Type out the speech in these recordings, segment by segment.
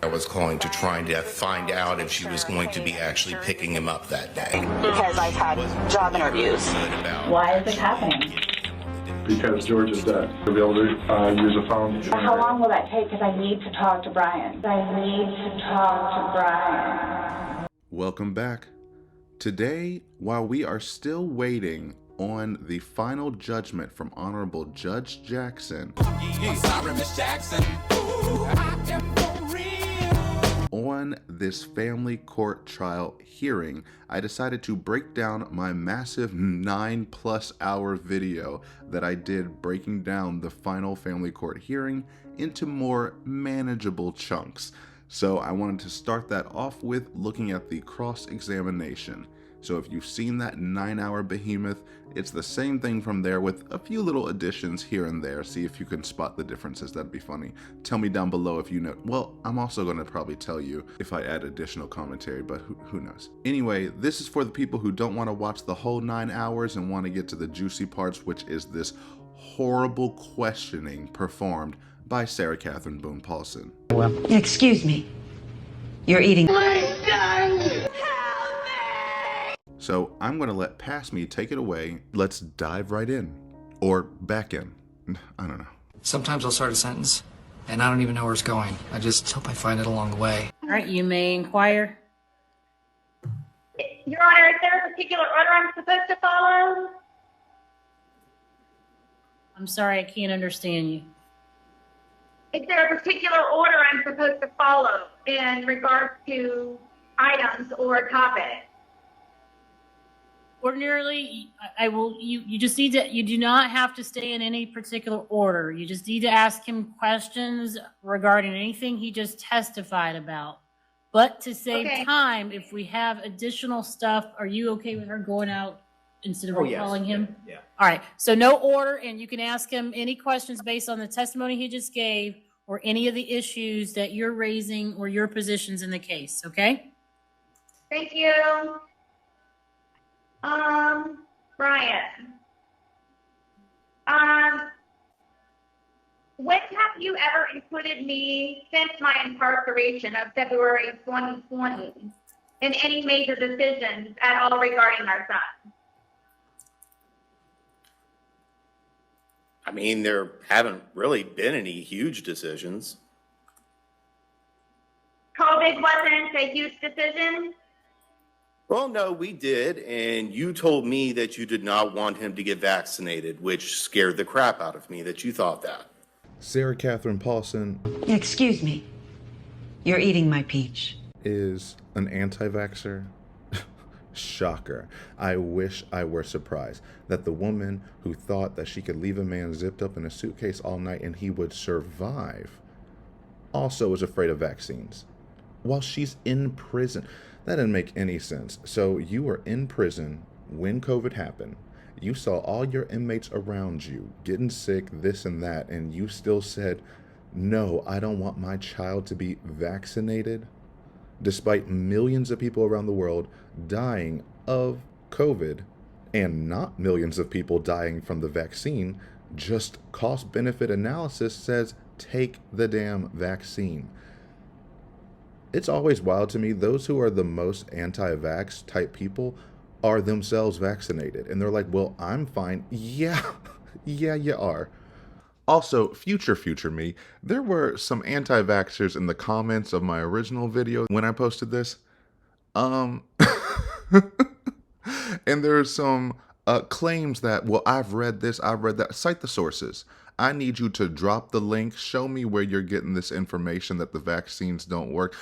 was calling to try to find out if she was going to be actually picking him up that day. Because I've had job interviews. Why is it happening? Because George is dead. We'll be able to use a phone. How long will that take? Because I need to talk to Brian. Welcome back. Today, while we are still waiting on the final judgment from Honorable Judge Jackson, on this family court trial hearing, I decided to break down my massive 9+ hour video that I did breaking down the final family court hearing into more manageable chunks. So I wanted to start that off with looking at the cross-examination. So if you've seen that 9-hour behemoth, it's the same thing from there with a few little additions here and there. See if you can spot the differences. That'd be funny. Tell me down below if you know. Well, I'm also going to probably tell you if I add additional commentary, but who knows. Anyway, this is for the people who don't want to watch the whole 9 hours and want to get to the juicy parts, which is this horrible questioning performed by Sarah Catherine Boone Paulson. Excuse me. You're eating. So I'm going to let Pass Me take it away. Let's dive right in. Or back in. I don't know. Sometimes I'll start a sentence, and I don't even know where it's going. I just hope I find it along the way. All right, you may inquire. Your Honor, is there a particular order I'm supposed to follow? I'm sorry, I can't understand you. Is there a particular order I'm supposed to follow in regards to items or topics? Ordinarily, I will. You just need to. You do not have to stay in any particular order. You just need to ask him questions regarding anything he just testified about. But to save time, if we have additional stuff, are you okay with her going out instead of calling him? Yeah. All right. So no order, and you can ask him any questions based on the testimony he just gave or any of the issues that you're raising or your positions in the case. Okay. Thank you. Brian, when have you ever included me since my incarceration of February 2020 in any major decisions at all regarding our son? I mean, there haven't really been any huge decisions. COVID wasn't a huge decision? Well, no, we did, and you told me that you did not want him to get vaccinated, which scared the crap out of me that you thought that. Sarah Catherine Paulson Excuse me. You're eating my peach. is an anti-vaxxer. Shocker. I wish I were surprised that the woman who thought that she could leave a man zipped up in a suitcase all night and he would survive also is afraid of vaccines while she's in prison. That didn't make any sense. So you were in prison when COVID happened. You saw all your inmates around you getting sick, this and that, and you still said, no, I don't want my child to be vaccinated, despite millions of people around the world dying of COVID and not millions of people dying from the vaccine. Just cost-benefit analysis says take the damn vaccine. It's always wild to me, those who are the most anti-vax type people are themselves vaccinated. And they're like, well, I'm fine. Yeah, you are. Also, future me, there were some anti-vaxxers in the comments of my original video when I posted this. And there's some claims that, well, I've read this, I've read that. Cite the sources. I need you to drop the link. Show me where you're getting this information that the vaccines don't work.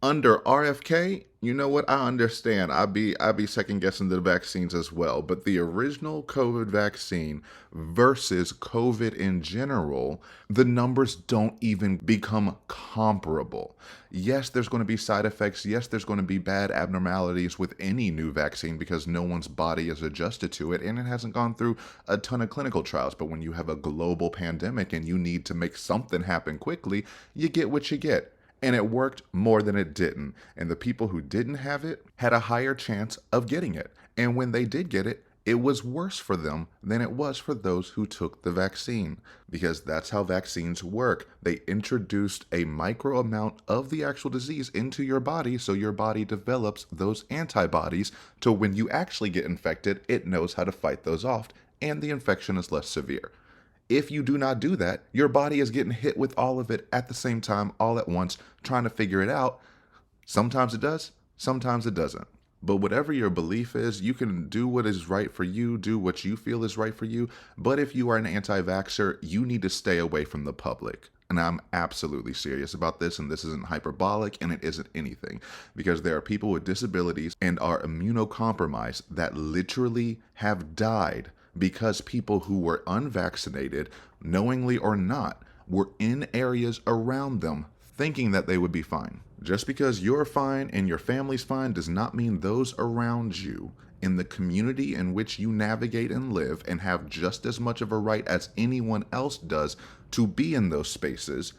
Under RFK, you know what? I understand. I'd be second guessing the vaccines as well. But the original COVID vaccine versus COVID in general, the numbers don't even become comparable. Yes, there's going to be side effects. Yes, there's going to be bad abnormalities with any new vaccine because no one's body is adjusted to it and it hasn't gone through a ton of clinical trials. But when you have a global pandemic and you need to make something happen quickly, you get what you get. And it worked more than it didn't. And the people who didn't have it had a higher chance of getting it. And when they did get it, it was worse for them than it was for those who took the vaccine, because that's how vaccines work. They introduced a micro amount of the actual disease into your body, so your body develops those antibodies to when you actually get infected, it knows how to fight those off, and the infection is less severe. If you do not do that, your body is getting hit with all of it at the same time, all at once, trying to figure it out. Sometimes it does, sometimes it doesn't. But whatever your belief is, you can do what is right for you, do what you feel is right for you. But if you are an anti-vaxxer, you need to stay away from the public. And I'm absolutely serious about this, and this isn't hyperbolic, and it isn't anything. Because there are people with disabilities and are immunocompromised that literally have died because people who were unvaccinated, knowingly or not, were in areas around them thinking that they would be fine. Just because you're fine and your family's fine does not mean those around you in the community in which you navigate and live and have just as much of a right as anyone else does to be in those spaces.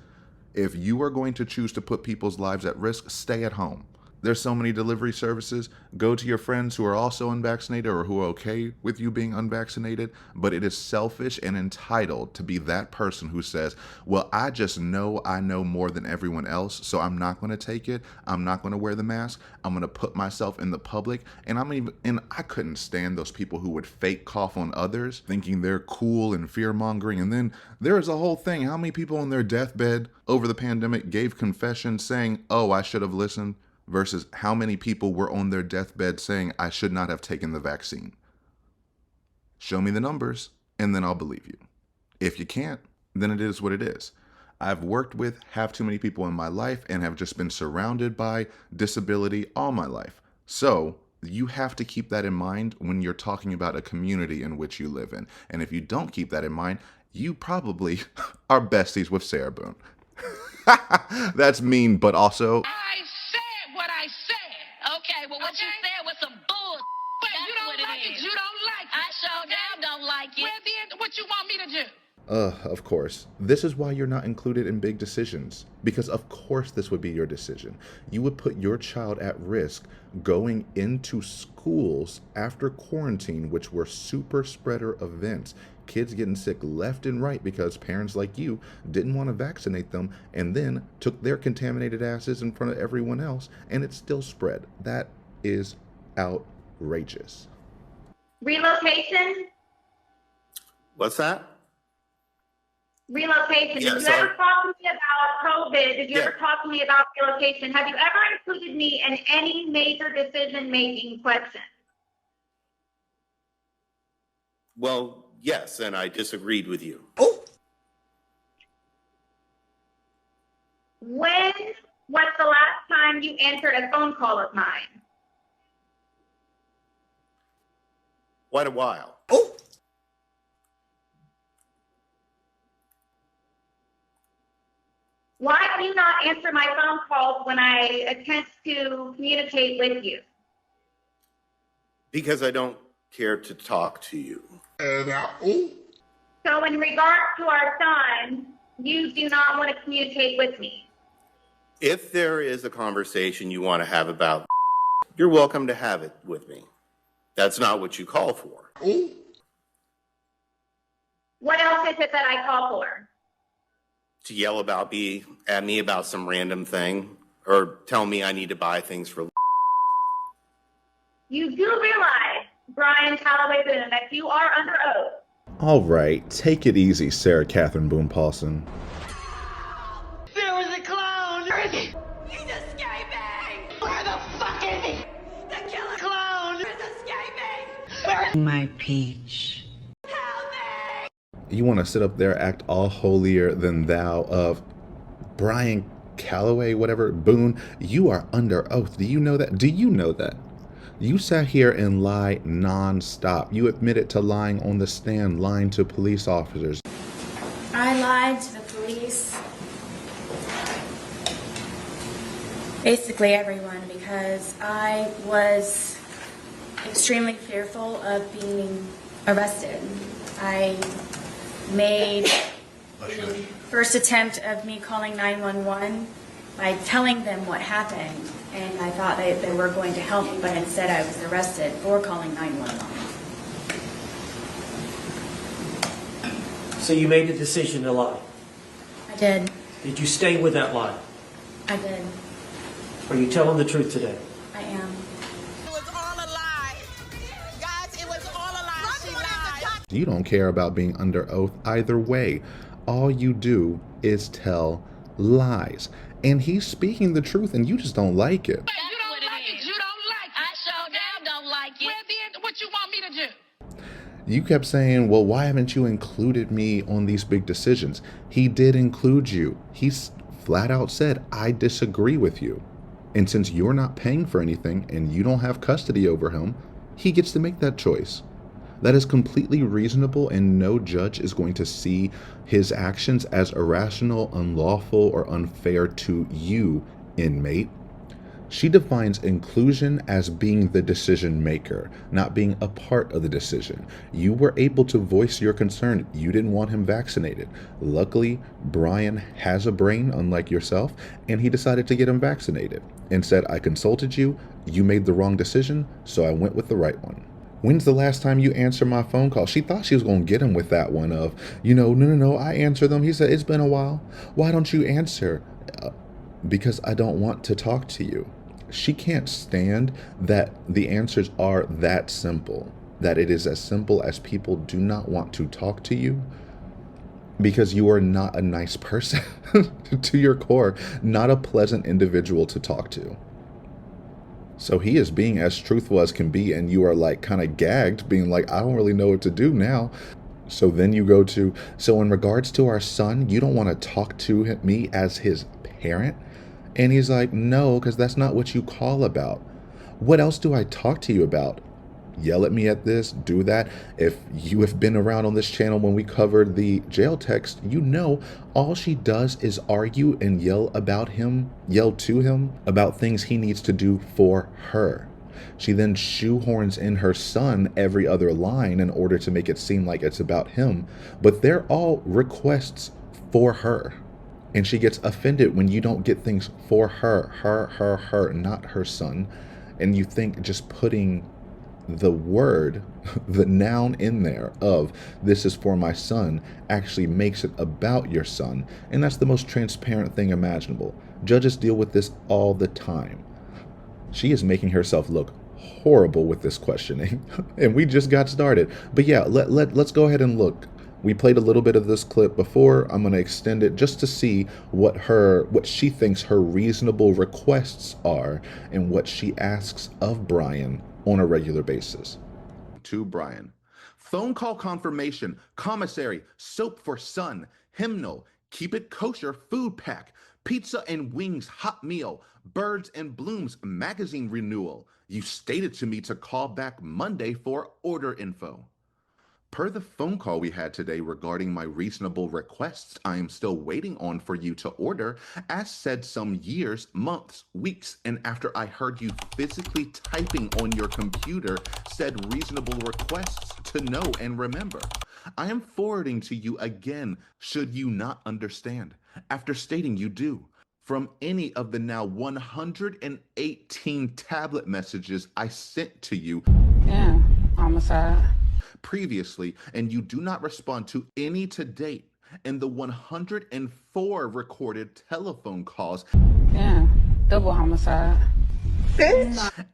If you are going to choose to put people's lives at risk, stay at home. There's so many delivery services. Go to your friends who are also unvaccinated or who are okay with you being unvaccinated. But it is selfish and entitled to be that person who says, well, I just know I know more than everyone else, so I'm not going to take it. I'm not going to wear the mask. I'm going to put myself in the public. And I couldn't stand those people who would fake cough on others, thinking they're cool and fear-mongering. And then there's a whole thing. How many people on their deathbed over the pandemic gave confessions saying, oh, I should have listened? Versus how many people were on their deathbed saying, I should not have taken the vaccine. Show me the numbers, and then I'll believe you. If you can't, then it is what it is. I've worked with have too many people in my life and have just been surrounded by disability all my life. So you have to keep that in mind when you're talking about a community in which you live in. And if you don't keep that in mind, you probably are besties with Sarah Boone. That's mean, but also... I said. Okay, well, what you said was some bull. But you don't like it. You don't like it. I sure damn don't like it. Well, then, what you want me to do? Of course. This is why you're not included in big decisions. Because of course this would be your decision. You would put your child at risk going into schools after quarantine, which were super spreader events. Kids getting sick left and right because parents like you didn't want to vaccinate them and then took their contaminated asses in front of everyone else, and it still spread. That is outrageous. Relocation? What's that? Relocation. Yeah, Did you ever talk to me about COVID? Did you ever talk to me about relocation? Have you ever included me in any major decision-making question? Well, yes, and I disagreed with you. When was the last time you answered a phone call of mine? Quite a while. Why do you not answer my phone calls when I attempt to communicate with you? Because I don't care to talk to you. So in regards to our son, you do not want to communicate with me? If there is a conversation you want to have about, you're welcome to have it with me. That's not what you call for. What else is it that I call for? To yell at me about some random thing, or tell me I need to buy things for. You do realize, Brian Calloway Boone, that you are under oath. All right, take it easy, Sarah Catherine Boone Paulson. There was a clown. Where is he? He's escaping. Where the fuck is he? The killer clown is escaping. Where is My peach. You want to sit up there, act all holier than thou of Brian Calloway, whatever, Boone. You are under oath. Do you know that? Do you know that? You sat here and lied nonstop. You admitted to lying on the stand, lying to police officers. I lied to the police. Basically everyone, because I was extremely fearful of being arrested. I made the first attempt of me calling 911 by telling them what happened, and I thought they were going to help me, but instead I was arrested for calling 911. So you made the decision to lie. I did. Did you stay with that lie? I did. Are you telling the truth today? I am. It was all a lie. Guys, it was all a lie. She lied. You don't care about being under oath either way. All you do is tell lies. And he's speaking the truth and you just don't like it. You don't like it. You don't like it. I sure damn don't like it. Well, then what you want me to do? You kept saying, well, why haven't you included me on these big decisions? He did include you. He's flat out said, I disagree with you. And since you're not paying for anything and you don't have custody over him, he gets to make that choice. That is completely reasonable, and no judge is going to see his actions as irrational, unlawful, or unfair to you, inmate. She defines inclusion as being the decision maker, not being a part of the decision. You were able to voice your concern. You didn't want him vaccinated. Luckily, Brian has a brain, unlike yourself, and he decided to get him vaccinated and said, I consulted you, you made the wrong decision, so I went with the right one. When's the last time you answered my phone call? She thought she was going to get him with that one of, no, I answer them. He said, it's been a while. Why don't you answer? Because I don't want to talk to you. She can't stand that the answers are that simple, that it is as simple as people do not want to talk to you because you are not a nice person to your core, not a pleasant individual to talk to. So he is being as truthful as can be, and you are like kind of gagged, being like, I don't really know what to do now. So then you go to, so in regards to our son, you don't want to talk to me as his parent? And he's like, no, because that's not what you call about. What else do I talk to you about? Yell at me at this, do that. If you have been around on this channel when we covered the jail text, you know all she does is argue and yell to him about things he needs to do for her. She then shoehorns in her son every other line in order to make it seem like it's about him, but they're all requests for her. And she gets offended when you don't get things for her, not her son. And you think just putting the word, the noun in there of this is for my son actually makes it about your son. And that's the most transparent thing imaginable. Judges deal with this all the time. She is making herself look horrible with this questioning. And we just got started. But yeah, let's go ahead and look. We played a little bit of this clip before. I'm going to extend it just to see what she thinks her reasonable requests are and what she asks of Brian on a regular basis. To Brian. Phone call confirmation, commissary, soap for son, hymnal, keep it kosher food pack, pizza and wings hot meal, birds and blooms magazine renewal. You stated to me to call back Monday for order info. Per the phone call we had today regarding my reasonable requests I am still waiting on for you to order, as said some years, months, weeks, and after I heard you physically typing on your computer said reasonable requests to know and remember. I am forwarding to you again, should you not understand, after stating you do. From any of the now 118 tablet messages I sent to you. Yeah, homicide. Previously, and you do not respond to any to date, and the 104 recorded telephone calls. Yeah, double homicide.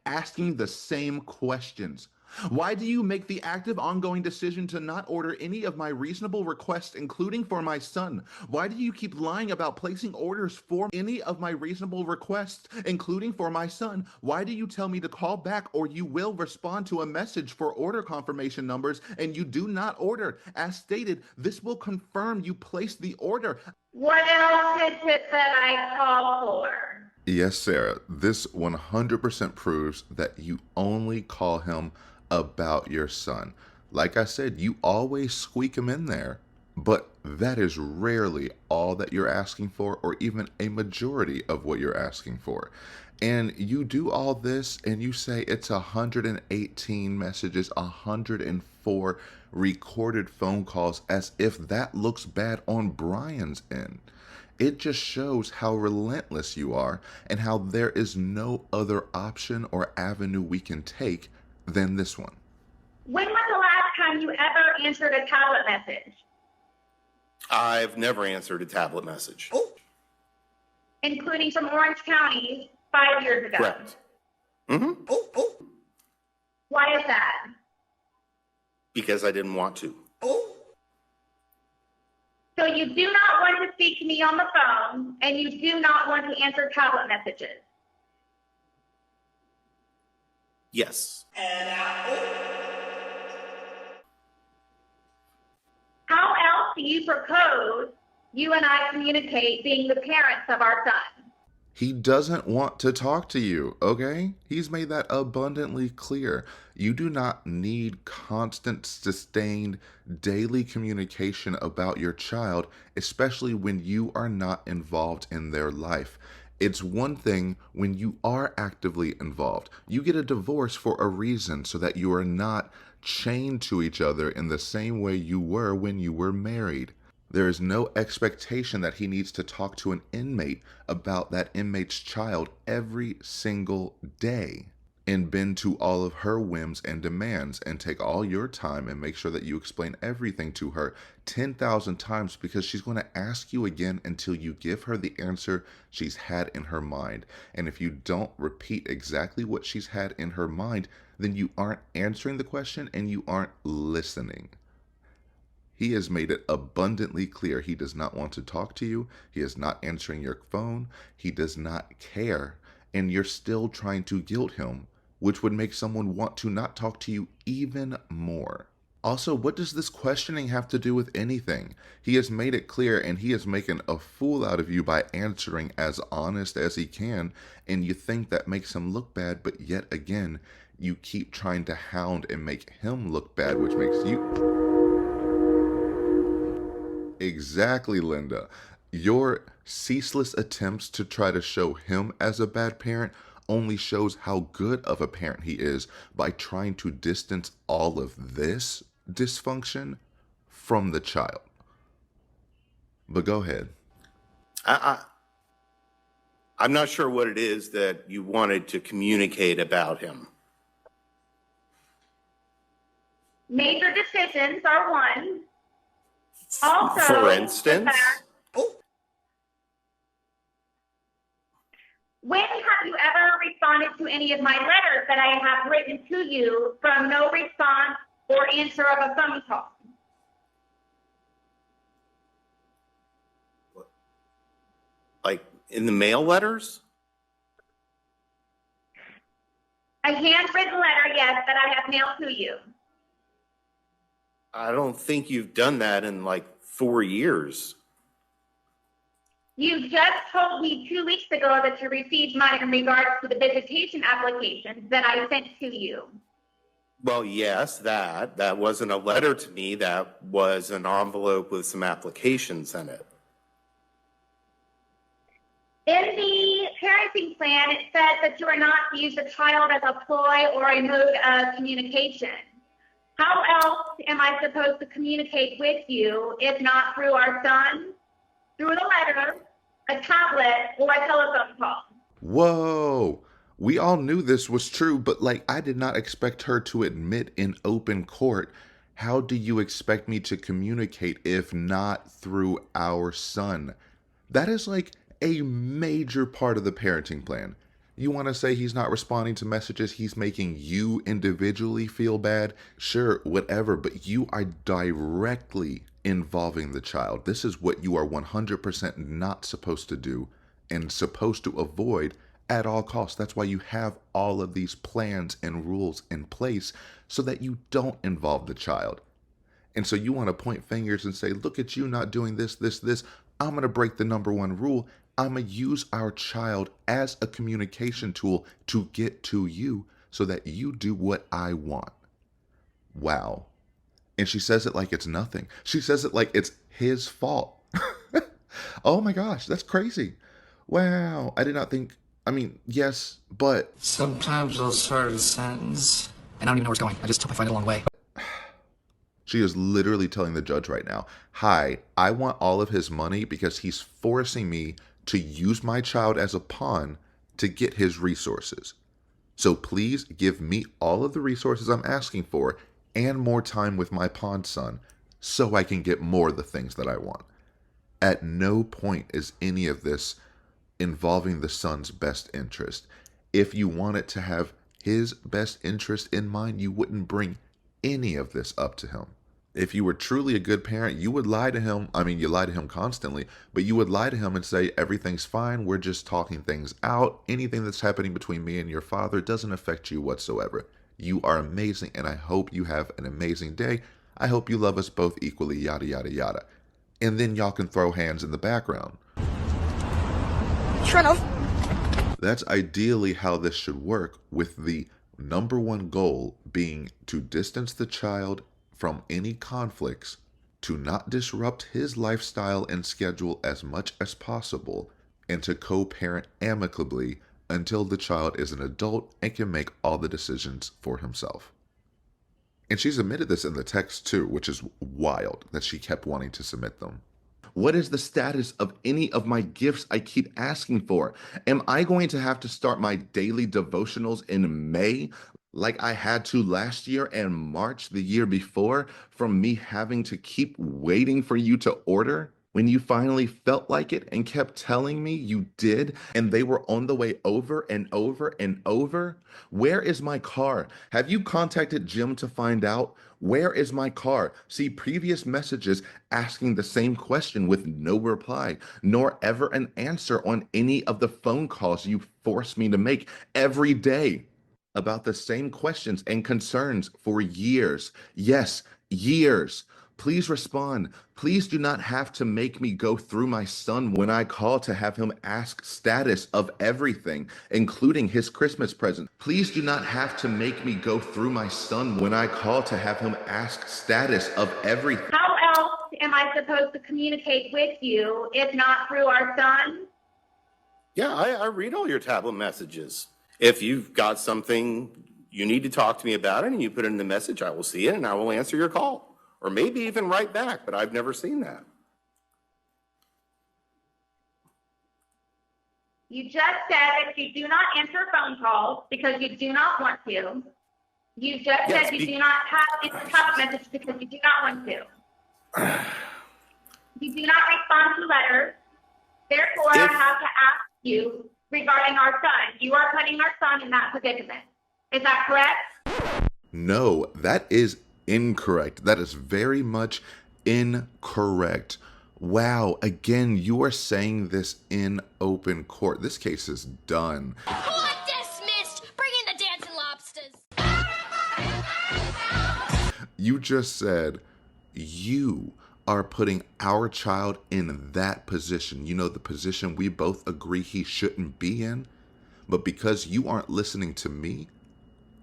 Asking the same questions. Why do you make the active ongoing decision to not order any of my reasonable requests, including for my son? Why do you keep lying about placing orders for any of my reasonable requests, including for my son? Why do you tell me to call back or you will respond to a message for order confirmation numbers and you do not order? As stated, this will confirm you placed the order. What else is it that I call for? Yes, Sarah, this 100% proves that you only call him about your son. Like I said, you always squeak him in there, but that is rarely all that you're asking for, or even a majority of what you're asking for. And you do all this and you say it's 118 messages, 104 recorded phone calls, as if that looks bad on Brian's end. It just shows how relentless you are and how there is no other option or avenue we can take than this one. When was the last time you ever answered a tablet message? I've never answered a tablet message. Including from Orange County 5 years ago. Correct. Mm-hmm. Why is that? Because I didn't want to. So you do not want to speak to me on the phone, and you do not want to answer tablet messages. Yes. How else do you propose you and I communicate being the parents of our son? He doesn't want to talk to you, okay? He's made that abundantly clear. You do not need constant, sustained, daily communication about your child, especially when you are not involved in their life. It's one thing when you are actively involved. You get a divorce for a reason so that you are not chained to each other in the same way you were when you were married. There is no expectation that he needs to talk to an inmate about that inmate's child every single day and bend to all of her whims and demands and take all your time and make sure that you explain everything to her 10,000 times, because she's going to ask you again until you give her the answer she's had in her mind. And if you don't repeat exactly what she's had in her mind, then you aren't answering the question and you aren't listening. He has made it abundantly clear he does not want to talk to you. He is not answering your phone. He does not care. And you're still trying to guilt him, which would make someone want to not talk to you even more. Also, what does this questioning have to do with anything? He has made it clear, and he is making a fool out of you by answering as honest as he can, and you think that makes him look bad, but yet again, you keep trying to hound and make him look bad, which makes you... Exactly, Linda. Your ceaseless attempts to try to show him as a bad parent only shows how good of a parent he is by trying to distance all of this dysfunction from the child. But go ahead. I'm not sure what it is that you wanted to communicate about him. Major decisions are one. Also, for instance, when have you ever responded to any of my letters that I have written to you from no response or answer of a phone call? like in the mail letters? A handwritten letter, yes, that I have mailed to you. I don't think you've done that in like 4 years. You just told me 2 weeks ago that you received mine in regards to the visitation applications that I sent to you. Well, yes, that wasn't a letter to me. That was an envelope with some applications in it. In the parenting plan, it says that you are not to use the child as a ploy or a mode of communication. How else am I supposed to communicate with you if not through our son, through the letter, a tablet, or a telephone call? Whoa. We all knew this was true, but I did not expect her to admit in open court. How do you expect me to communicate if not through our son? That is a major part of the parenting plan. You want to say he's not responding to messages, he's making you individually feel bad? Sure, whatever, but you are directly involving the child. This is what you are 100% not supposed to do and supposed to avoid at all costs. That's why you have all of these plans and rules in place so that you don't involve the child. And so you want to point fingers and say, look at you not doing this. I'm going to break the number one rule. I'm going to use our child as a communication tool to get to you so that you do what I want. Wow. And she says it like it's nothing. She says it like it's his fault. Oh my gosh, that's crazy. Wow. I did not think, yes, but... Sometimes I'll start a sentence and I don't even know where it's going. I just hope I find it along the way. She is literally telling the judge right now, hi, I want all of his money because he's forcing me to use my child as a pawn to get his resources. So please give me all of the resources I'm asking for and more time with my pawn son so I can get more of the things that I want. At no point is any of this involving the son's best interest. If you wanted to have his best interest in mind, you wouldn't bring any of this up to him. If you were truly a good parent, you would lie to him. I mean, you lie to him constantly, but you would lie to him and say, everything's fine. We're just talking things out. Anything that's happening between me and your father doesn't affect you whatsoever. You are amazing, and I hope you have an amazing day. I hope you love us both equally, yada, yada, yada. And then y'all can throw hands in the background. Shut up. That's ideally how this should work, with the number one goal being to distance the child from any conflicts, to not disrupt his lifestyle and schedule as much as possible, and to co-parent amicably until the child is an adult and can make all the decisions for himself. And she's admitted this in the text too, which is wild that she kept wanting to submit them. What is the status of any of my gifts I keep asking for? Am I going to have to start my daily devotionals in May like I had to last year and March the year before, from me having to keep waiting for you to order? When you finally felt like it and kept telling me you did, and they were on the way over and over and over? Where is my car? Have you contacted Jim to find out? Where is my car? See previous messages asking the same question with no reply, nor ever an answer on any of the phone calls you force me to make every day about the same questions and concerns for years. Yes, years. Please respond. Please do not have to make me go through my son when I call to have him ask status of everything, including his Christmas present. Please do not have to make me go through my son when I call to have him ask status of everything. How else am I supposed to communicate with you if not through our son? Yeah, I read all your tablet messages. If you've got something you need to talk to me about it and you put it in the message, I will see it and I will answer your call. Or maybe even write back, but I've never seen that. You just said that you do not answer phone calls because you do not want to. You just said you do not have this text message because you do not want to. You do not respond to letters. Therefore, I have to ask you regarding our son. You are putting our son in that predicament. Is that correct? No, that is incorrect. That is very much incorrect. Wow, again, you are saying this in open court. This case is done. Court dismissed. Bring in the dancing lobsters. You just said you are putting our child in that position. You know, the position we both agree he shouldn't be in. But because you aren't listening to me,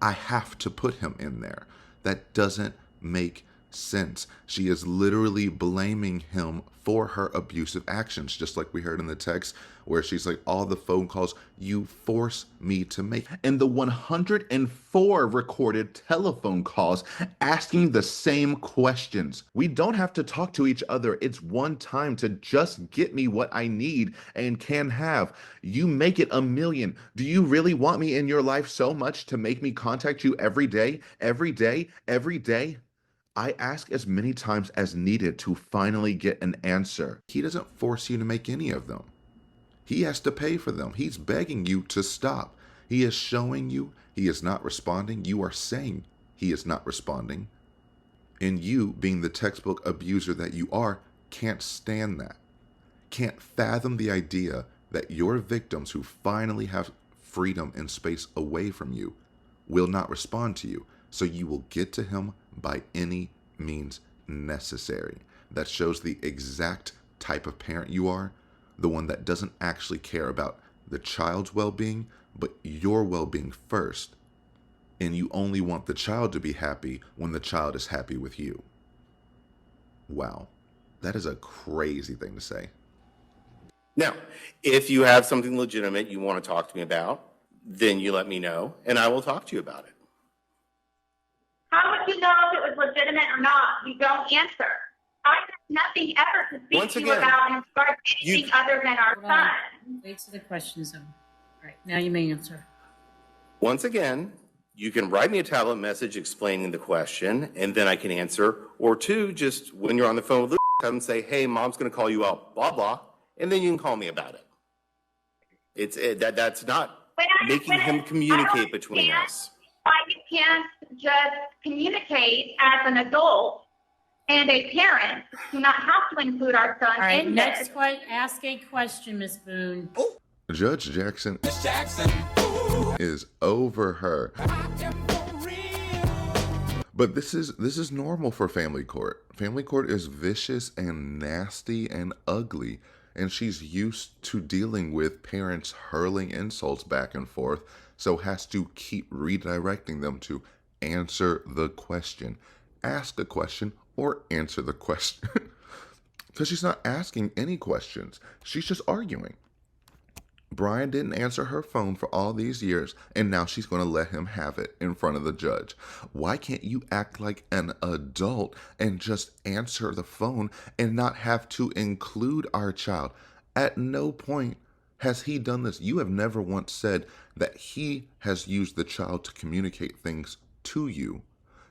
I have to put him in there. That doesn't make sense. She is literally blaming him for her abusive actions, just like we heard in the text where she's like, all the phone calls you force me to make, and the 104 recorded telephone calls asking the same questions. We don't have to talk to each other. It's one time to just get me what I need and can have. You make it a million. Do you really want me in your life so much to make me contact you every day, every day, every day? I ask as many times as needed to finally get an answer. He doesn't force you to make any of them. He has to pay for them. He's begging you to stop. He is showing you he is not responding. You are saying he is not responding. And you, being the textbook abuser that you are, can't stand that. Can't fathom the idea that your victims who finally have freedom and space away from you will not respond to you. So you will get to him by any means necessary. That shows the exact type of parent you are, the one that doesn't actually care about the child's well-being, but your well-being first. And you only want the child to be happy when the child is happy with you. Wow, that is a crazy thing to say. Now, if you have something legitimate you want to talk to me about, then you let me know and I will talk to you about it. How would you know if it was legitimate or not? You don't answer. I have nothing ever to speak to you about in regards to anything other than our son. Wait till the question's over. All right, now you may answer. Once again, you can write me a tablet message explaining the question, and then I can answer. Or two, just when you're on the phone with Luke, come and say, hey, mom's going to call you out, blah, blah, and then you can call me about it. That's not making him communicate between us. Why you can't just communicate as an adult and a parent do not have to include our son All right, in next this. ask a question, Miss Boone. Judge Jackson is over her. But this is normal for family court. Family court is vicious and nasty and ugly, and she's used to dealing with parents hurling insults back and forth, so has to keep redirecting them to answer the question, ask a question, or answer the question. Because she's not asking any questions. She's just arguing. Brian didn't answer her phone for all these years, and now she's going to let him have it in front of the judge. Why can't you act like an adult and just answer the phone and not have to include our child? At no point has he done this. You have never once said that he has used the child to communicate things to you.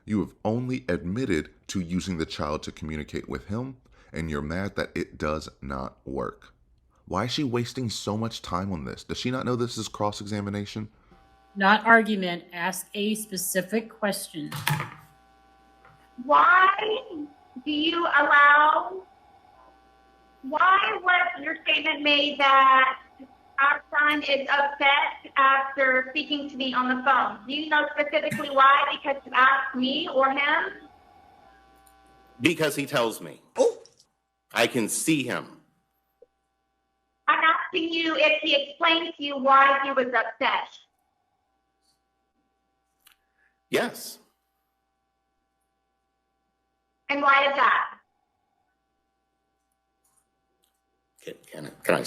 You have only admitted to using the child to communicate with him, and you're mad that it does not work. Why is she wasting so much time on this? Does she not know this is cross-examination? Not argument. Ask a specific question. Why was your statement made that our son is upset after speaking to me on the phone? Do you know specifically why? Because you asked me or him? Because he tells me. I can see him. I'm asking you if he explained to you why he was upset. Yes. And why is that? Can I?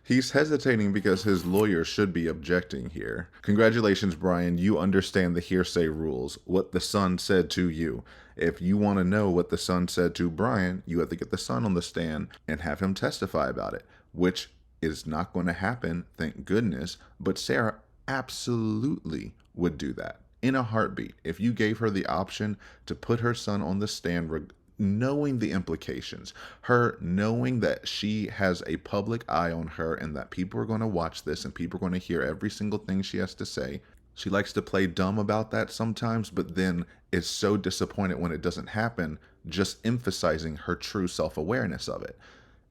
He's hesitating because his lawyer should be objecting here. Congratulations, Brian. You understand the hearsay rules, what the son said to you. If you want to know what the son said to Brian, you have to get the son on the stand and have him testify about it, which is not going to happen, thank goodness. But Sarah absolutely would do that in a heartbeat. If you gave her the option to put her son on the stand, knowing the implications, her knowing that she has a public eye on her and that people are going to watch this and people are going to hear every single thing she has to say. She likes to play dumb about that sometimes, but then is so disappointed when it doesn't happen, just emphasizing her true self-awareness of it.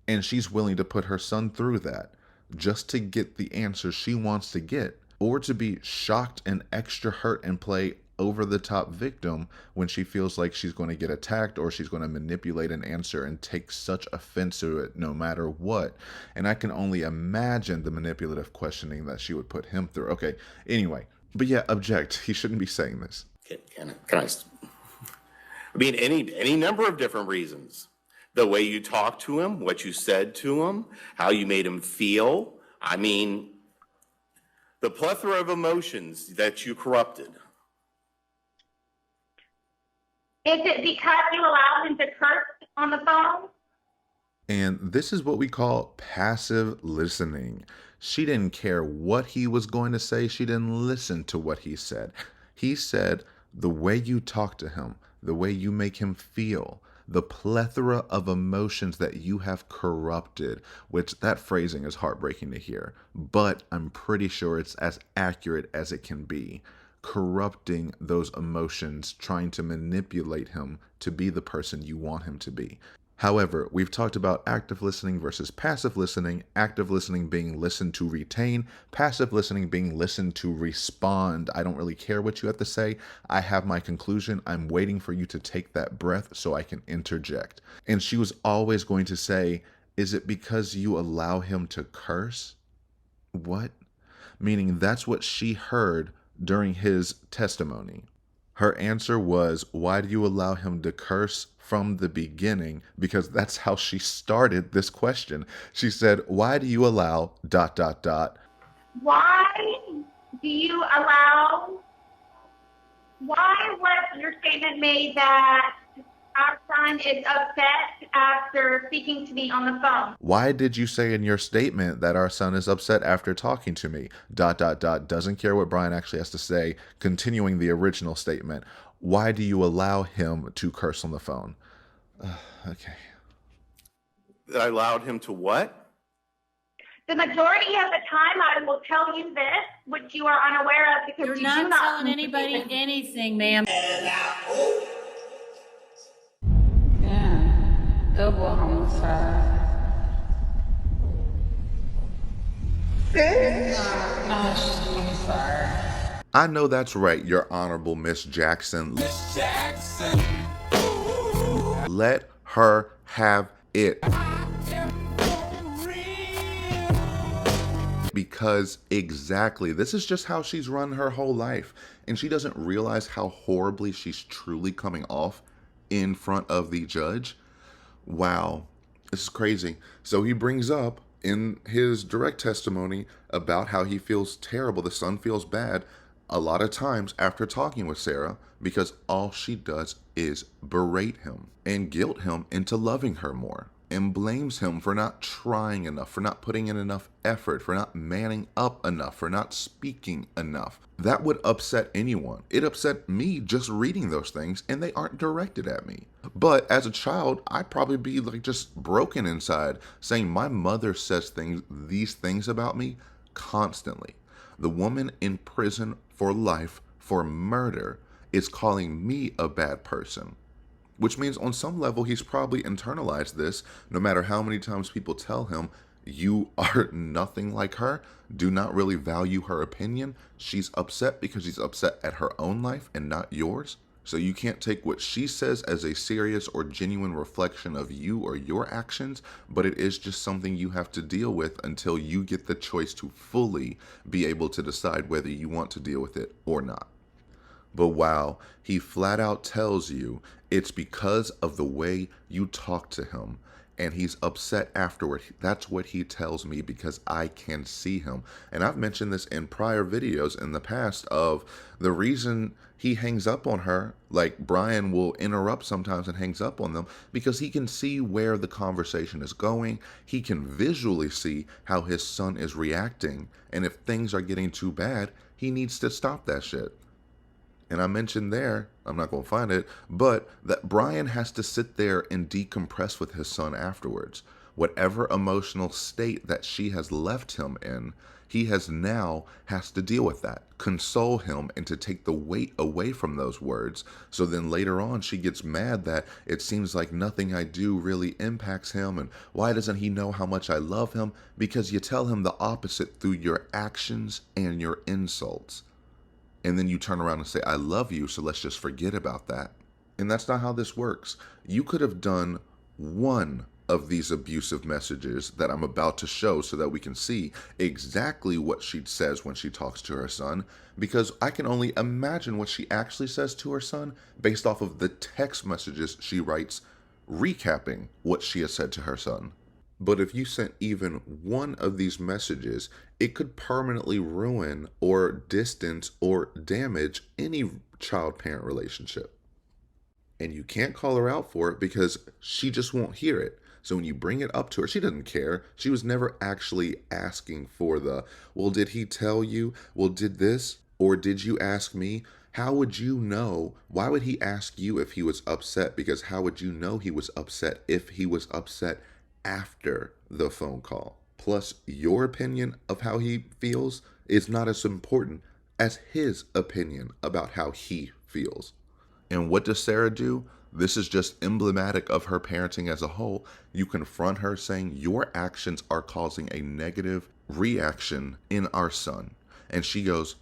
And she's willing to put her son through that just to get the answer she wants to get, or to be shocked and extra hurt and play over-the-top victim when she feels like she's going to get attacked or she's going to manipulate an answer and take such offense to it no matter what. And I can only imagine the manipulative questioning that she would put him through. Okay, anyway. But yeah, object. He shouldn't be saying this. Can I mean, any number of different reasons. The way you talked to him, what you said to him, how you made him feel. I mean, the plethora of emotions that you corrupted. Is it because you allowed him to curse on the phone? And this is what we call passive listening. She didn't care what he was going to say. She didn't listen to what he said. He said, the way you talk to him, the way you make him feel, the plethora of emotions that you have corrupted, which that phrasing is heartbreaking to hear, but I'm pretty sure it's as accurate as it can be. Corrupting those emotions, trying to manipulate him to be the person you want him to be. However, we've talked about active listening versus passive listening, active listening being listened to retain, passive listening being listened to respond. I don't really care what you have to say. I have my conclusion. I'm waiting for you to take that breath so I can interject. And she was always going to say, is it because you allow him to curse? What? Meaning that's what she heard during his testimony. Her answer was, why do you allow him to curse from the beginning? Because that's how she started this question. She said, why do you allow ... Why was your statement made that our son is upset after speaking to me on the phone? Why did you say in your statement that our son is upset after talking to me ... Doesn't care what Brian actually has to say. Continuing the original statement. Why do you allow him to curse on the phone? Okay. That I allowed him to what? The majority of the time, I will tell you this, which you are unaware of because You're you not do not telling anybody anything, ma'am. Yeah. Double homicide. No, suicide. I know that's right, Your Honorable Miss Jackson. Miss Jackson. Let her have it. Because exactly, this is just how she's run her whole life. And she doesn't realize how horribly she's truly coming off in front of the judge. Wow, this is crazy. So he brings up in his direct testimony about how he feels terrible, the son feels bad a lot of times after talking with Sarah, because all she does is berate him and guilt him into loving her more, and blames him for not trying enough, for not putting in enough effort, for not manning up enough, for not speaking enough. That would upset anyone. It upset me just reading those things, and they aren't directed at me. But as a child, I'd probably be like just broken inside, saying my mother says these things about me constantly. The woman in prison for life for murder is calling me a bad person. Which means on some level, he's probably internalized this, no matter how many times people tell him, you are nothing like her, do not really value her opinion. She's upset because she's upset at her own life and not yours. So you can't take what she says as a serious or genuine reflection of you or your actions, but it is just something you have to deal with until you get the choice to fully be able to decide whether you want to deal with it or not. But wow, he flat out tells you it's because of the way you talk to him, and he's upset afterward. That's what he tells me because I can see him. And I've mentioned this in prior videos in the past of the reason he hangs up on her, like Brian will interrupt sometimes and hangs up on them, because he can see where the conversation is going. He can visually see how his son is reacting. And if things are getting too bad, he needs to stop that shit. And I mentioned there, I'm not going to find it, but that Brian has to sit there and decompress with his son afterwards. Whatever emotional state that she has left him in, he has to deal with that, console him, and to take the weight away from those words. So then later on, she gets mad that it seems like nothing I do really impacts him, and why doesn't he know how much I love him? Because you tell him the opposite through your actions and your insults. And then you turn around and say, I love you, so let's just forget about that. And that's not how this works. You could have done one of these abusive messages that I'm about to show so that we can see exactly what she says when she talks to her son, because I can only imagine what she actually says to her son based off of the text messages she writes recapping what she has said to her son. But if you sent even one of these messages, it could permanently ruin or distance or damage any child-parent relationship. And you can't call her out for it because she just won't hear it. So when you bring it up to her, she doesn't care. She was never actually asking for the, well, did he tell you? Well, did this? Or did you ask me? How would you know? Why would he ask you if he was upset? Because how would you know he was upset if he was upset after the phone call? Plus, your opinion of how he feels is not as important as his opinion about how he feels. And what does Sarah do? This is just emblematic of her parenting as a whole. You confront her saying, your actions are causing a negative reaction in our son. And she goes,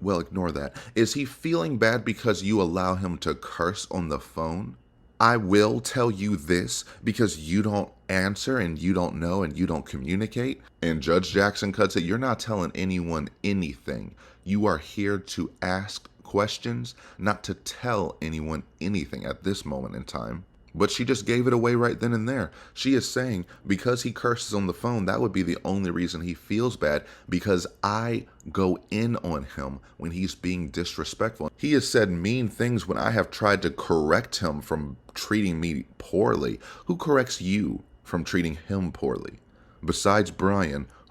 well, ignore that. Is he feeling bad because you allow him to curse on the phone? I will tell you this because you don't answer and you don't know and you don't communicate. And Judge Jackson cuts it. You're not telling anyone anything. You are here to ask questions, not to tell anyone anything at this moment in time. But she just gave it away right then and there. She is saying because he curses on the phone, that would be the only reason he feels bad, because I go in on him when he's being disrespectful. He has said mean things when I have tried to correct him from treating me poorly. Who corrects you from treating him poorly? Besides Brian,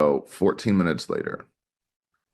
Oh, 14 minutes later.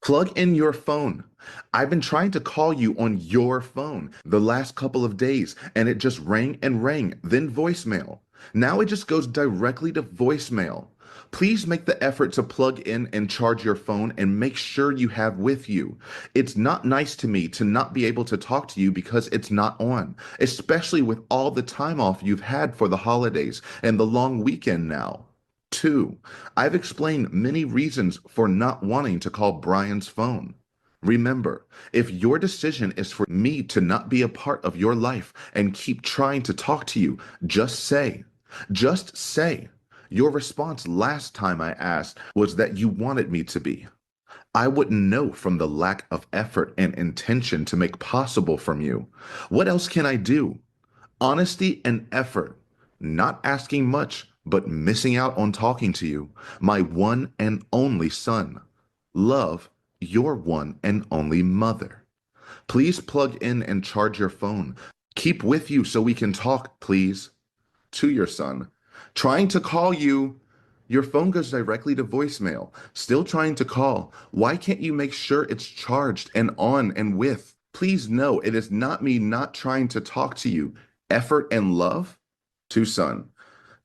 Plug in your phone. I've been trying to call you on your phone the last couple of days, and it just rang and rang, then voicemail. Now it just goes directly to voicemail. Please make the effort to plug in and charge your phone and make sure you have with you. It's not nice to me to not be able to talk to you because it's not on, especially with all the time off you've had for the holidays and the long weekend now. 2. I've explained many reasons for not wanting to call Brian's phone. Remember, if your decision is for me to not be a part of your life and keep trying to talk to you, just say. Just say. Your response last time I asked was that you wanted me to be. I wouldn't know from the lack of effort and intention to make possible from you. What else can I do? Honesty and effort. Not asking much, but missing out on talking to you, my one and only son. Love, your one and only mother. Please plug in and charge your phone. Keep with you so we can talk, please. To your son. Trying to call you. Your phone goes directly to voicemail. Still trying to call. Why can't you make sure it's charged and on and with? Please know it is not me not trying to talk to you. Effort and love? To son.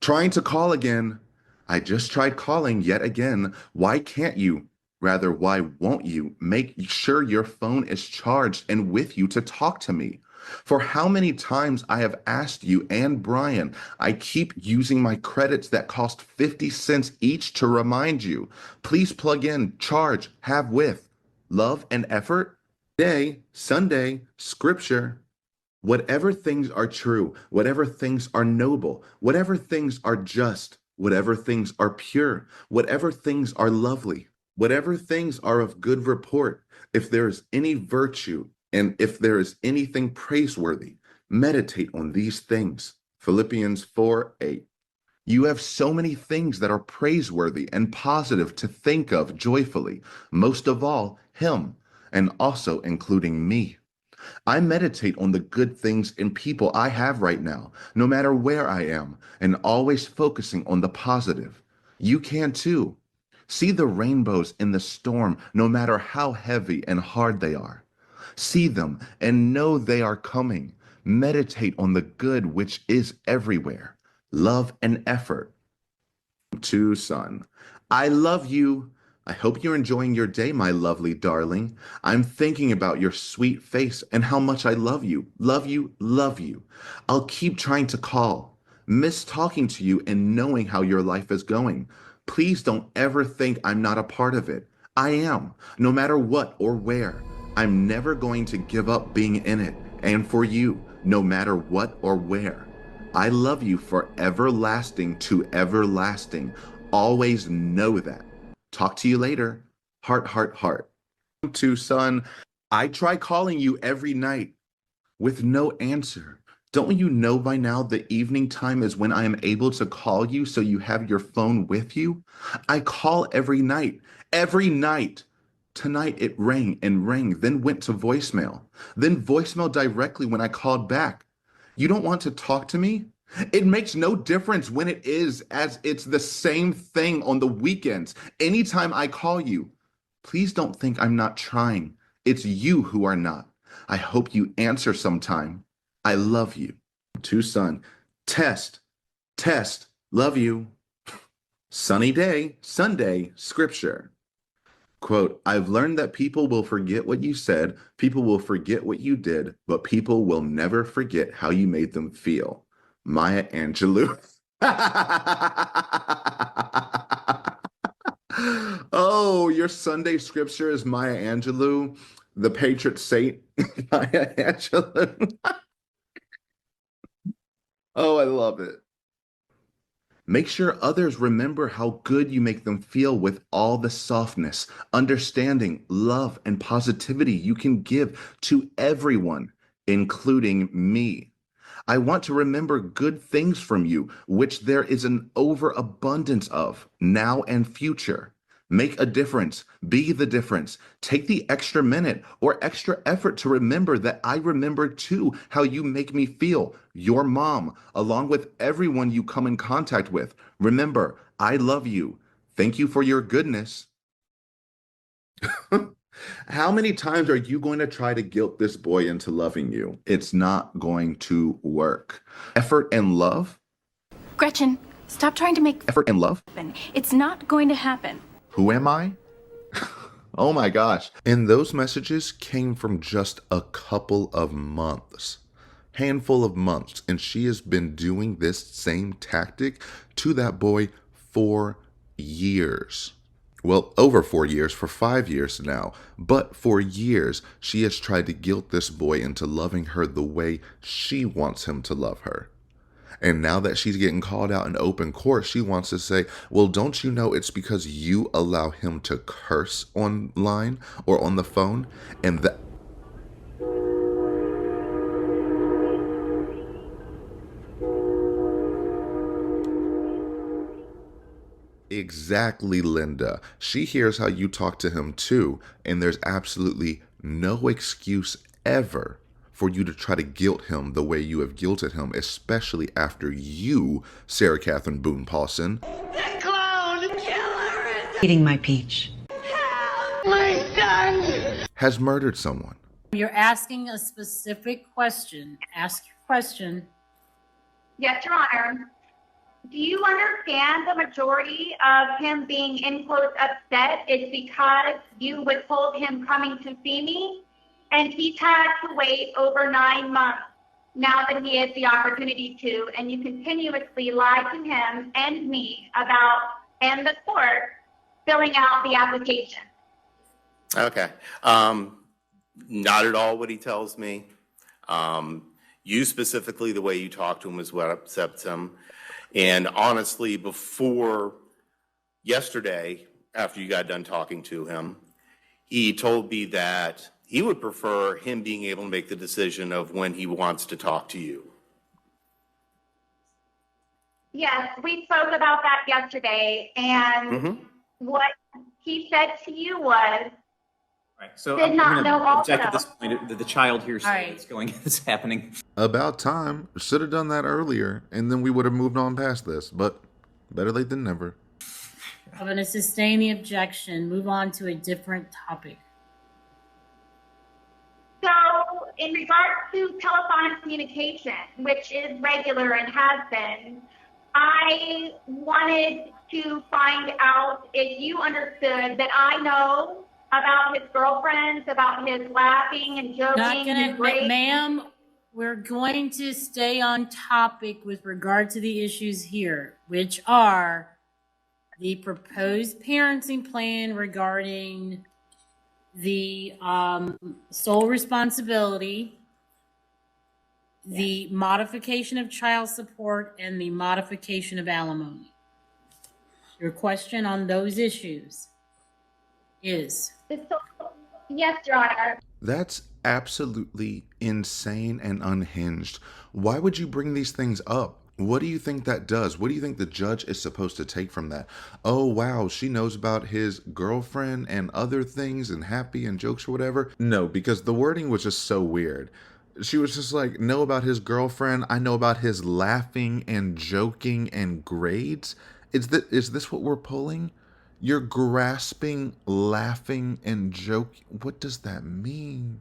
Trying to call again. I just tried calling yet again. Why can't you? Rather, why won't you make sure your phone is charged and with you to talk to me? For how many times I have asked you and Brian, I keep using my credits that cost 50 cents each to remind you. Please plug in, charge, have with. Love and effort? Day, Sunday, scripture. Whatever things are true, whatever things are noble, whatever things are just, whatever things are pure, whatever things are lovely, whatever things are of good report, if there is any virtue and if there is anything praiseworthy, meditate on these things. Philippians 4:8. You have so many things that are praiseworthy and positive to think of joyfully, most of all, Him, and also including me. I meditate on the good things and people I have right now, no matter where I am, and always focusing on the positive. You can too. See the rainbows in the storm, no matter how heavy and hard they are. See them and know they are coming. Meditate on the good which is everywhere. Love and effort. To son. I love you. I hope you're enjoying your day, my lovely darling. I'm thinking about your sweet face and how much I love you. Love you, love you. I'll keep trying to call. Miss talking to you and knowing how your life is going. Please don't ever think I'm not a part of it. I am, no matter what or where. I'm never going to give up being in it. And for you, no matter what or where. I love you for everlasting to everlasting. Always know that. Talk to you later. Heart, heart, heart. To son, I try calling you every night with no answer. Don't you know by now the evening time is when I am able to call you so you have your phone with you? I call every night. Every night. Tonight it rang and rang, then went to voicemail. Then voicemail directly when I called back. You don't want to talk to me? It makes no difference when it is, as it's the same thing on the weekends. Anytime I call you, please don't think I'm not trying. It's you who are not. I hope you answer sometime. I love you. To son. Test. Test. Love you. Sunny day. Sunday. Scripture. Quote, I've learned that people will forget what you said, people will forget what you did, but people will never forget how you made them feel. Maya Angelou. Oh, your Sunday scripture is Maya Angelou, the patron saint, Maya Angelou. Oh, I love it. Make sure others remember how good you make them feel with all the softness, understanding, love, and positivity you can give to everyone, including me. I want to remember good things from you, which there is an overabundance of, now and future. Make a difference. Be the difference. Take the extra minute or extra effort to remember that I remember too how you make me feel, your mom, along with everyone you come in contact with. Remember, I love you. Thank you for your goodness. How many times are you going to try to guilt this boy into loving you? It's not going to work. Effort and love? Gretchen, stop trying to make Effort and love? happen. It's not going to happen. Who am I? Oh my gosh. And those messages came from just a couple of months. Handful of months. And she has been doing this same tactic to that boy for years. Well, over 4 years, for 5 years now. But for years, she has tried to guilt this boy into loving her the way she wants him to love her. And now that she's getting called out in open court, she wants to say, well, don't you know it's because you allow him to curse online or on the phone? And that... Exactly, Linda. She hears how you talk to him too, and there's absolutely no excuse ever for you to try to guilt him the way you have guilted him, especially after you, Sarah Catherine Boone Paulson, The clone killer is Eating my peach. my son. has murdered someone. You're asking a specific question. Ask your question. Yes, Your Honor. Do you understand the majority of him being, in quotes, upset is because you withhold him coming to see me? And he's had to wait over 9 months now that he has the opportunity to, and you continuously lie to him and me about, and the court, filling out the application. Okay. Not at all what he tells me. You specifically, the way you talk to him is what upsets him. And honestly, before yesterday, after you got done talking to him, he told me that he would prefer him being able to make the decision of when he wants to talk to you. Yes, we spoke about that yesterday, and what he said to you was, Right. So did I'm not going know to also. object at this point that the child here right. is going, it's happening. About time. Should have done that earlier, and then we would have moved on past this. But better late than never. I'm going to sustain the objection. Move on to a different topic. so in regards to telephonic communication, which is regular and has been, I wanted to find out if you understood that I know about his girlfriends, about his laughing and joking. Not gonna, his breaks. ma'am, we're going to stay on topic with regard to the issues here, which are the proposed parenting plan regarding the sole responsibility, the modification of child support, and the modification of alimony. Your question on those issues is? Yes, Your Honor. That's absolutely insane and unhinged. Why would you bring these things up? What do you think that does? What do you think the judge is supposed to take from that? Oh, wow, she knows about his girlfriend and other things and happy and jokes or whatever. No, because the wording was just so weird. She was just like, know about his girlfriend. I know about his laughing and joking and grades. Is this what we're pulling? You're grasping, laughing, and joking. What does that mean?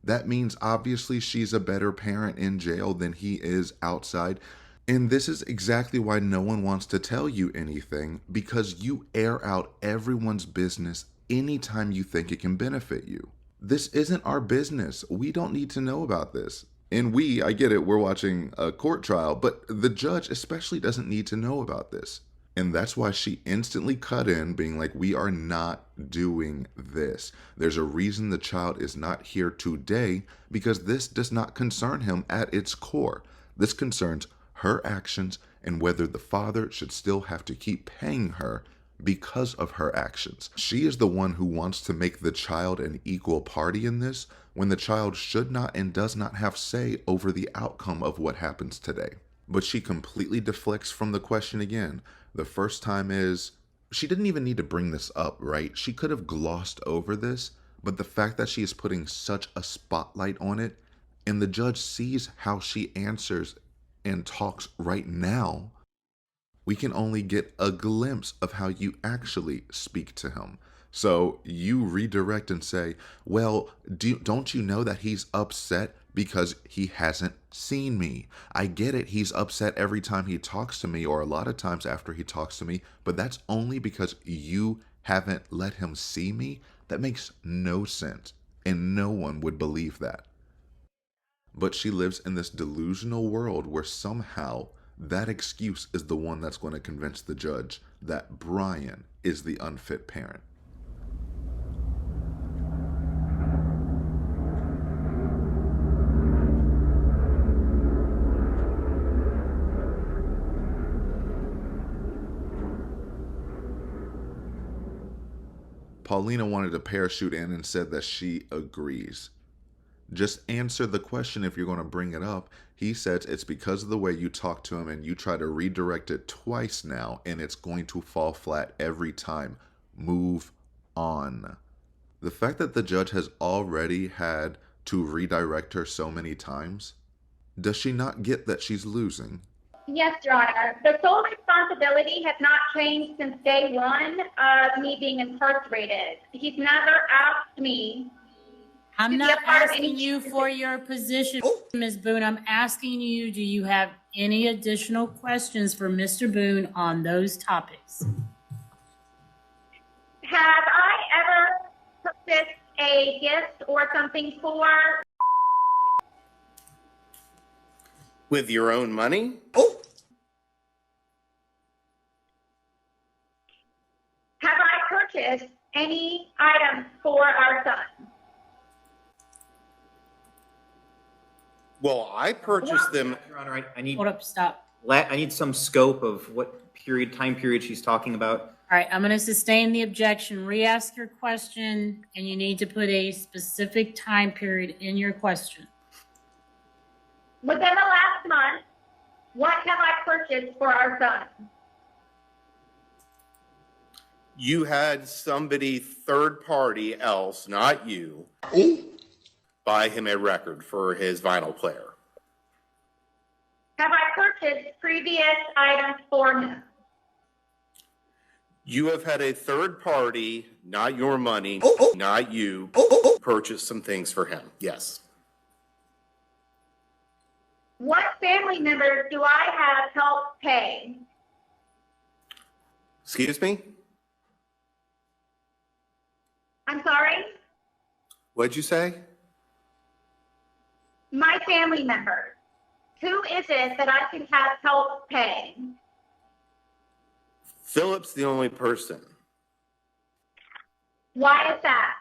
That means obviously she's a better parent in jail than he is outside. And this is exactly why no one wants to tell you anything, because you air out everyone's business anytime you think it can benefit you. This isn't our business. We don't need to know about this. And I get it, we're watching a court trial, but the judge especially doesn't need to know about this. And that's why she instantly cut in, being like, we are not doing this. There's a reason the child is not here today, because this does not concern him at its core. This concerns her actions and whether the father should still have to keep paying her because of her actions. She is the one who wants to make the child an equal party in this, when the child should not and does not have say over the outcome of what happens today. But she completely deflects from the question again. The first time is, she didn't even need to bring this up, right? She could have glossed over this, but the fact that she is putting such a spotlight on it, and the judge sees how she answers and talks right now, We can only get a glimpse of how you actually speak to him. So you redirect and say, well, don't you know that he's upset because he hasn't seen me? I get it. He's upset every time he talks to me, or a lot of times after he talks to me, but that's only because you haven't let him see me. That makes no sense, and no one would believe that. But she lives in this delusional world where somehow that excuse is the one that's going to convince the judge that Brian is the unfit parent. Paulina wanted to parachute in and said that she agrees. Just answer the question if you're going to bring it up. He says it's because of the way you talk to him and you try to redirect it twice now, and it's going to fall flat every time. Move on. The fact that the judge has already had to redirect her so many times, does she not get that she's losing? Yes, Your Honor. The sole responsibility has not changed since day one of me being incarcerated. He's never asked me. I'm not asking you for your position, Ms. Boone. I'm asking you, do you have any additional questions for Mr. Boone on those topics? Have I ever purchased a gift or something for? With your own money? Have I purchased any items for our son? Well, I purchased them. Your Honor, I need. Hold up, stop. I need some scope of what time period she's talking about. All right, I'm going to sustain the objection. Re-ask your question, and you need to put a specific time period in your question. Within the last month, what have I purchased for our son? You had somebody third party else, not you, buy him a record for his vinyl player. Have I purchased previous items for him? You have had a third party, not your money, not you, purchase some things for him. Yes. What family members do I have helped pay? Excuse me? I'm sorry? What'd you say? My family members. Who is it that I can have help pay? Philip's the only person. Why is that?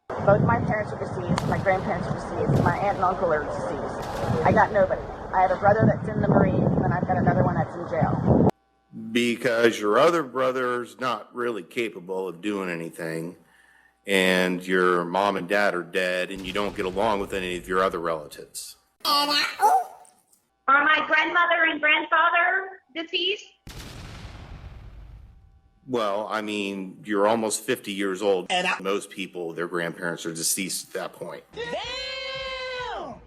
Both my parents are deceased, my grandparents are deceased, my aunt and uncle are deceased. I got nobody. I have a brother that's in the Marines, and then I've got another one that's in jail. Because your other brother's not really capable of doing anything, and your mom and dad are dead, and you don't get along with any of your other relatives. Are my grandmother and grandfather deceased? Well, I mean, you're almost 50 years old. Most people, their grandparents are deceased at that point. All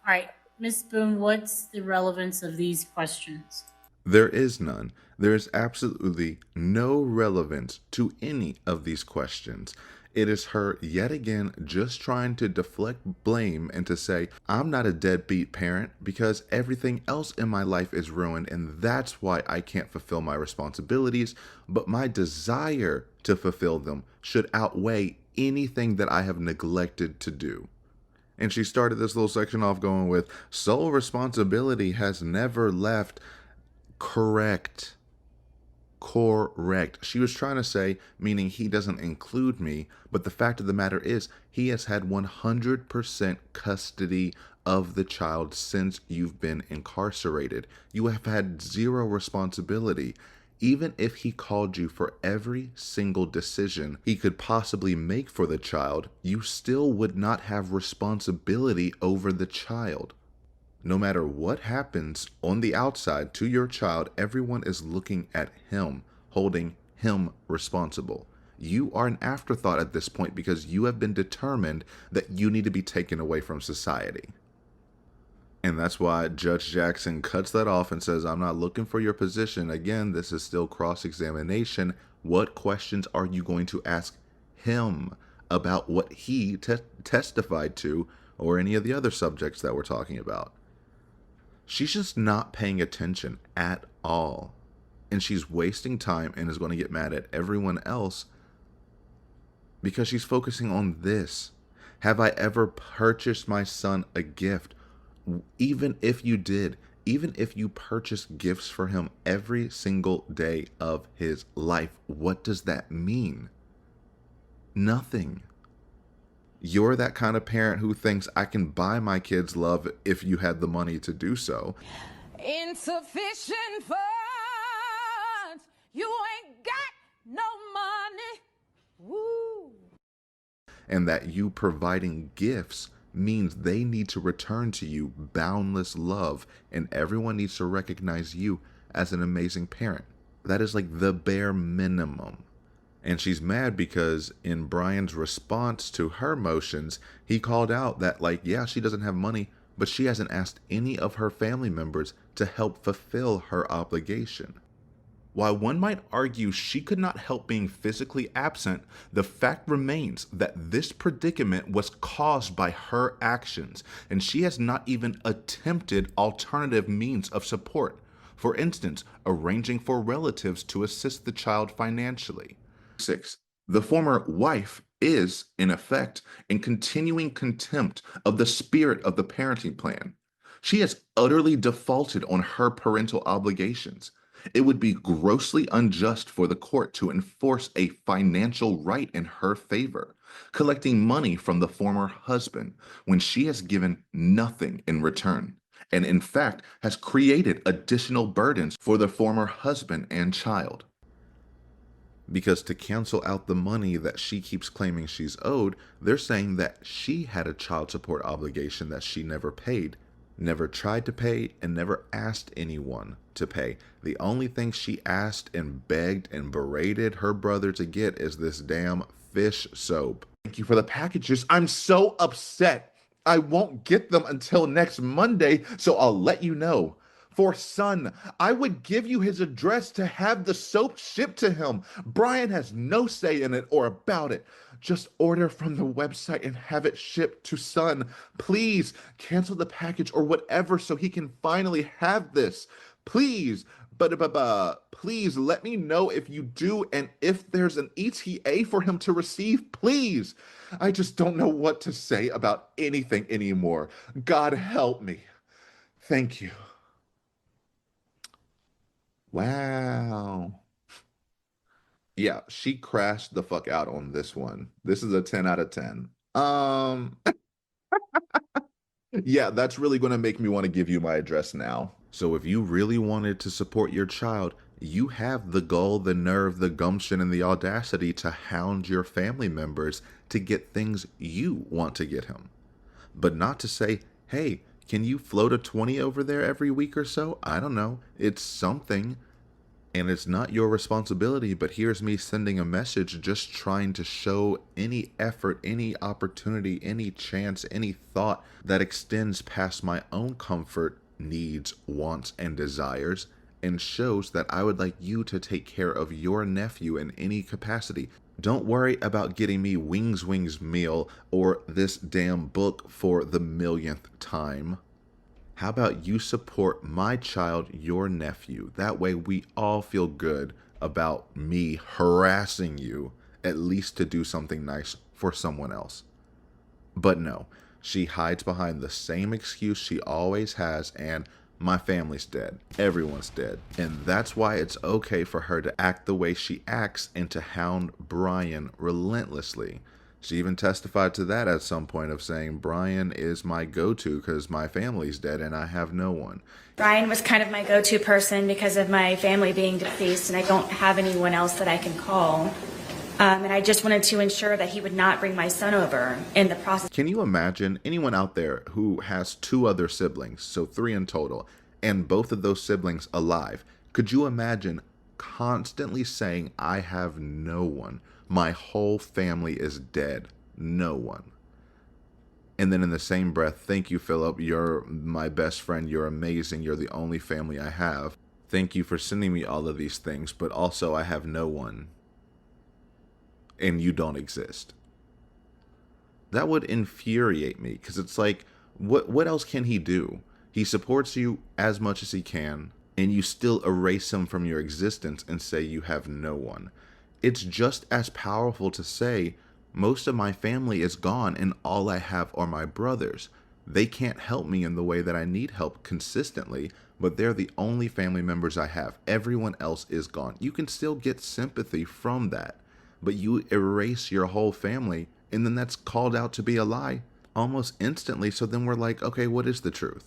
right, Ms. Boone, what's the relevance of these questions? There is none. There is absolutely no relevance to any of these questions. It is her yet again just trying to deflect blame and to say, I'm not a deadbeat parent because everything else in my life is ruined and that's why I can't fulfill my responsibilities, but my desire to fulfill them should outweigh anything that I have neglected to do. And she started this little section off going with, sole responsibility has never left. Correct. She was trying to say, meaning he doesn't include me, but the fact of the matter is he has had 100% custody of the child since you've been incarcerated. You have had zero responsibility. Even if he called you for every single decision he could possibly make for the child, you still would not have responsibility over the child. No matter what happens on the outside to your child, everyone is looking at him, holding him responsible. You are an afterthought at this point because you have been determined that you need to be taken away from society. And that's why Judge Jackson cuts that off and says, I'm not looking for your position. Again, this is still cross-examination. What questions are you going to ask him about what he testified to or any of the other subjects that we're talking about? She's just not paying attention at all. And she's wasting time and is going to get mad at everyone else because she's focusing on this. Have I ever purchased my son a gift? Even if you did, even if you purchase gifts for him every single day of his life, what does that mean? Nothing. You're that kind of parent who thinks I can buy my kids love if you had the money to do so. Insufficient funds. You ain't got no money. Woo. And that you providing gifts means they need to return to you boundless love, and everyone needs to recognize you as an amazing parent. That is like the bare minimum. And she's mad because in Brian's response to her motions, he called out that, like, yeah, she doesn't have money, but she hasn't asked any of her family members to help fulfill her obligation. While one might argue she could not help being physically absent, the fact remains that this predicament was caused by her actions, and she has not even attempted alternative means of support. For instance, arranging for relatives to assist the child financially. 6. The former wife is, in effect, in continuing contempt of the spirit of the parenting plan. She has utterly defaulted on her parental obligations. It would be grossly unjust for the court to enforce a financial right in her favor, collecting money from the former husband when she has given nothing in return, and in fact has created additional burdens for the former husband and child. Because to cancel out the money that she keeps claiming she's owed, they're saying that she had a child support obligation that she never paid, never tried to pay, and never asked anyone to pay. The only thing she asked and begged and berated her brother to get is this damn fish soap. Thank you for the packages. I'm so upset. I won't get them until next Monday, so I'll let you know. For son, I would give you his address to have the soap shipped to him. Brian has no say in it or about it. Just order from the website and have it shipped to son. Please cancel the package or whatever so he can finally have this. Please, please let me know if you do and if there's an ETA for him to receive, please. I just don't know what to say about anything anymore. God help me. Thank you. Wow. Yeah, she crashed the fuck out on this one. This is a 10 out of 10. Yeah, that's really going to make me want to give you my address now. So if you really wanted to support your child, you have the gall, the nerve, the gumption, and the audacity to hound your family members to get things you want to get him. But not to say, hey, can you float a 20 over there every week or so? I don't know. It's something. And it's not your responsibility, but here's me sending a message just trying to show any effort, any opportunity, any chance, any thought that extends past my own comfort, needs, wants, and desires, and shows that I would like you to take care of your nephew in any capacity. Don't worry about getting me Wings meal or this damn book for the millionth time. How about you support my child, your nephew? That way we all feel good about me harassing you, at least to do something nice for someone else. But no, she hides behind the same excuse she always has, and my family's dead. Everyone's dead. And that's why it's okay for her to act the way she acts and to hound Brian relentlessly. She even testified to that at some point of saying, Brian is my go-to because my family's dead and I have no one. Brian was kind of my go-to person because of my family being deceased, and I don't have anyone else that I can call. And I just wanted to ensure that he would not bring my son over in the process. Can you imagine anyone out there who has 2 other siblings, so 3 in total, and both of those siblings alive? Could you imagine constantly saying, I have no one? My whole family is dead. No one. And then in the same breath, thank you, Philip. You're my best friend. You're amazing. You're the only family I have. Thank you for sending me all of these things, but also I have no one. And you don't exist. That would infuriate me, because it's like, what else can he do? He supports you as much as he can, and you still erase him from your existence and say you have no one. It's just as powerful to say, most of my family is gone and all I have are my brothers. They can't help me in the way that I need help consistently, but they're the only family members I have. Everyone else is gone. You can still get sympathy from that, but you erase your whole family, and then that's called out to be a lie almost instantly. So then we're like, okay, what is the truth?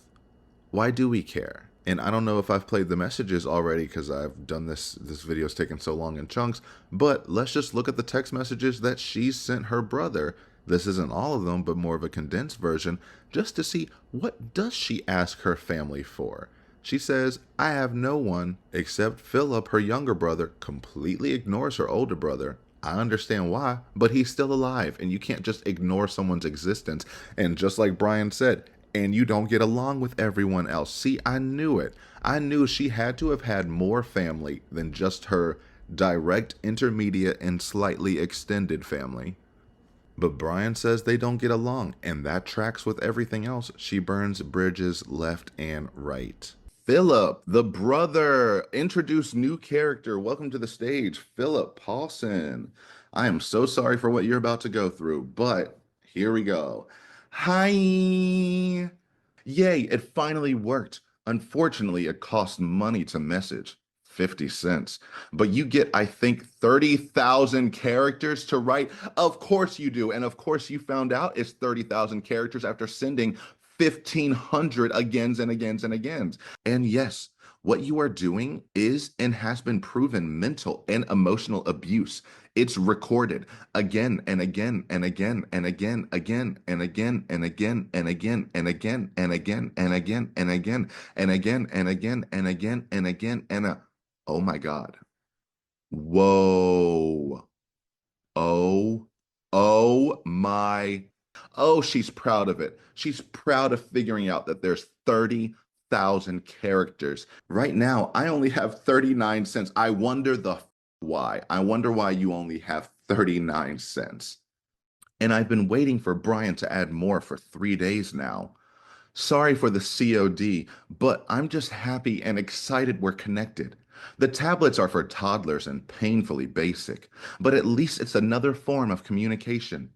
Why do we care? And I don't know if I've played the messages already because I've done this video's taken so long in chunks, but let's just look at the text messages that she sent her brother. This isn't all of them, but more of a condensed version, just to see what does she ask her family for. She says, I have no one except Philip, her younger brother, completely ignores her older brother. I understand why, but he's still alive, and you can't just ignore someone's existence. And just like Brian said, and you don't get along with everyone else. See, I knew it. I knew she had to have had more family than just her direct, intermediate, and slightly extended family. But Brian says they don't get along, and that tracks with everything else. She burns bridges left and right. Philip, the brother, introduce new character. Welcome to the stage, Philip Paulson. I am so sorry for what you're about to go through, but here we go. Hi. Yay, it finally worked. Unfortunately, it cost money to message, 50 cents. But you get, I think, 30,000 characters to write. Of course you do. And of course you found out it's 30,000 characters after sending 1,500 agains and agains and agains. And yes, what you are doing is and has been proven mental and emotional abuse. It's recorded again and again and again and again, again and again and again and again and again and again and again and again and again and again and again and again and oh my God. Whoa. Oh my. Oh, she's proud of it. She's proud of figuring out that there's 30,000 characters. Right now, I only have 39 cents. I wonder why. I wonder why you only have 39 cents. And I've been waiting for Brian to add more for 3 days now. Sorry for the COD, but I'm just happy and excited we're connected. The tablets are for toddlers and painfully basic, but at least it's another form of communication.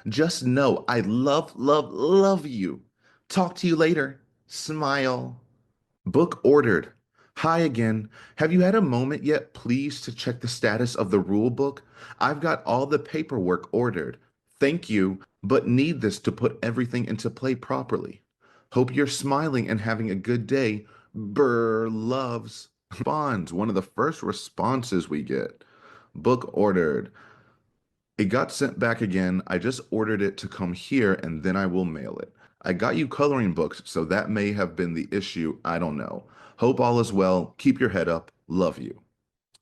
Just know I love you. Talk to you later. Smile. Book ordered. Hi again. Have you had a moment yet, please, to check the status of the rule book? I've got all the paperwork ordered. Thank you, but need this to put everything into play properly. Hope you're smiling and having a good day. Brr loves. Bonds, one of the first responses we get. Book ordered. It got sent back again. I just ordered it to come here and then I will mail it. I got you coloring books, so that may have been the issue. I don't know. Hope all is well. Keep your head up. Love you.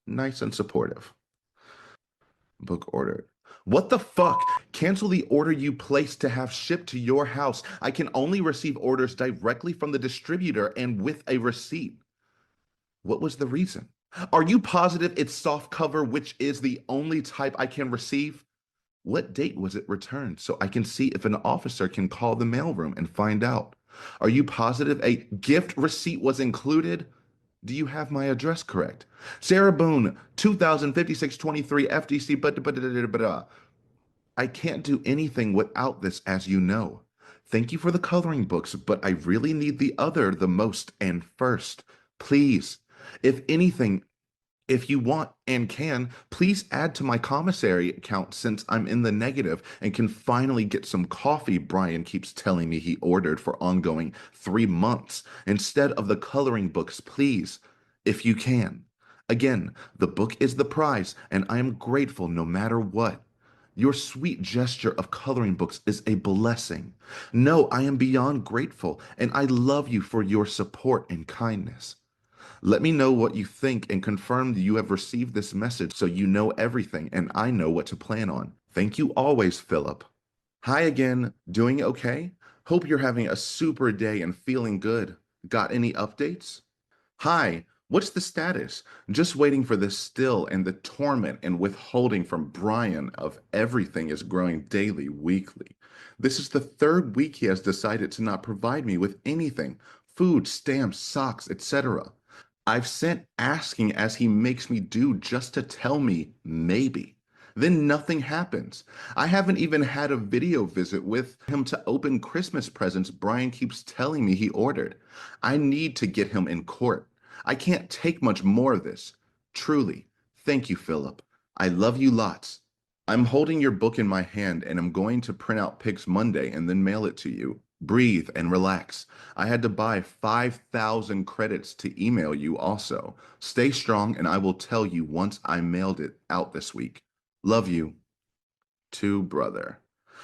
Nice and supportive. Book ordered. What the fuck? Cancel the order you placed to have shipped to your house. I can only receive orders directly from the distributor and with a receipt. What was the reason? Are you positive it's soft cover, which is the only type I can receive? What date was it returned so I can see if an officer can call the mailroom and find out? Are you positive a gift receipt was included? Do you have my address correct? Sarah Boone, 205623 FDC, but I can't do anything without this, as you know. Thank you for the coloring books, but I really need the most and first. Please, if anything, if you want and can, please add to my commissary account since I'm in the negative and can finally get some coffee Brian keeps telling me he ordered for ongoing 3 months instead of the coloring books, please, if you can. Again, the book is the prize and I am grateful no matter what. Your sweet gesture of coloring books is a blessing. No, I am beyond grateful and I love you for your support and kindness. Let me know what you think and confirm that you have received this message so you know everything and I know what to plan on. Thank you always, Philip. Hi again. Doing okay? Hope you're having a super day and feeling good. Got any updates? Hi, what's the status? Just waiting for the still and the torment and withholding from Brian of everything is growing daily, weekly. This is the third week he has decided to not provide me with anything, food, stamps, socks, etc. I've sent asking as he makes me do just to tell me maybe. Then nothing happens. I haven't even had a video visit with him to open Christmas presents Brian keeps telling me he ordered. I need to get him in court. I can't take much more of this. Truly. Thank you, Philip. I love you lots. I'm holding your book in my hand and I'm going to print out pics Monday and then mail it to you. Breathe and relax. I had to buy 5,000 credits to email you also. Stay strong and I will tell you once I mailed it out this week. Love you. To brother.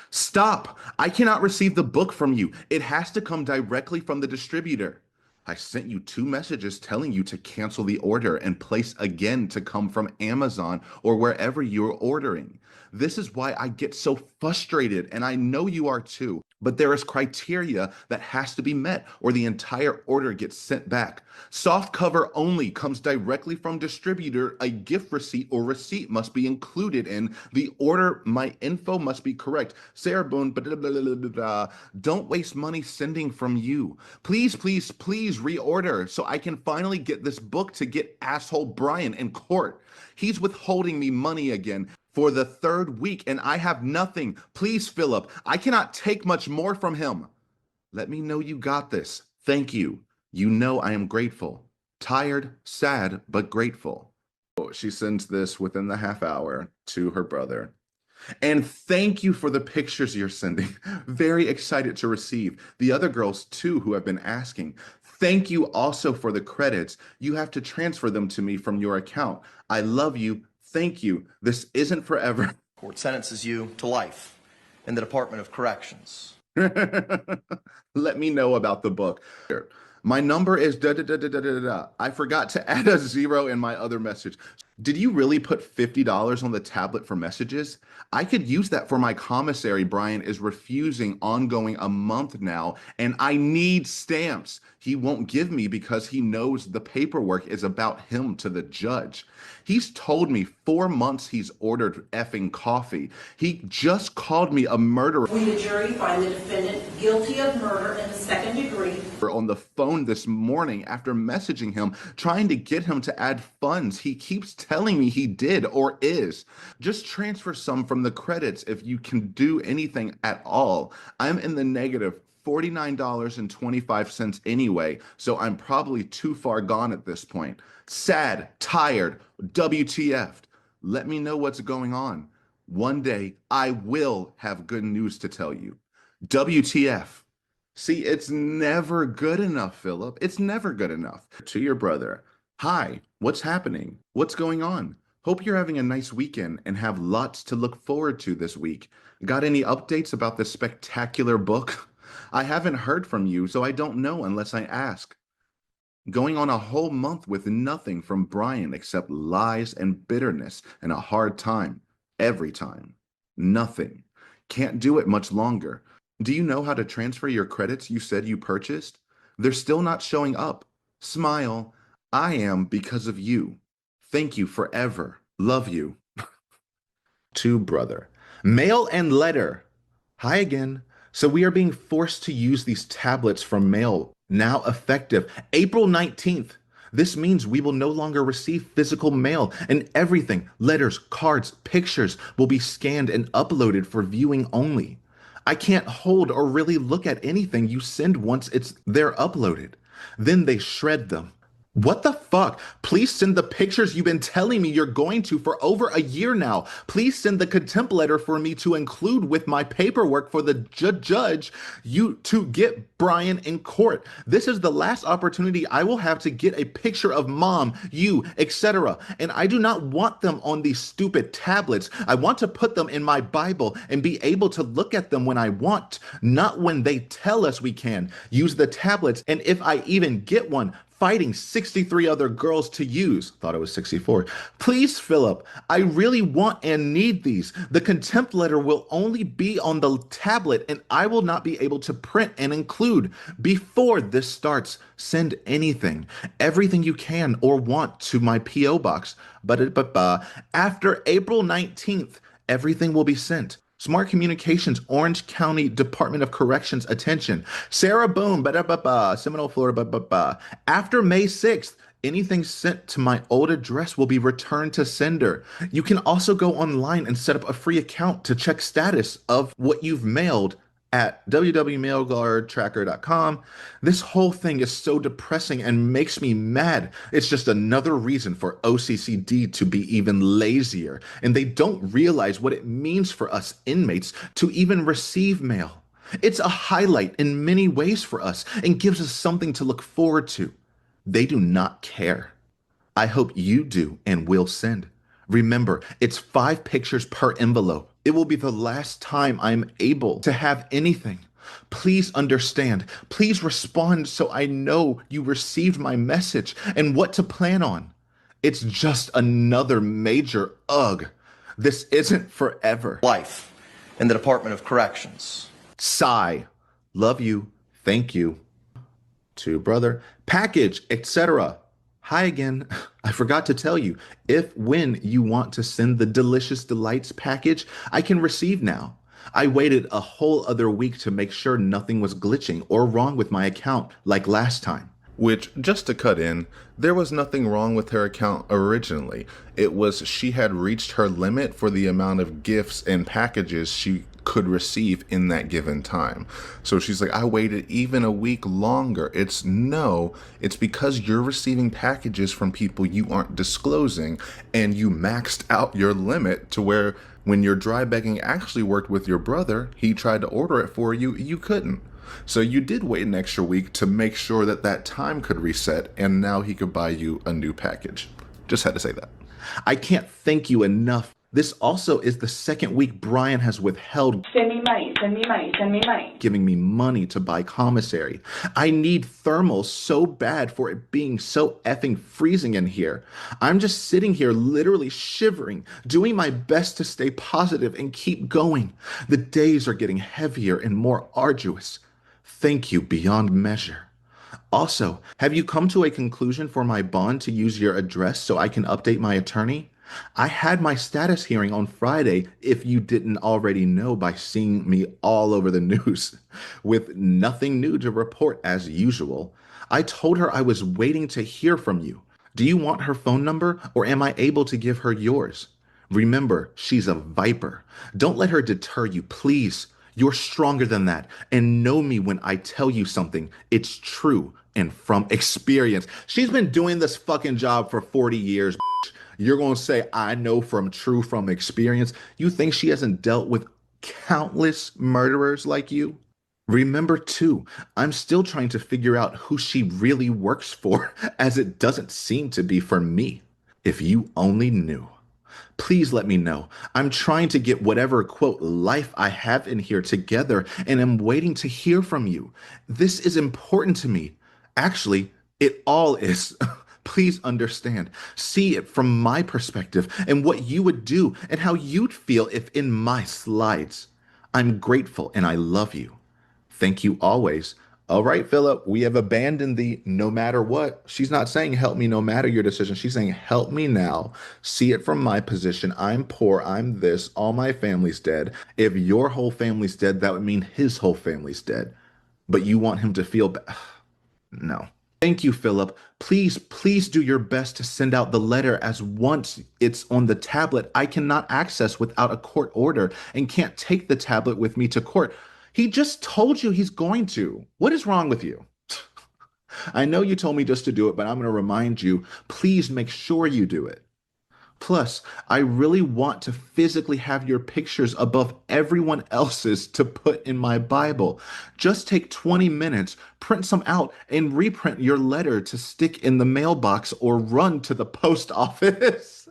Stop! I cannot receive the book from you. It has to come directly from the distributor. I sent you 2 messages telling you to cancel the order and place again to come from Amazon or wherever you're ordering. This is why I get so frustrated, and I know you are too. But there is criteria that has to be met or the entire order gets sent back. Soft cover only comes directly from distributor. A gift receipt or receipt must be included in the order. My info must be correct. Sarah Boone, blah, blah, blah, blah, blah. Don't waste money sending from you. Please, please, please reorder so I can finally get this book to get asshole Brian in court. He's withholding me money again for the 3rd week and I have nothing. Please, Philip, I cannot take much more from him. Let me know you got this. Thank you. You know I am grateful. Tired, sad, but grateful. She sends this within the half hour to her brother. And thank you for the pictures you're sending. Very excited to receive. The other girls too who have been asking. Thank you also for the credits. You have to transfer them to me from your account. I love you. Thank you. This isn't forever. Court sentences you to life in the Department of Corrections. Let me know about the book. My number is da da da da da da da. I forgot to add a 0 in my other message. Did you really put $50 on the tablet for messages? I could use that for my commissary. Brian is refusing ongoing a month now, and I need stamps. He won't give me because he knows the paperwork is about him to the judge. He's told me 4 months he's ordered effing coffee. He just called me a murderer. We, the jury, find the defendant guilty of murder in the 2nd degree. On the phone this morning after messaging him, trying to get him to add funds. He keeps telling me he did or is. Just transfer some from the credits if you can do anything at all. I'm in the negative $49.25 anyway, so I'm probably too far gone at this point. Sad, tired, WTF'd. Let me know what's going on. One day I will have good news to tell you. WTF. See, it's never good enough, Philip. It's never good enough. To your brother. Hi, what's happening? What's going on? Hope you're having a nice weekend and have lots to look forward to this week. Got any updates about this spectacular book? I haven't heard from you, so I don't know unless I ask. Going on a whole month with nothing from Brian except lies and bitterness and a hard time. Every time. Nothing. Can't do it much longer. Do you know how to transfer your credits you said you purchased? They're still not showing up. Smile. I am because of you. Thank you forever. Love you. To brother. Mail and letter. Hi again. So we are being forced to use these tablets from mail, now effective April 19th. This means we will no longer receive physical mail and everything, letters, cards, pictures will be scanned and uploaded for viewing only. I can't hold or really look at anything you send once they're uploaded. Then they shred them. What the fuck? Please send the pictures you've been telling me you're going to for over a year now. Please send the contempt letter for me to include with my paperwork for the judge you to get Brian in court. This is the last opportunity I will have to get a picture of mom, you, etc. And I do not want them on these stupid tablets. I want to put them in my Bible and be able to look at them when I want, not when they tell us we can. Use the tablets, and if I even get one, fighting 63 other girls to use. Thought it was 64. Please, Philip, I really want and need these. The contempt letter will only be on the tablet and I will not be able to print and include. Before this starts, send anything, everything you can or want to my P.O. box. But after April 19th, everything will be sent. Smart Communications, Orange County Department of Corrections, attention. Sarah Boone, Seminole, Florida, After May 6th, anything sent to my old address will be returned to sender. You can also go online and set up a free account to check status of what you've mailed at www.mailguardtracker.com. This whole thing is so depressing and makes me mad. It's just another reason for OCCD to be even lazier, and they don't realize what it means for us inmates to even receive mail. It's a highlight in many ways for us and gives us something to look forward to. They do not care. I hope you do and will send. Remember, it's 5 pictures per envelope. It will be the last time I'm able to have anything. Please understand. Please respond so I know you received my message and what to plan on. It's just another major ugh. This isn't forever. Life in the Department of Corrections. Sigh. Love you. Thank you. To brother. Package, etc. Hi again. I forgot to tell you, when you want to send the Delicious Delights package, I can receive now. I waited a whole other week to make sure nothing was glitching or wrong with my account like last time. Which, just to cut in, there was nothing wrong with her account originally. It was she had reached her limit for the amount of gifts and packages she could receive in that given time. So she's like, I waited even a week longer. It's because you're receiving packages from people you aren't disclosing and you maxed out your limit to where when your dry begging actually worked with your brother, he tried to order it for you, you couldn't. So you did wait an extra week to make sure that time could reset and now he could buy you a new package. Just had to say that. I can't thank you enough. This also is the second week Brian has withheld Send me money, send me money, send me money. giving me money to buy commissary. I need thermals so bad for it being so effing freezing in here. I'm just sitting here literally shivering, doing my best to stay positive and keep going. The days are getting heavier and more arduous. Thank you beyond measure. Also, have you come to a conclusion for my bond to use your address so I can update my attorney? I had my status hearing on Friday, if you didn't already know by seeing me all over the news, with nothing new to report as usual. I told her I was waiting to hear from you. Do you want her phone number or am I able to give her yours? Remember, she's a viper. Don't let her deter you, please. You're stronger than that and know me when I tell you something. It's true and from experience. She's been doing this fucking job for 40 years. You're going to say, I know from experience. You think she hasn't dealt with countless murderers like you? Remember too, I'm still trying to figure out who she really works for, as it doesn't seem to be for me. If you only knew. Please let me know. I'm trying to get whatever, quote, life I have in here together, and I'm waiting to hear from you. This is important to me. Actually, it all is. Please understand. See it from my perspective and what you would do and how you'd feel if in my slides. I'm grateful and I love you. Thank you always. All right, Philip, we have abandoned the no matter what. She's not saying help me no matter your decision. She's saying help me now. See it from my position. I'm poor. I'm this. All my family's dead. If your whole family's dead, that would mean his whole family's dead. But you want him to feel bad. No. Thank you, Philip. Please do your best to send out the letter, as once it's on the tablet, I cannot access without a court order and can't take the tablet with me to court. He just told you he's going to. What is wrong with you? I know you told me just to do it, but I'm going to remind you, please make sure you do it. Plus, I really want to physically have your pictures above everyone else's to put in my Bible. Just take 20 minutes, print some out, and reprint your letter to stick in the mailbox or run to the post office.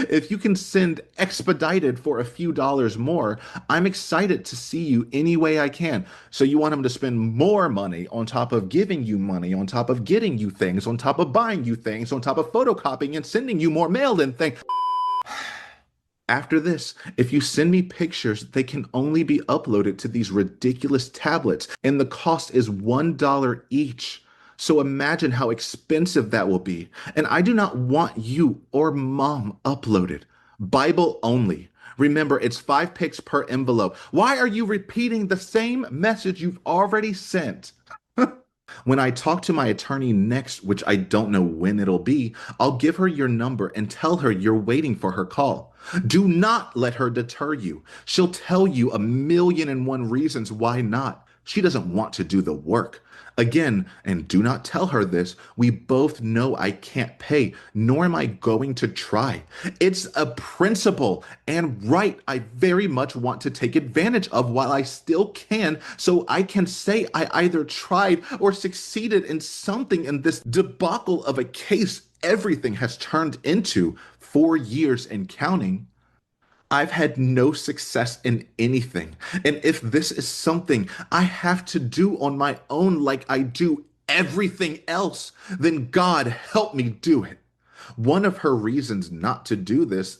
If you can send expedited for a few dollars more, I'm excited to see you any way I can. So you want him to spend more money on top of giving you money, on top of getting you things, on top of buying you things, on top of photocopying and sending you more mail and things. After this, if you send me pictures, they can only be uploaded to these ridiculous tablets, and the cost is $1 each. So imagine how expensive that will be. And I do not want you or mom uploaded. Bible only. Remember, it's 5 pics per envelope. Why are you repeating the same message you've already sent? When I talk to my attorney next, which I don't know when it'll be, I'll give her your number and tell her you're waiting for her call. Do not let her deter you. She'll tell you 1,000,001 reasons why not. She doesn't want to do the work. Again, and do not tell her this, we both know I can't pay, nor am I going to try. It's a principle and right I very much want to take advantage of while I still can, so I can say I either tried or succeeded in something in this debacle of a case everything has turned into 4 years and counting. I've had no success in anything. And if this is something I have to do on my own like I do everything else, then God help me do it. One of her reasons not to do this,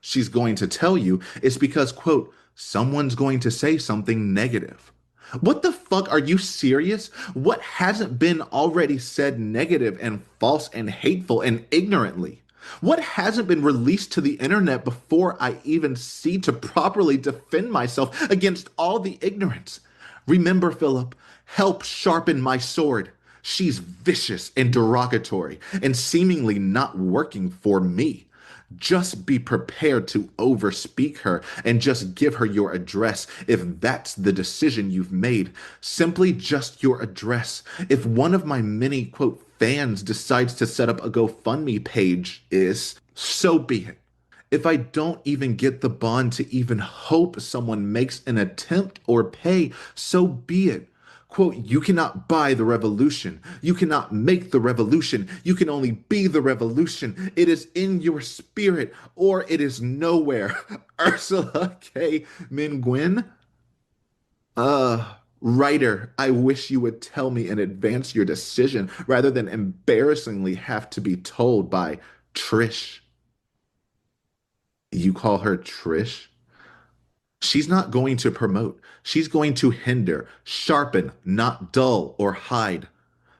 she's going to tell you, is because, quote, someone's going to say something negative. What the fuck? Are you serious? What hasn't been already said negative and false and hateful and ignorantly? What hasn't been released to the internet before I even see to properly defend myself against all the ignorance? Remember, Philip, help sharpen my sword. She's vicious and derogatory and seemingly not working for me. Just be prepared to overspeak her and just give her your address if that's the decision you've made. Simply just your address. If one of my many, quote, fans decides to set up a GoFundMe page, so be it. If I don't even get the bond to even hope someone makes an attempt or pay, so be it. Quote, you cannot buy the revolution. You cannot make the revolution. You can only be the revolution. It is in your spirit or it is nowhere. Ursula K. Minguin? Writer, I wish you would tell me in advance your decision rather than embarrassingly have to be told by Trish. You call her Trish? She's not going to promote. She's going to hinder, sharpen, not dull or hide.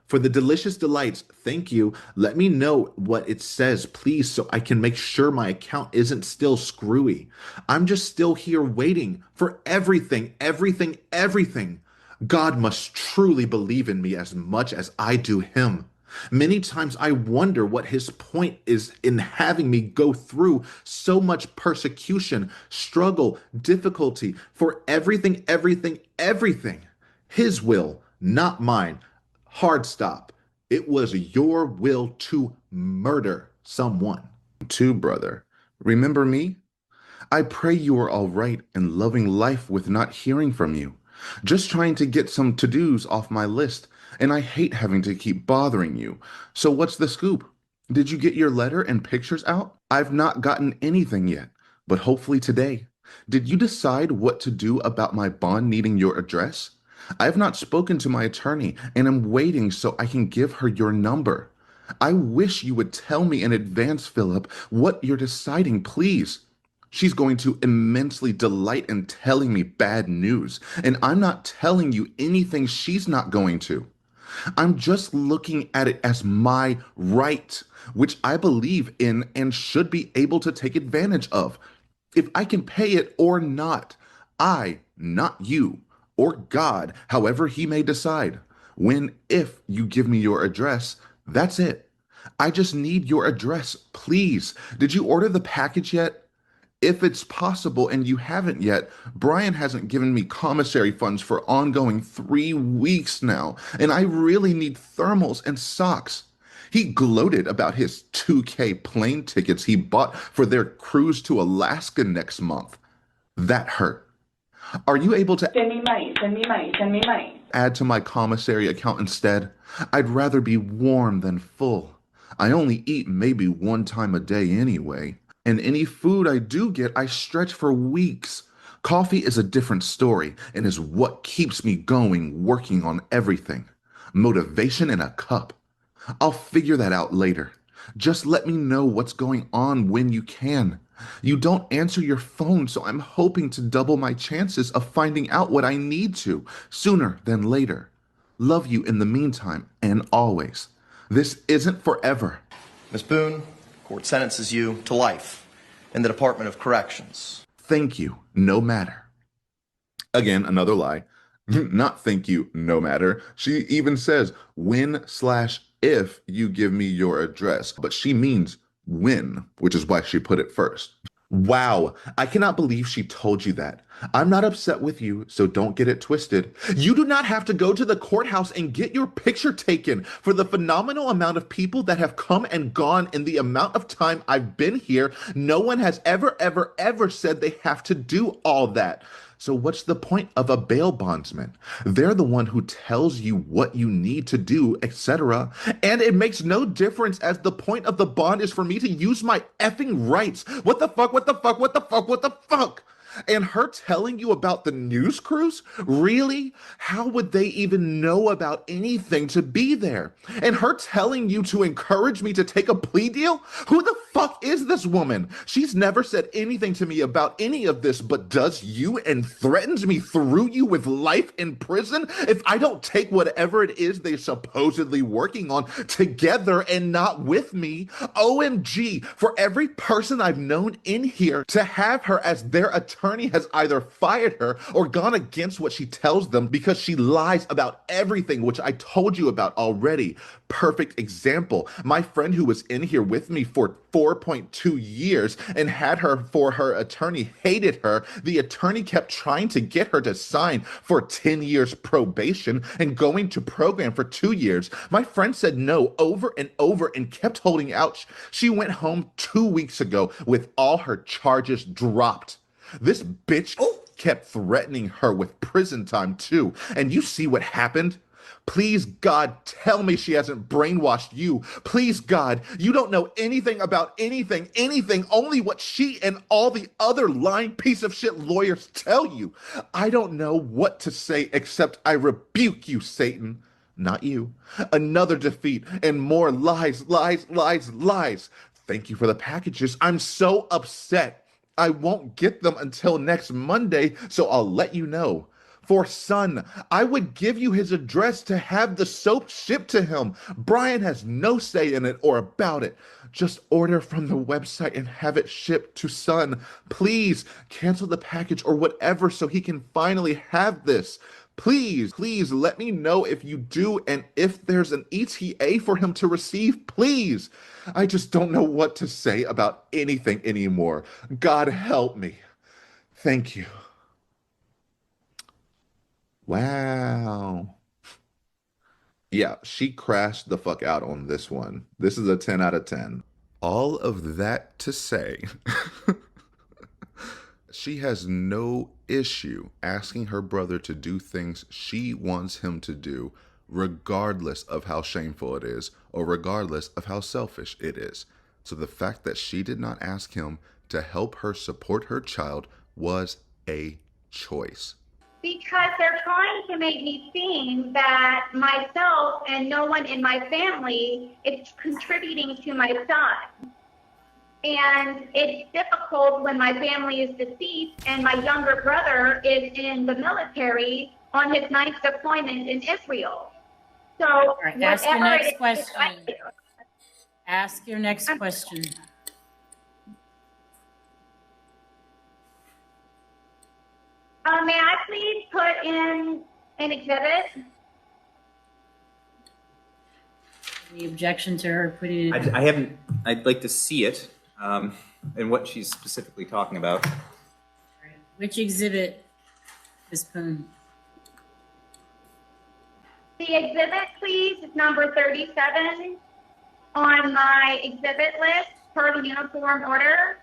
For the delicious delights, thank you. Let me know what it says, please, so I can make sure my account isn't still screwy. I'm just still here waiting for everything, everything, everything. God must truly believe in me as much as I do him. Many times I wonder what his point is in having me go through so much persecution, struggle, difficulty for everything, everything, everything. His will, not mine. Hard stop. It was your will to murder someone. Too, brother. Remember me? I pray you are all right and loving life with not hearing from you. Just trying to get some to-dos off my list, and I hate having to keep bothering you. So what's the scoop? Did you get your letter and pictures out? I've not gotten anything yet, but hopefully today. Did you decide what to do about my bond needing your address? I have not spoken to my attorney, and am waiting so I can give her your number. I wish you would tell me in advance, Philip, what you're deciding, please. She's going to immensely delight in telling me bad news, and I'm not telling you anything she's not going to. I'm just looking at it as my right, which I believe in and should be able to take advantage of. If I can pay it or not, I, not you, or God, however he may decide. If you give me your address, that's it. I just need your address, please. Did you order the package yet? If it's possible and you haven't yet, Brian hasn't given me commissary funds for ongoing 3 weeks now, and I really need thermals and socks. He gloated about his 2K plane tickets he bought for their cruise to Alaska next month. That hurt. Are you able to Send me money, send me money, send me money. add to my commissary account instead? I'd rather be warm than full. I only eat maybe 1 time a day anyway. And any food I do get, I stretch for weeks. Coffee is a different story and is what keeps me going, working on everything. Motivation in a cup. I'll figure that out later. Just let me know what's going on when you can. You don't answer your phone, so I'm hoping to double my chances of finding out what I need to sooner than later. Love you in the meantime and always. This isn't forever. Ms. Boone, court sentences you to life in the Department of Corrections. Thank you, no matter. Again, another lie. Not thank you, no matter. She even says when/if you give me your address, but she means when, which is why she put it first. Wow, I cannot believe she told you that. I'm not upset with you, so don't get it twisted. You do not have to go to the courthouse and get your picture taken. For the phenomenal amount of people that have come and gone in the amount of time I've been here, no one has ever said they have to do all that. So what's the point of a bail bondsman? They're the one who tells you what you need to do, etc. And it makes no difference as the point of the bond is for me to use my effing rights. What the fuck? And her telling you about the news crews? Really? How would they even know about anything to be there? And her telling you to encourage me to take a plea deal? Who the fuck is this woman? She's never said anything to me about any of this, but does you and threatens me through you with life in prison if I don't take whatever it is they're supposedly working on together and not with me. OMG, for every person I've known in here to have her as their attorney has either fired her or gone against what she tells them because she lies about everything, which I told you about already. Perfect example. My friend who was in here with me for 4.2 years and had her for her attorney hated her. The attorney kept trying to get her to sign for 10 years probation and going to program for 2 years. My friend said no over and over and kept holding out. She went home 2 weeks ago with all her charges dropped. This bitch kept threatening her with prison time too. And you see what happened? Please, God, tell me she hasn't brainwashed you. Please, God, you don't know anything about anything, only what she and all the other lying piece of shit lawyers tell you. I don't know what to say except I rebuke you, Satan. Not you. Another defeat and more lies. Thank you for the packages. I'm so upset. I won't get them until next Monday, so I'll let you know. For son, I would give you his address to have the soap shipped to him. Brian has no say in it or about it. Just order from the website and have it shipped to son. Please cancel the package or whatever so he can finally have this. Please let me know if you do and if there's an ETA for him to receive, please. I just don't know what to say about anything anymore. God help me. Thank you. Wow. Yeah, she crashed the fuck out on this one. This is a 10 out of 10. All of that to say, she has no issue asking her brother to do things she wants him to do, regardless of how shameful it is, or regardless of how selfish it is. So the fact that she did not ask him to help her support her child was a choice. Because they're trying to make me seem that myself and no one in my family is contributing to my son. And it's difficult when my family is deceased and my younger brother is in the military on his 9th deployment in Israel. So all right, ask your next question. Ask your next question. May I please put in an exhibit? Any objection to her putting it? I haven't. I'd like to see it and what she's specifically talking about. Right. Which exhibit, Ms. Boone? The exhibit, please, is number 37 on my exhibit list per the uniform order,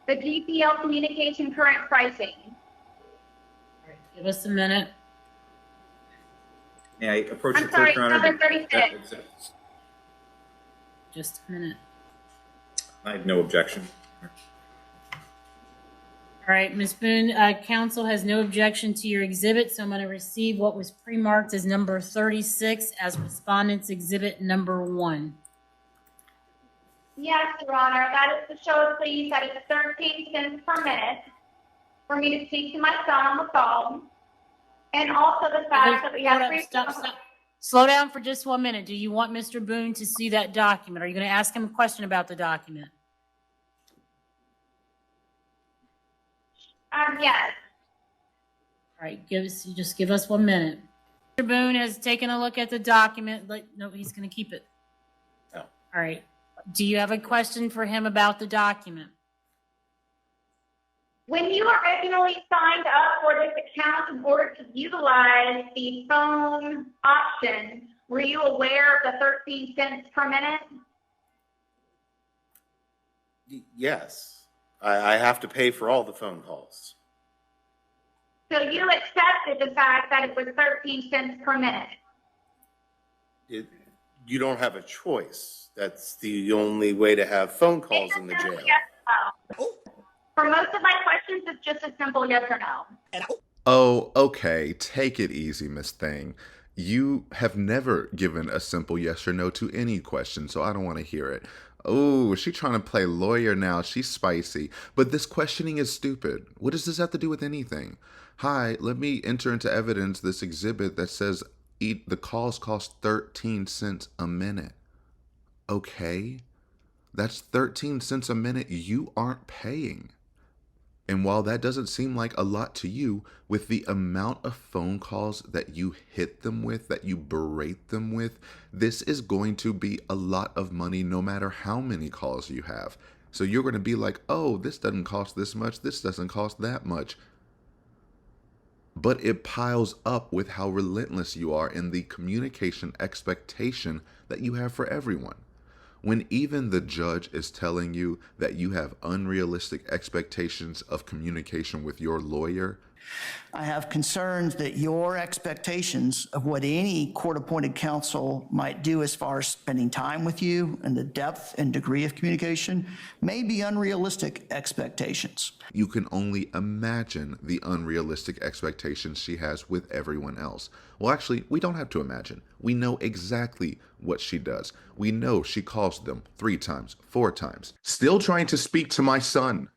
the GPL communication current pricing. All right, give us a minute. May I approach I'm sorry, number 36. Just a minute. I have no objection. All right, Ms. Boone, counsel has no objection to your exhibit, so I'm going to receive what was pre-marked as number 36 as respondent's exhibit number 1. Yes, Your Honor, that is to show, please, that it's 13 cents per minute for me to speak to my son on the phone. And also the fact that we have Stop. Slow down for just 1 minute. Do you want Mr. Boone to see that document? Are you going to ask him a question about the document? Yes. All right, just give us 1 minute. Mr. Boone has taken a look at the document. No, he's going to keep it. Oh. All right. Do you have a question for him about the document? When you originally signed up for this account in order to utilize the phone option, were you aware of the 13 cents per minute? Yes. I have to pay for all the phone calls. So you accepted the fact that it was 13 cents per minute? You don't have a choice. That's the only way to have phone calls in the jail. Yes, no. For most of my questions, it's just a simple yes or no. Oh, okay. Take it easy, Miss Thing. You have never given a simple yes or no to any question, so I don't want to hear it. Oh, she's trying to play lawyer now. She's spicy. But this questioning is stupid. What does this have to do with anything? Hi, let me enter into evidence this exhibit that says the calls cost 13 cents a minute. Okay, that's 13 cents a minute you aren't paying. And while that doesn't seem like a lot to you, with the amount of phone calls that you hit them with, that you berate them with, this is going to be a lot of money no matter how many calls you have. So you're going to be like, oh, this doesn't cost this much, this doesn't cost that much. But it piles up with how relentless you are in the communication expectation that you have for everyone. When even the judge is telling you that you have unrealistic expectations of communication with your lawyer, I have concerns that your expectations of what any court-appointed counsel might do as far as spending time with you and the depth and degree of communication may be unrealistic expectations. You can only imagine the unrealistic expectations she has with everyone else. Well, actually, we don't have to imagine. We know exactly what she does. We know she calls them 3 times, 4 times. Still trying to speak to my son.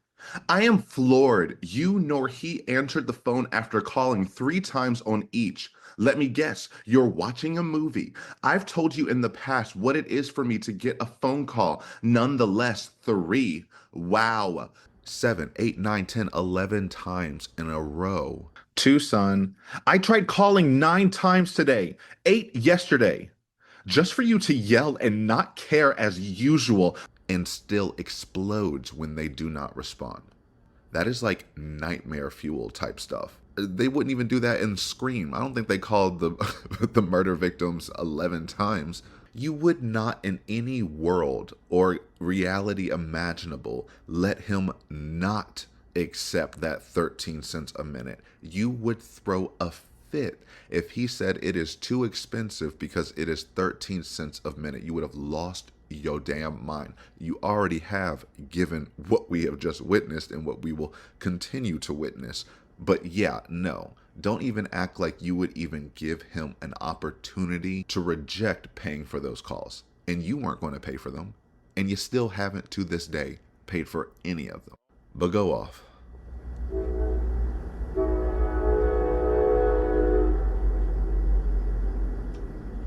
I am floored. You nor he answered the phone after calling 3 times on each. Let me guess, you're watching a movie. I've told you in the past what it is for me to get a phone call. Nonetheless, 3. Wow. 7, 8, 9, 10, 11 times in a row. 2, son. I tried calling 9 times today, 8 yesterday. Just for you to yell and not care as usual, and still explodes when they do not respond. That is like nightmare fuel type stuff. They wouldn't even do that in Scream. I don't think they called the murder victims 11 times. You would not in any world or reality imaginable let him not accept that 13 cents a minute. You would throw a fit if he said it is too expensive because it is 13 cents a minute. You would have lost your damn mind. You already have, given what we have just witnessed and what we will continue to witness. But yeah, no, don't even act like you would even give him an opportunity to reject paying for those calls. And you weren't going to pay for them. And you still haven't to this day paid for any of them. But go off.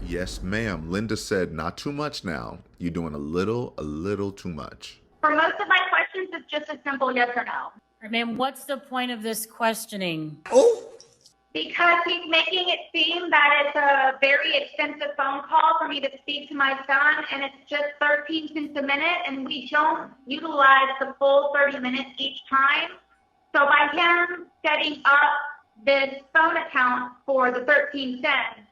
Yes, ma'am. Linda said, not too much now. You're doing a little too much. For most of my questions, it's just a simple yes or no. All right, ma'am, what's the point of this questioning? Because he's making it seem that it's a very expensive phone call for me to speak to my son, and it's just 13 cents a minute, and we don't utilize the full 30 minutes each time. So by him setting up this phone account for the 13 cents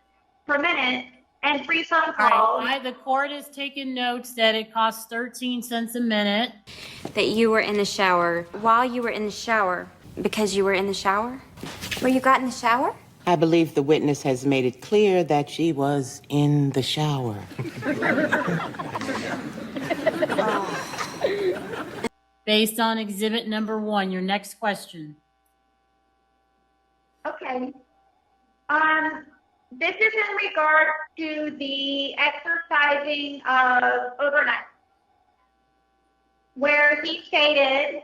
per minute, and 3 phone calls. Right. The court has taken notes that it costs 13 cents a minute. That you were in the shower. While you were in the shower. Because you were in the shower? Where you got in the shower? I believe the witness has made it clear that she was in the shower. based on exhibit number 1. Your next question. Okay. This is in regard to the exercising of overnight, where he stated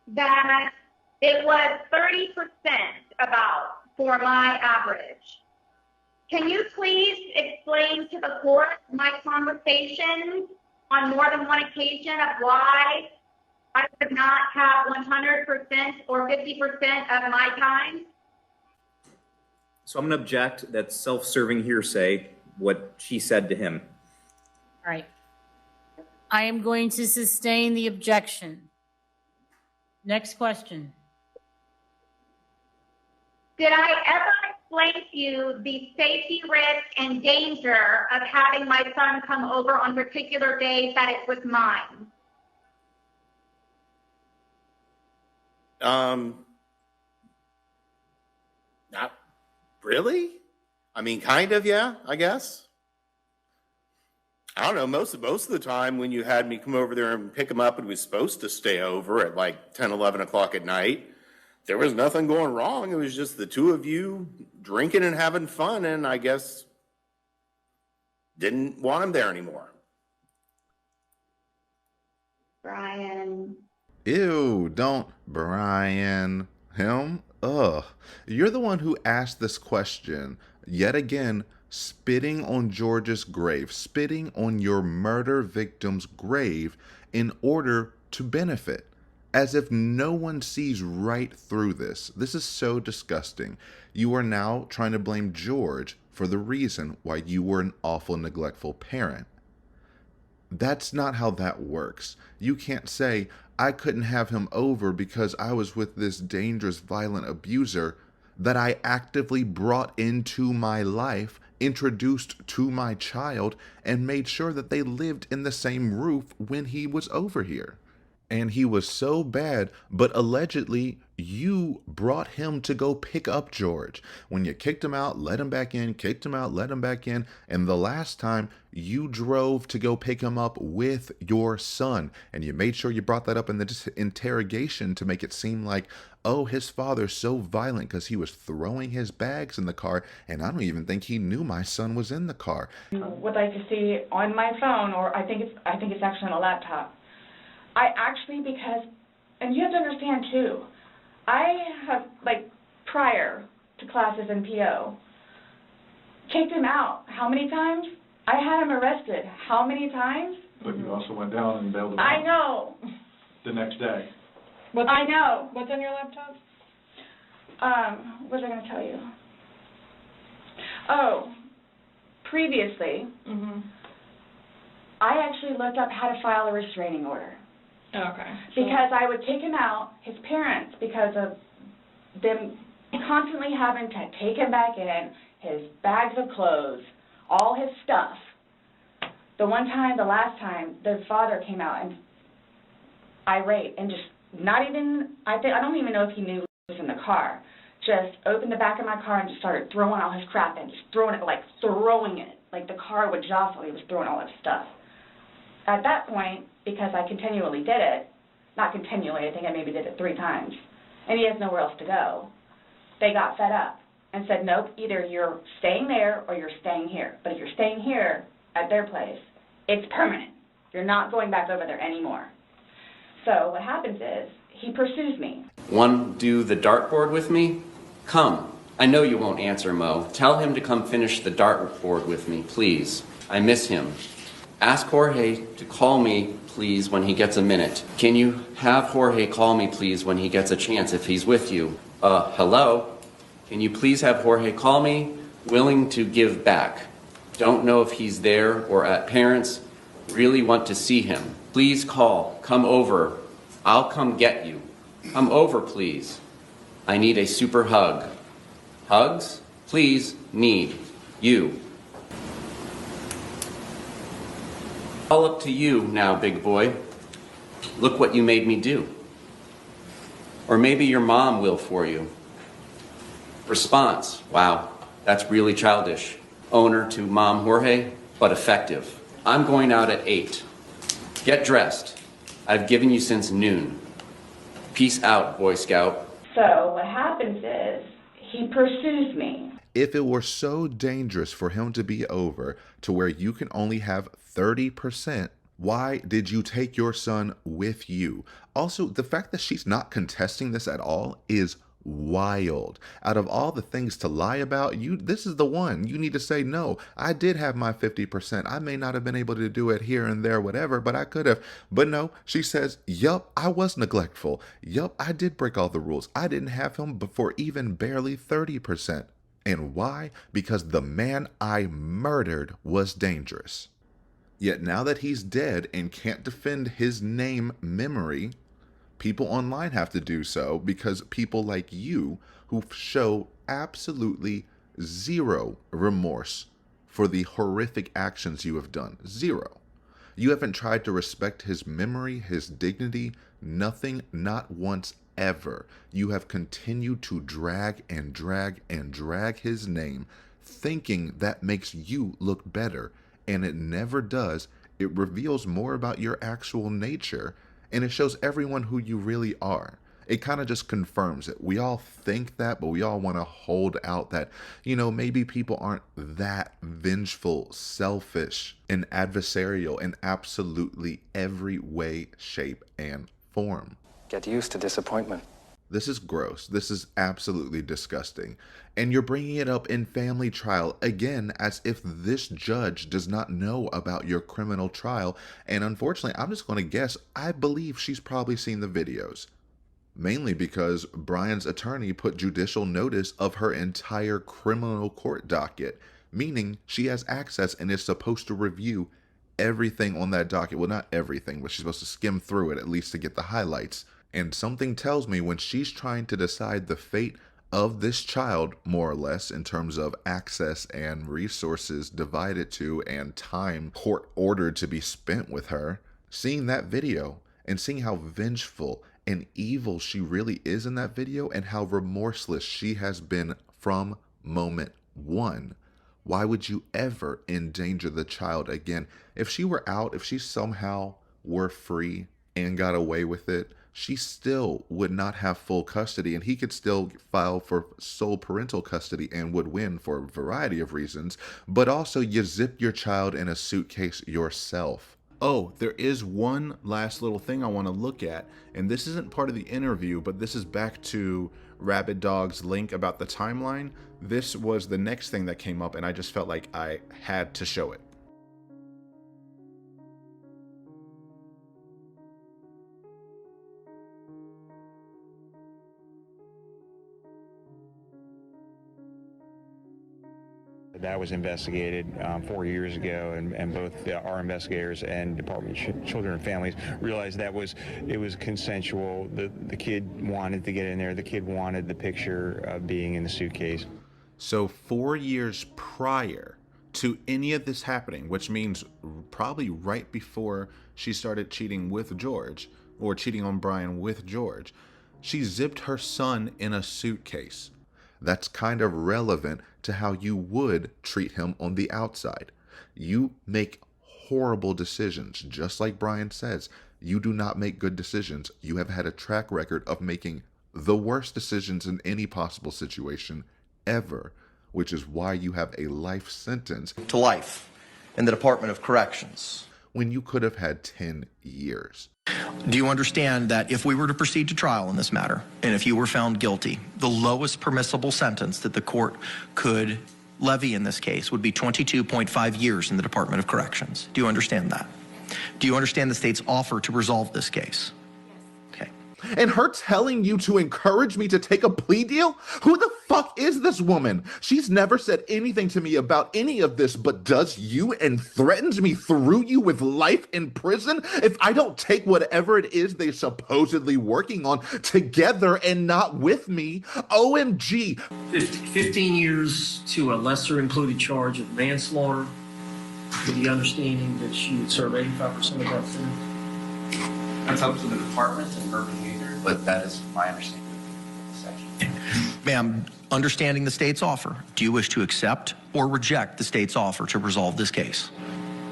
that it was 30% about for my average. Can you please explain to the court my conversations on more than one occasion of why I could not have 100% or 50% of my time? So I'm going to object. That's self-serving hearsay, what she said to him. All right. I am going to sustain the objection. Next question. Did I ever explain to you the safety risk and danger of having my son come over on particular days that it was mine? Not really. I mean, kind of, yeah, I guess. I don't know, most of the time when you had me come over there and pick him up and was supposed to stay over at like 10, 11 o'clock at night, there was nothing going wrong. It was just the two of you drinking and having fun, and I guess didn't want him there anymore. Brian. Ew, don't Brian him. Ugh. You're the one who asked this question. Yet again, spitting on George's grave, spitting on your murder victim's grave in order to benefit. As if no one sees right through this. This is so disgusting. You are now trying to blame George for the reason why you were an awful, neglectful parent. That's not how that works. You can't say, I couldn't have him over because I was with this dangerous, violent abuser that I actively brought into my life, introduced to my child, and made sure that they lived in the same roof when he was over here. And he was so bad, but allegedly you brought him to go pick up George. When you kicked him out, let him back in, kicked him out, let him back in. And the last time you drove to go pick him up with your son. And you made sure you brought that up in the interrogation to make it seem like, oh, his father's so violent because he was throwing his bags in the car. And I don't even think he knew my son was in the car. Would like to see on my phone, or I think it's actually on a laptop. I actually, because, and you have to understand too, I have, like, prior to classes in PO, kicked him out. How many times? I had him arrested. How many times? But you also went down and bailed him out. I know. The next day. I know. What's on your laptop? What was I going to tell you? Oh, previously, I actually looked up how to file a restraining order. Okay. Because I would take him out, his parents, because of them constantly having to take him back in, his bags of clothes, all his stuff. The last time, the father came out and irate and just not even, I don't even know if he knew he was in the car, just opened the back of my car and just started throwing all his crap in, just throwing it, like the car would jostle, he was throwing all his stuff. At that point, because I continually did it, not continually, I think I maybe did it 3 times, and he has nowhere else to go, they got fed up and said, nope, either you're staying there or you're staying here. But if you're staying here at their place, it's permanent. You're not going back over there anymore. So what happens is, he pursues me. Want to do the dartboard with me? Come. I know you won't answer, Mo. Tell him to come finish the dartboard with me, please. I miss him. Ask Jorge to call me, please, when he gets a minute. Can you have Jorge call me, please, when he gets a chance, if he's with you? Hello? Can you please have Jorge call me? Willing to give back. Don't know if he's there or at parents. Really want to see him. Please call. Come over. I'll come get you. Come over, please. I need a super hug. Hugs? Please, need. You. All up to you now, big boy. Look what you made me do. Or maybe your mom will for you. Response, wow, that's really childish. Owner to Mom Jorge, but effective. I'm going out at 8. Get dressed. I've given you since noon. Peace out, Boy Scout. So what happens is he pursues me. If it were so dangerous for him to be over to where you can only have 30%, why did you take your son with you? Also, the fact that she's not contesting this at all is wild. Out of all the things to lie about, this is the one. You need to say, no, I did have my 50%. I may not have been able to do it here and there, whatever, but I could have. But no, she says, yup, I was neglectful. Yup, I did break all the rules. I didn't have him before even barely 30%. And why? Because the man I murdered was dangerous. Yet now that he's dead and can't defend his name memory, people online have to do so because people like you who show absolutely zero remorse for the horrific actions you have done. Zero. You haven't tried to respect his memory, his dignity, nothing, not once ever. You have continued to drag and drag and drag his name, thinking that makes you look better, and it never does. It reveals more about your actual nature, and it shows everyone who you really are. It kind of just confirms it. We all think that, but we all want to hold out that, maybe people aren't that vengeful, selfish, and adversarial in absolutely every way, shape, and form. Get used to disappointment. This is gross. This is absolutely disgusting. And you're bringing it up in family trial again, as if this judge does not know about your criminal trial. And unfortunately, I'm just going to guess, I believe she's probably seen the videos. Mainly because Brian's attorney put judicial notice of her entire criminal court docket, meaning she has access and is supposed to review everything on that docket. Well, not everything, but she's supposed to skim through it at least to get the highlights. And something tells me when she's trying to decide the fate of this child, more or less, in terms of access and resources divided to and time court ordered to be spent with her, seeing that video and seeing how vengeful and evil she really is in that video and how remorseless she has been from moment one. Why would you ever endanger the child again? If she were out, if she somehow were free and got away with it, she still would not have full custody, and he could still file for sole parental custody and would win for a variety of reasons. But also, you zip your child in a suitcase yourself. Oh, there is one last little thing I want to look at, and this isn't part of the interview, but this is back to Rabid Dog's link about the timeline. This was the next thing that came up, and I just felt like I had to show it. That was investigated 4 years ago, and both our investigators and Department of Children and Families realized it was consensual. The kid wanted to get in there. The kid wanted the picture of being in the suitcase. So 4 years prior to any of this happening, which means probably right before she started cheating with George, or cheating on Brian with George, she zipped her son in a suitcase. That's kind of relevant to how you would treat him on the outside. You make horrible decisions, just like Brian says. You do not make good decisions. You have had a track record of making the worst decisions in any possible situation ever, which is why you have a life sentence to life in the Department of Corrections, when you could have had 10 years. Do you understand that if we were to proceed to trial in this matter, and if you were found guilty, the lowest permissible sentence that the court could levy in this case would be 22.5 years in the Department of Corrections? Do you understand that? Do you understand the state's offer to resolve this case? Okay. And her telling you to encourage me to take a plea deal? Who the fuck is this woman? She's never said anything to me about any of this, but does you and threatens me through you with life in prison if I don't take whatever it is they're supposedly working on together and not with me. OMG. 15 years to a lesser included charge of manslaughter, with the understanding that she would serve 85% of that sentence. That's up to the department and her behavior, but that is my understanding of the section. Ma'am, understanding the state's offer, do you wish to accept or reject the state's offer to resolve this case?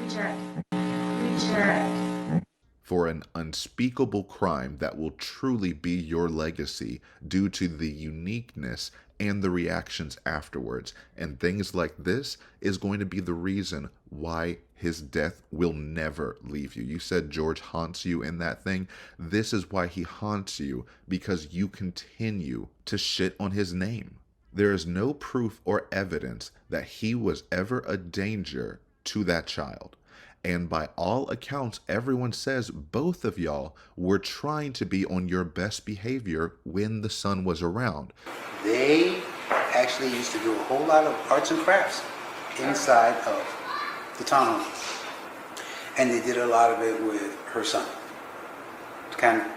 Reject. Reject. for an unspeakable crime that will truly be your legacy due to the uniqueness and the reactions afterwards. And things like this is going to be the reason why his death will never leave you. You said George haunts you in that thing. This is why he haunts you, because you continue to shit on his name. There is no proof or evidence that he was ever a danger to that child. And by all accounts, everyone says both of y'all were trying to be on your best behavior when the son was around. They actually used to do a whole lot of arts and crafts inside of the townhome. And they did a lot of it with her son. Kind of.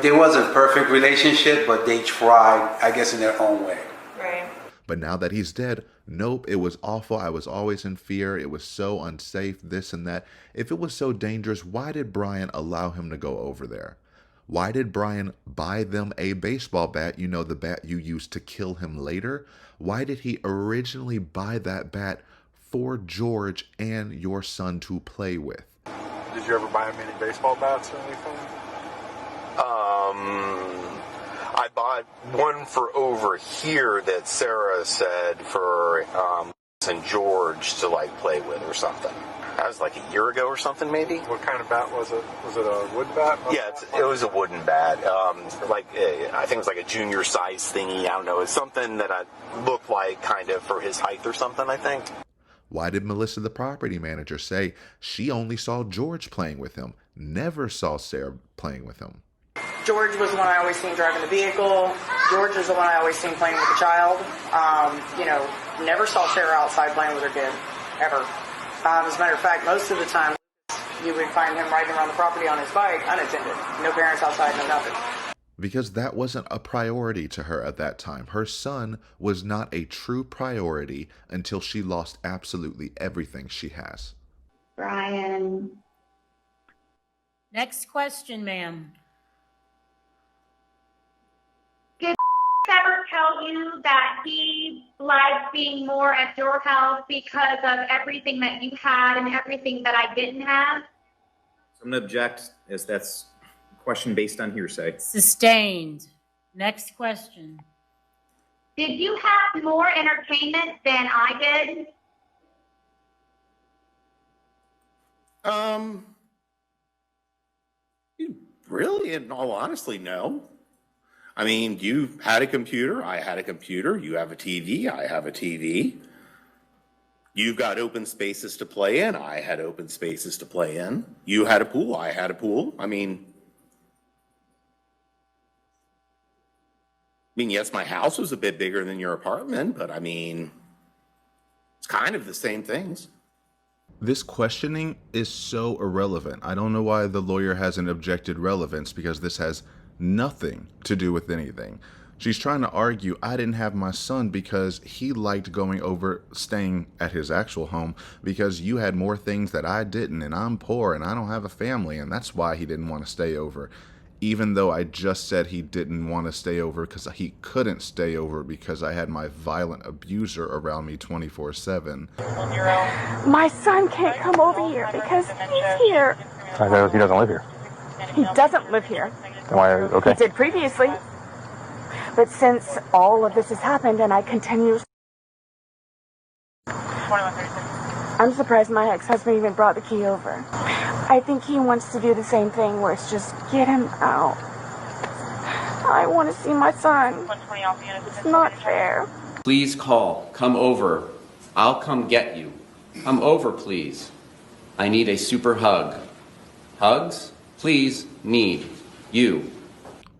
There wasn't a perfect relationship, but they tried, I guess, in their own way. Right. But now that he's dead, nope, it was awful. I was always in fear. It was so unsafe, this and that. If it was so dangerous, why did Brian allow him to go over there? Why did Brian buy them a baseball bat, you know, the bat you used to kill him later? Why did he originally buy that bat for George and your son to play with? Did you ever buy him any baseball bats or anything? I bought one for over here that Sarah said for and George to like play with or something. That was like a year ago or something, maybe. What kind of bat was it? Was it a wood bat? Yeah, it was a wooden bat. I think it was like a junior size thingy. I don't know. It's something that I looked like kind of for his height or something, I think. Why did Melissa, the property manager, say she only saw George playing with him, never saw Sarah playing with him? George was the one I always seen driving the vehicle. George is the one I always seen playing with the child. Never saw Sarah outside playing with her kid, ever. As a matter of fact, most of the time, you would find him riding around the property on his bike, unattended. No parents outside, no nothing. Because that wasn't a priority to her at that time. Her son was not a true priority until she lost absolutely everything she has. Brian. Next question, ma'am. Did ever tell you that he liked being more at your house because of everything that you had and everything that I didn't have? So I'm going to object, as that's a question based on hearsay. Sustained. Next question. Did you have more entertainment than I did? Really, in all honesty, no. I mean, you had a computer, I had a computer, you have a TV, I have a TV. You've got open spaces to play in, I had open spaces to play in. You had a pool, I had a pool. I mean, yes, my house was a bit bigger than your apartment, but I mean, it's kind of the same things. This questioning is so irrelevant. I don't know why the lawyer hasn't objected relevance, because this has nothing to do with anything. She's trying to argue I didn't have my son because he liked going over, staying at his actual home because you had more things that I didn't, and I'm poor and I don't have a family, and that's why he didn't want to stay over. Even though I just said he didn't want to stay over because he couldn't stay over because I had my violent abuser around me 24/7. My son can't come over here because he's here. He doesn't live here. He doesn't live here. Then why? Okay. He did previously. But since all of this has happened and I continue... I'm surprised my ex-husband even brought the key over. I think he wants to do the same thing where it's just get him out. I want to see my son. It's not fair. Please call. Come over. I'll come get you. Come over, please. I need a super hug. Hugs? Please, need. You.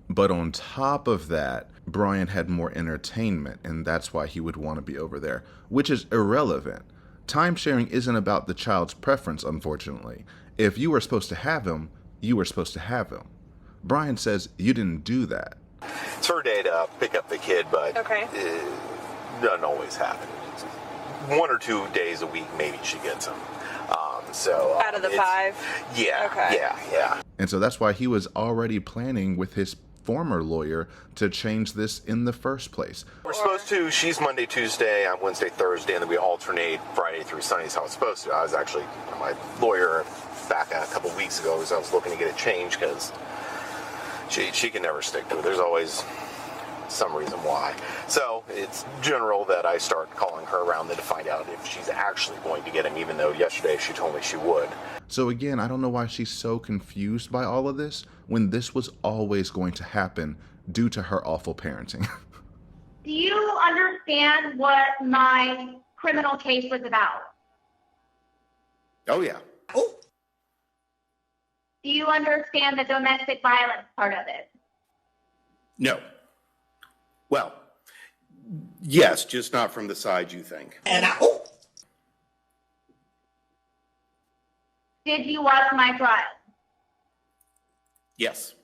But on top of that, Brian had more entertainment, and that's why he would want to be over there, which is irrelevant. Time sharing isn't about the child's preference, unfortunately. If you were supposed to have him, you were supposed to have him. Brian says you didn't do that. It's her day to pick up the kid, but Okay. it doesn't always happen. It's 1 or 2 days a week, maybe she gets him. Out of the 5? Yeah, Okay. yeah. And so that's why he was already planning with his former lawyer to change this in the first place. We're supposed to, she's Monday, Tuesday, I'm Wednesday, Thursday, and then we alternate Friday through Sunday is how it's supposed to. I was actually, my lawyer back a couple weeks ago, because I was looking to get it changed because she can never stick to it. There's always some reason why. So it's general that I start calling her around to find out if she's actually going to get him, even though yesterday she told me she would. So again, I don't know why she's so confused by all of this when this was always going to happen due to her awful parenting. Do you understand what my criminal case was about? Oh, yeah. Do you understand the domestic violence part of it? No. Well, yes, just not from the side you think. Did you watch my trial? Yes.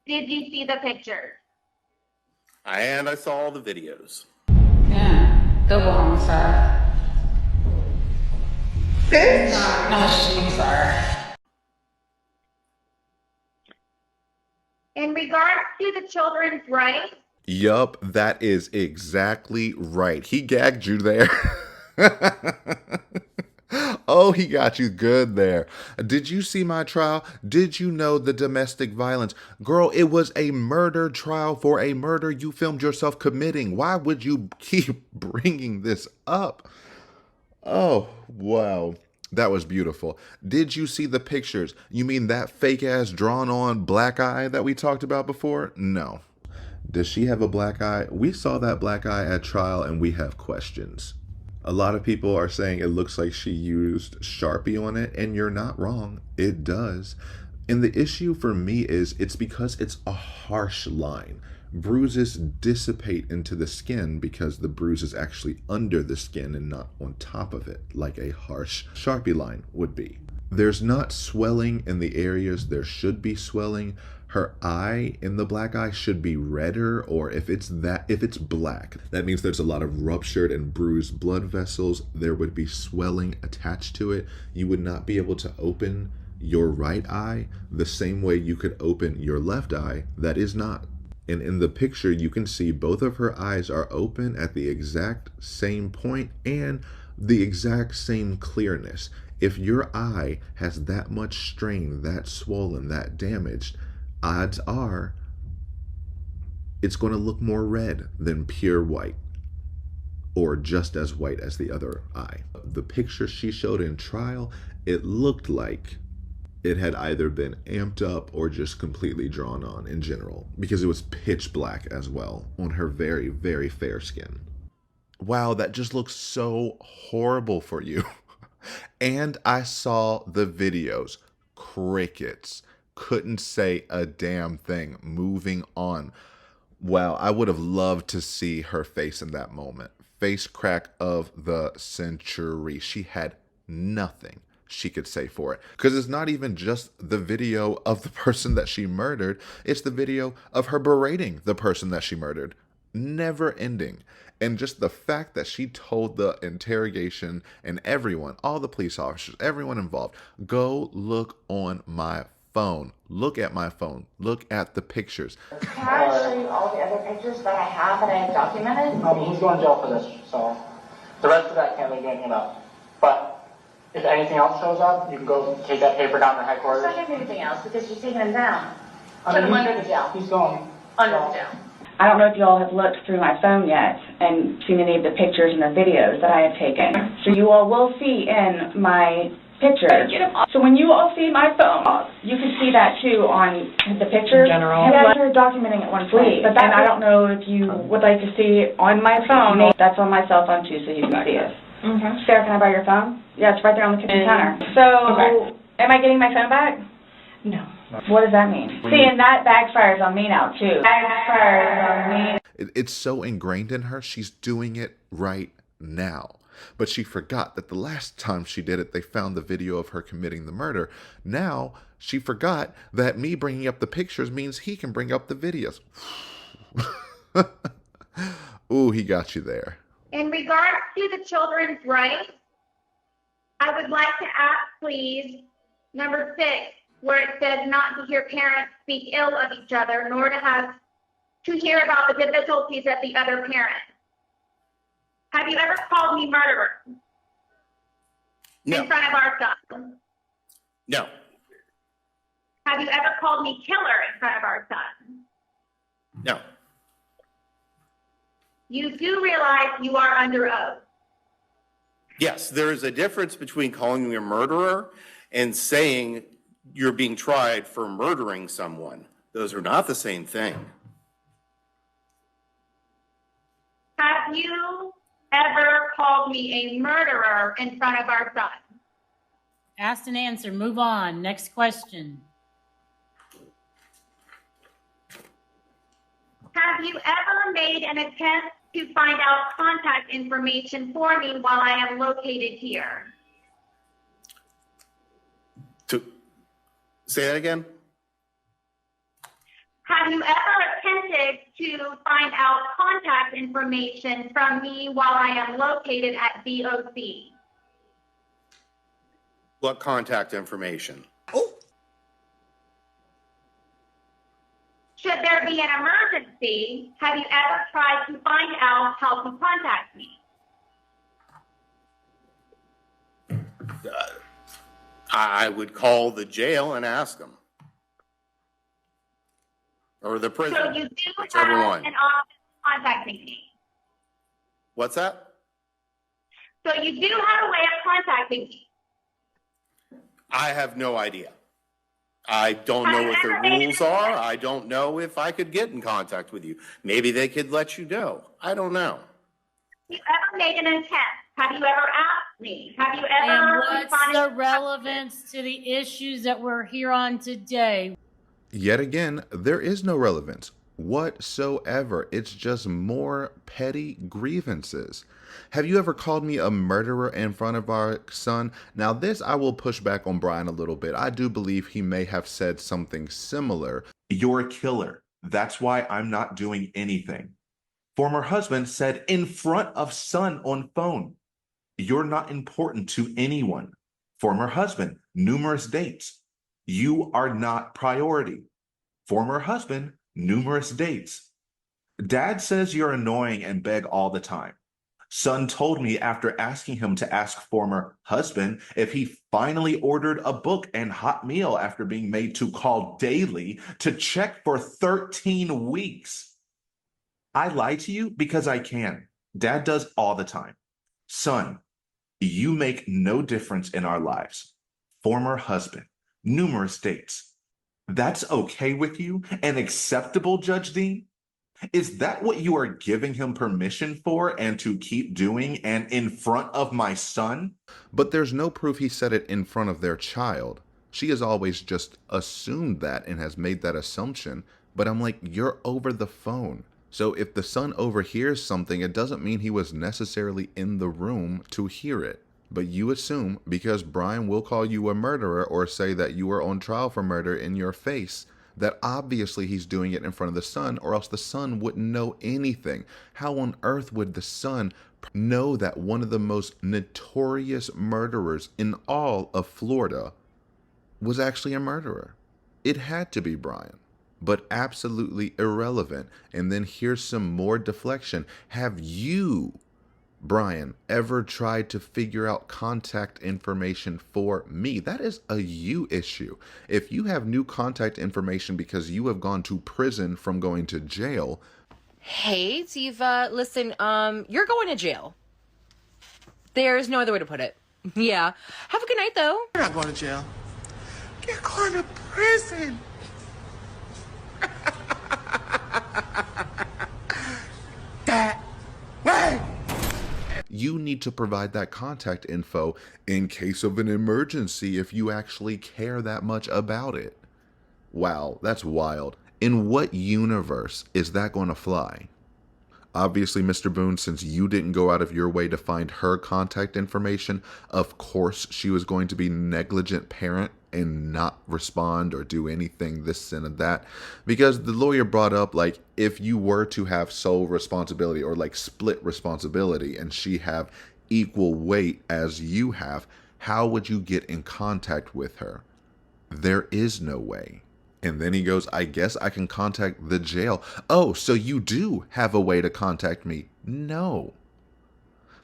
Did you see the pictures? And I saw all the videos. Yeah, double homicide. No, she's sorry. In regards to the children's rights, Yup, that is exactly right. He gagged you there. Oh, he got you good there. Did you see my trial? Did you know the domestic violence? Girl, it was a murder trial for a murder you filmed yourself committing. Why would you keep bringing this up? Oh, wow. That was beautiful. Did you see the pictures? You mean that fake ass drawn on black eye that we talked about before? No. Does she have a black eye? We saw that black eye at trial and we have questions. A lot of people are saying it looks like she used Sharpie on it, and you're not wrong. It does. And the issue for me is it's because it's a harsh line. Bruises dissipate into the skin because the bruise is actually under the skin and not on top of it, like a harsh Sharpie line would be. There's not swelling in the areas there should be swelling. Her eye in the black eye should be redder, or if it's black, that means there's a lot of ruptured and bruised blood vessels. There would be swelling attached to it. You would not be able to open your right eye the same way you could open your left eye. That is not. And in the picture, you can see both of her eyes are open at the exact same point and the exact same clearness. If your eye has that much strain, that swollen, that damaged, odds are it's going to look more red than pure white, or just as white as the other eye. The picture she showed in trial, it looked like it had either been amped up or just completely drawn on in general, because it was pitch black as well on her very, very fair skin. Wow, that just looks so horrible for you. And I saw the videos. Crickets. Couldn't say a damn thing. Moving on. Wow, I would have loved to see her face in that moment. Face crack of the century. She had nothing she could say for it. Because it's not even just the video of the person that she murdered. It's the video of her berating the person that she murdered. Never ending. And just the fact that she told the interrogation and everyone, all the police officers, everyone involved, go look on my phone. Look at my phone. Look at the pictures. Can I show you all the other pictures that I have that I have documented? He's going to jail for this, so the rest of that can't really do anything about. But if anything else shows up, you can go take that paper down to headquarters. It's not going to do anything else because you're taking him down. Put him under the jail. He's going. Under the jail. I don't know if you all have looked through my phone yet and seen any of the pictures and the videos that I have taken. So you all will see in my pictures. So when you all see my phone, you can see that too on the pictures. In general. Yeah, you're documenting at one point. But I don't know if you would like to see on my phone. That's on my cell phone too, so you can see it. Mm-hmm. Sarah, can I borrow your phone? Yeah, it's right there on the kitchen counter. So, am I getting my phone back? No. What does that mean? See, and that backfires on me now too. Backfires on me. It's so ingrained in her, she's doing it right now. But she forgot that the last time she did it, they found the video of her committing the murder. Now, she forgot that me bringing up the pictures means he can bring up the videos. Ooh, he got you there. in regards to the children's rights, I would like to ask, please, number 6, where it says not to hear parents speak ill of each other, nor to hear about the difficulties of the other parent. Have you ever called me murderer? No. In front of our son? No. Have you ever called me killer in front of our son? No. You do realize you are under oath. Yes, there is a difference between calling me a murderer and saying you're being tried for murdering someone. Those are not the same thing. Have you ever called me a murderer in front of our son? Asked and answered. Move on. Next question. Have you ever made an attempt to find out contact information for me while I am located here? Say that again? Have you ever attempted to find out contact information from me while I am located at BOC? What contact information? Should there be an emergency, have you ever tried to find out how to contact me? I would call the jail and ask them. Or the prison. So you do whichever have one. an option contacting me. What's that? So you do have a way of contacting me. I have no idea. I don't know what the rules are. I don't know if I could get in contact with you. Maybe they could let you know. I don't know. Have you ever made an attempt? Have you ever asked me? Have you ever And what's responded? the relevance to the issues that we're here on today? Yet again, there is no relevance whatsoever. It's just more petty grievances. Have you ever called me a murderer in front of our son? Now, this I will push back on Brian a little bit. I do believe he may have said something similar. You're a killer. That's why I'm not doing anything. Former husband said in front of son on phone. You're not important to anyone. Former husband, numerous dates. You are not priority. Former husband, numerous dates. Dad says you're annoying and beg all the time. Son told me after asking him to ask former husband if he finally ordered a book and hot meal after being made to call daily to check for 13 weeks. I lie to you because I can. Dad does all the time. Son, you make no difference in our lives. Former husband, numerous dates. That's okay with you and acceptable, Judge Dean? Is that what you are giving him permission for and to keep doing and in front of my son? But there's no proof he said it in front of their child. She has always just assumed that and has made that assumption. But I'm like, you're over the phone. So if the son overhears something, it doesn't mean he was necessarily in the room to hear it. But you assume because Brian will call you a murderer or say that you are on trial for murder in your face, that obviously he's doing it in front of the son, or else the son wouldn't know anything. How on earth would the son know that one of the most notorious murderers in all of Florida was actually a murderer? It had to be Brian, but absolutely irrelevant. And then here's some more deflection. Have you, Brian, ever tried to figure out contact information for me? That is a you issue. If you have new contact information because you have gone to prison from going to jail. Hey, Diva, listen, you're going to jail. There's no other way to put it. Yeah. Have a good night, though. You're not going to jail. You're going to prison. That way. You need to provide that contact info in case of an emergency if you actually care that much about it. Wow, that's wild. In what universe is that going to fly? Obviously, Mr. Boone, since you didn't go out of your way to find her contact information, of course she was going to be negligent parent and not respond or do anything this and that. Because the lawyer brought up, like, if you were to have sole responsibility or like split responsibility and she have equal weight as you have, how would you get in contact with her? There is no way. And then he goes, I guess I can contact the jail. Oh, so you do have a way to contact me? No.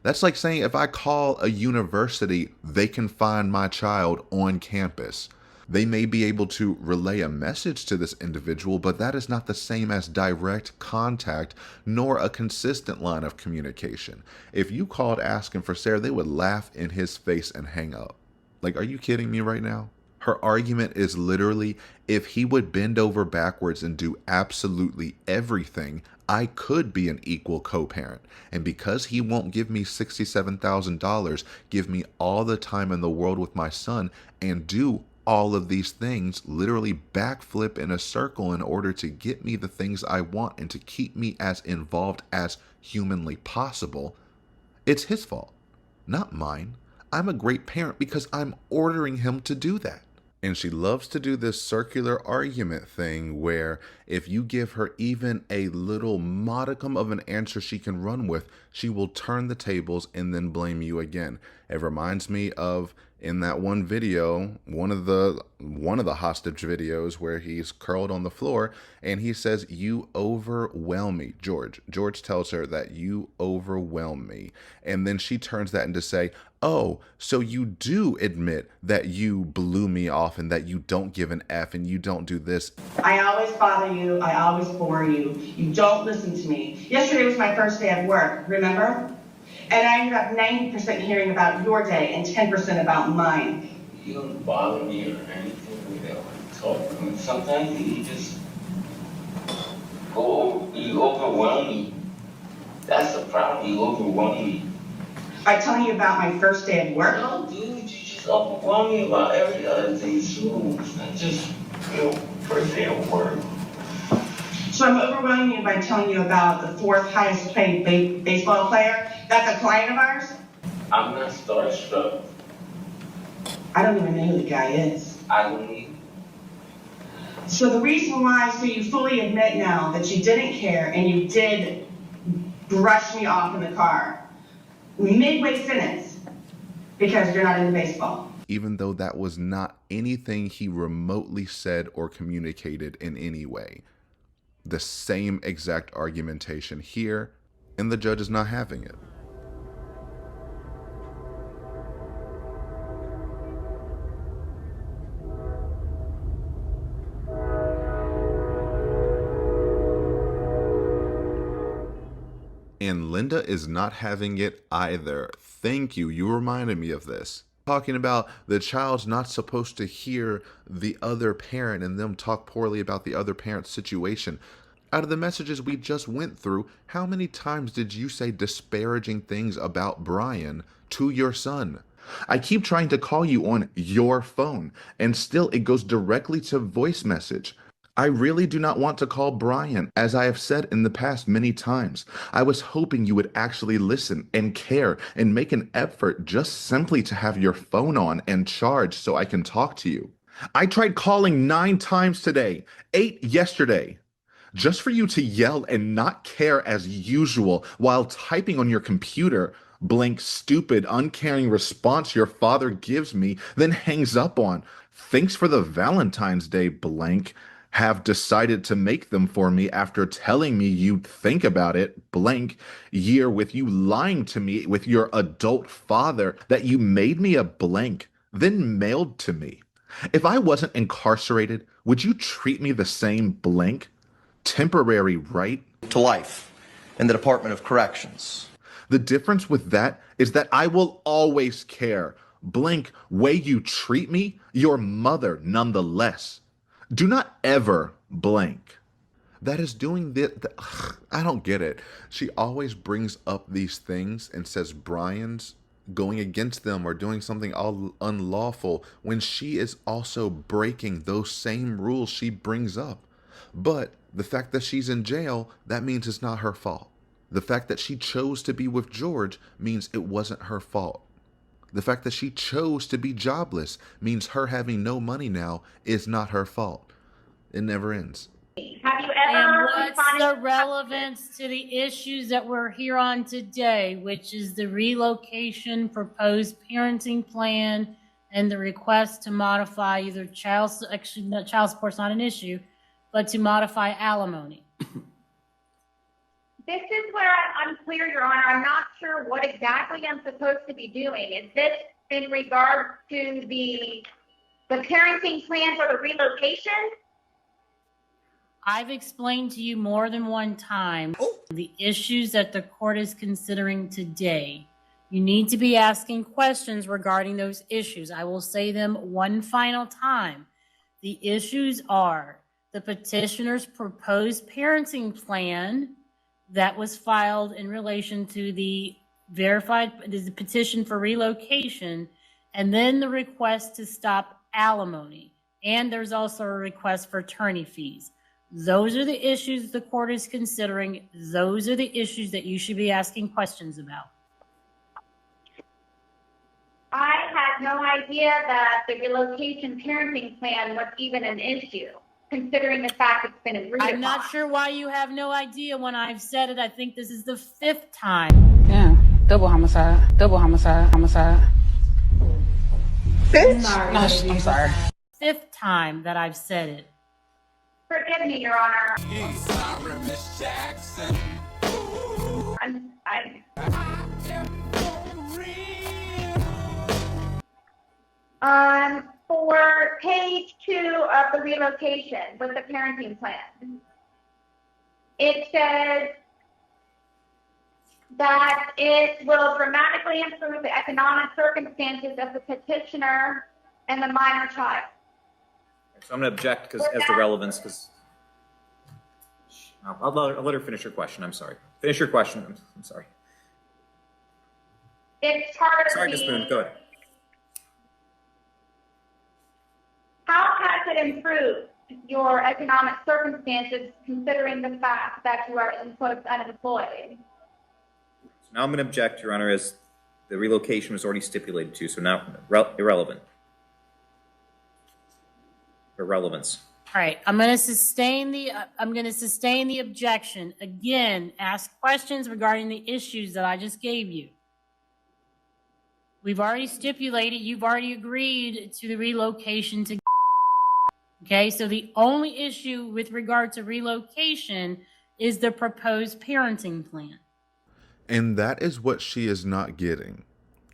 That's like saying if I call a university, they can find my child on campus. They may be able to relay a message to this individual, but that is not the same as direct contact, nor a consistent line of communication. If you called asking for Sarah, they would laugh in his face and hang up. Like, are you kidding me right now? Her argument is literally, if he would bend over backwards and do absolutely everything, I could be an equal co-parent. And because he won't give me $67,000, give me all the time in the world with my son and do all of these things, literally backflip in a circle in order to get me the things I want and to keep me as involved as humanly possible, it's his fault, not mine. I'm a great parent because I'm ordering him to do that. And she loves to do this circular argument thing where if you give her even a little modicum of an answer she can run with, she will turn the tables and then blame you again. It reminds me of in that one video, one of the hostage videos where he's curled on the floor and he says, "You overwhelm me, George." George tells her that you overwhelm me. And then she turns that into say, "Oh, so you do admit that you blew me off and that you don't give an F and you don't do this." I always bother you. I always bore you. You don't listen to me. Yesterday was my first day at work, remember? And I ended up 90% hearing about your day and 10% about mine. You don't bother me or anything with that talk. I mean, sometimes you just you overwhelm me. That's the problem. You overwhelm me. By telling you about my first day at work? No, dude, you just overwhelm me about every other thing too. It's not just, first day at work. So I'm overwhelming you by telling you about the fourth highest paid baseball player. That's a client of ours? I'm not starstruck. I don't even know who the guy is. I don't either. So the reason why, so you fully admit now that you didn't care and you did brush me off in the car. Midway sentence, because you're not into baseball. Even though that was not anything he remotely said or communicated in any way. The same exact argumentation here, and the judge is not having it. And Linda is not having it either. Thank you. You reminded me of this. Talking about the child's not supposed to hear the other parent and them talk poorly about the other parent's situation. Out of the messages we just went through, how many times did you say disparaging things about Brian to your son? I keep trying to call you on your phone, and still it goes directly to voice message. I really do not want to call Brian, as I have said in the past many times. I was hoping you would actually listen and care and make an effort just simply to have your phone on and charged so I can talk to you. I tried calling 9 times today, 8 yesterday, just for you to yell and not care as usual while typing on your computer. Blank, stupid, uncaring response your father gives me, then hangs up on. Thanks for the Valentine's Day, blank. Have decided to make them for me after telling me you'd think about it, blank year with you lying to me with your adult father that you made me a blank, then mailed to me. If I wasn't incarcerated, would you treat me the same blank? Temporary, right? To life in the Department of Corrections. The difference with that is that I will always care. Blank way you treat me, your mother nonetheless. Do not ever blank. That is doing I don't get it. She always brings up these things and says Brian's going against them or doing something unlawful when she is also breaking those same rules she brings up. But the fact that she's in jail, that means it's not her fault. The fact that she chose to be with George means it wasn't her fault. The fact that she chose to be jobless means her having no money now is not her fault. It never ends. Have you ever And what's the relevance to the issues that we're here on today, which is the relocation proposed parenting plan and the request to modify either child support's not an issue, but to modify alimony. This is where I'm unclear, Your Honor. I'm not sure what exactly I'm supposed to be doing. Is this in regard to the parenting plan for the relocation? I've explained to you more than one time the issues that the court is considering today. You need to be asking questions regarding those issues. I will say them one final time. The issues are the petitioner's proposed parenting plan that was filed in relation to the petition for relocation, and then the request to stop alimony. And there's also a request for attorney fees. Those are the issues the court is considering. Those are the issues that you should be asking questions about. I had no idea that the relocation parenting plan was even an issue, considering the fact it's been agreed upon. I'm not sure why you have no idea when I've said it. I think this is the 5th time. Yeah, double homicide, homicide. Bitch. No, I'm sorry. 5th time that I've said it. Forgive me, Your Honor. Sorry, Miss Jackson. For page 2 of the relocation with the parenting plan, it says that it will dramatically improve the economic circumstances of the petitioner and the minor child. So I'm going to object because as to relevance, because I'll let her finish her question. I'm sorry. Finish your question. I'm sorry. It's part of Sorry, Ms. Boone. Go ahead. How has it improved your economic circumstances considering the fact that you are unemployed? So now I'm going to object, Your Honor, as the relocation was already stipulated to, so now irrelevant. Irrelevance. All right, I'm going to sustain the objection. Again, ask questions regarding the issues that I just gave you. We've already stipulated, you've already agreed to the relocation to. Okay, so the only issue with regard to relocation is the proposed parenting plan. And that is what she is not getting.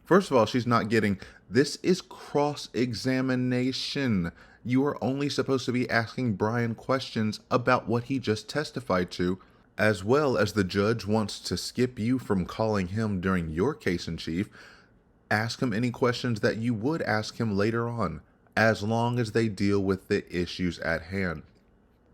First of all, she's not getting, this is cross-examination. You are only supposed to be asking Brian questions about what he just testified to, as well as the judge wants to skip you from calling him during your case in chief. Ask him any questions that you would ask him later on, as long as they deal with the issues at hand.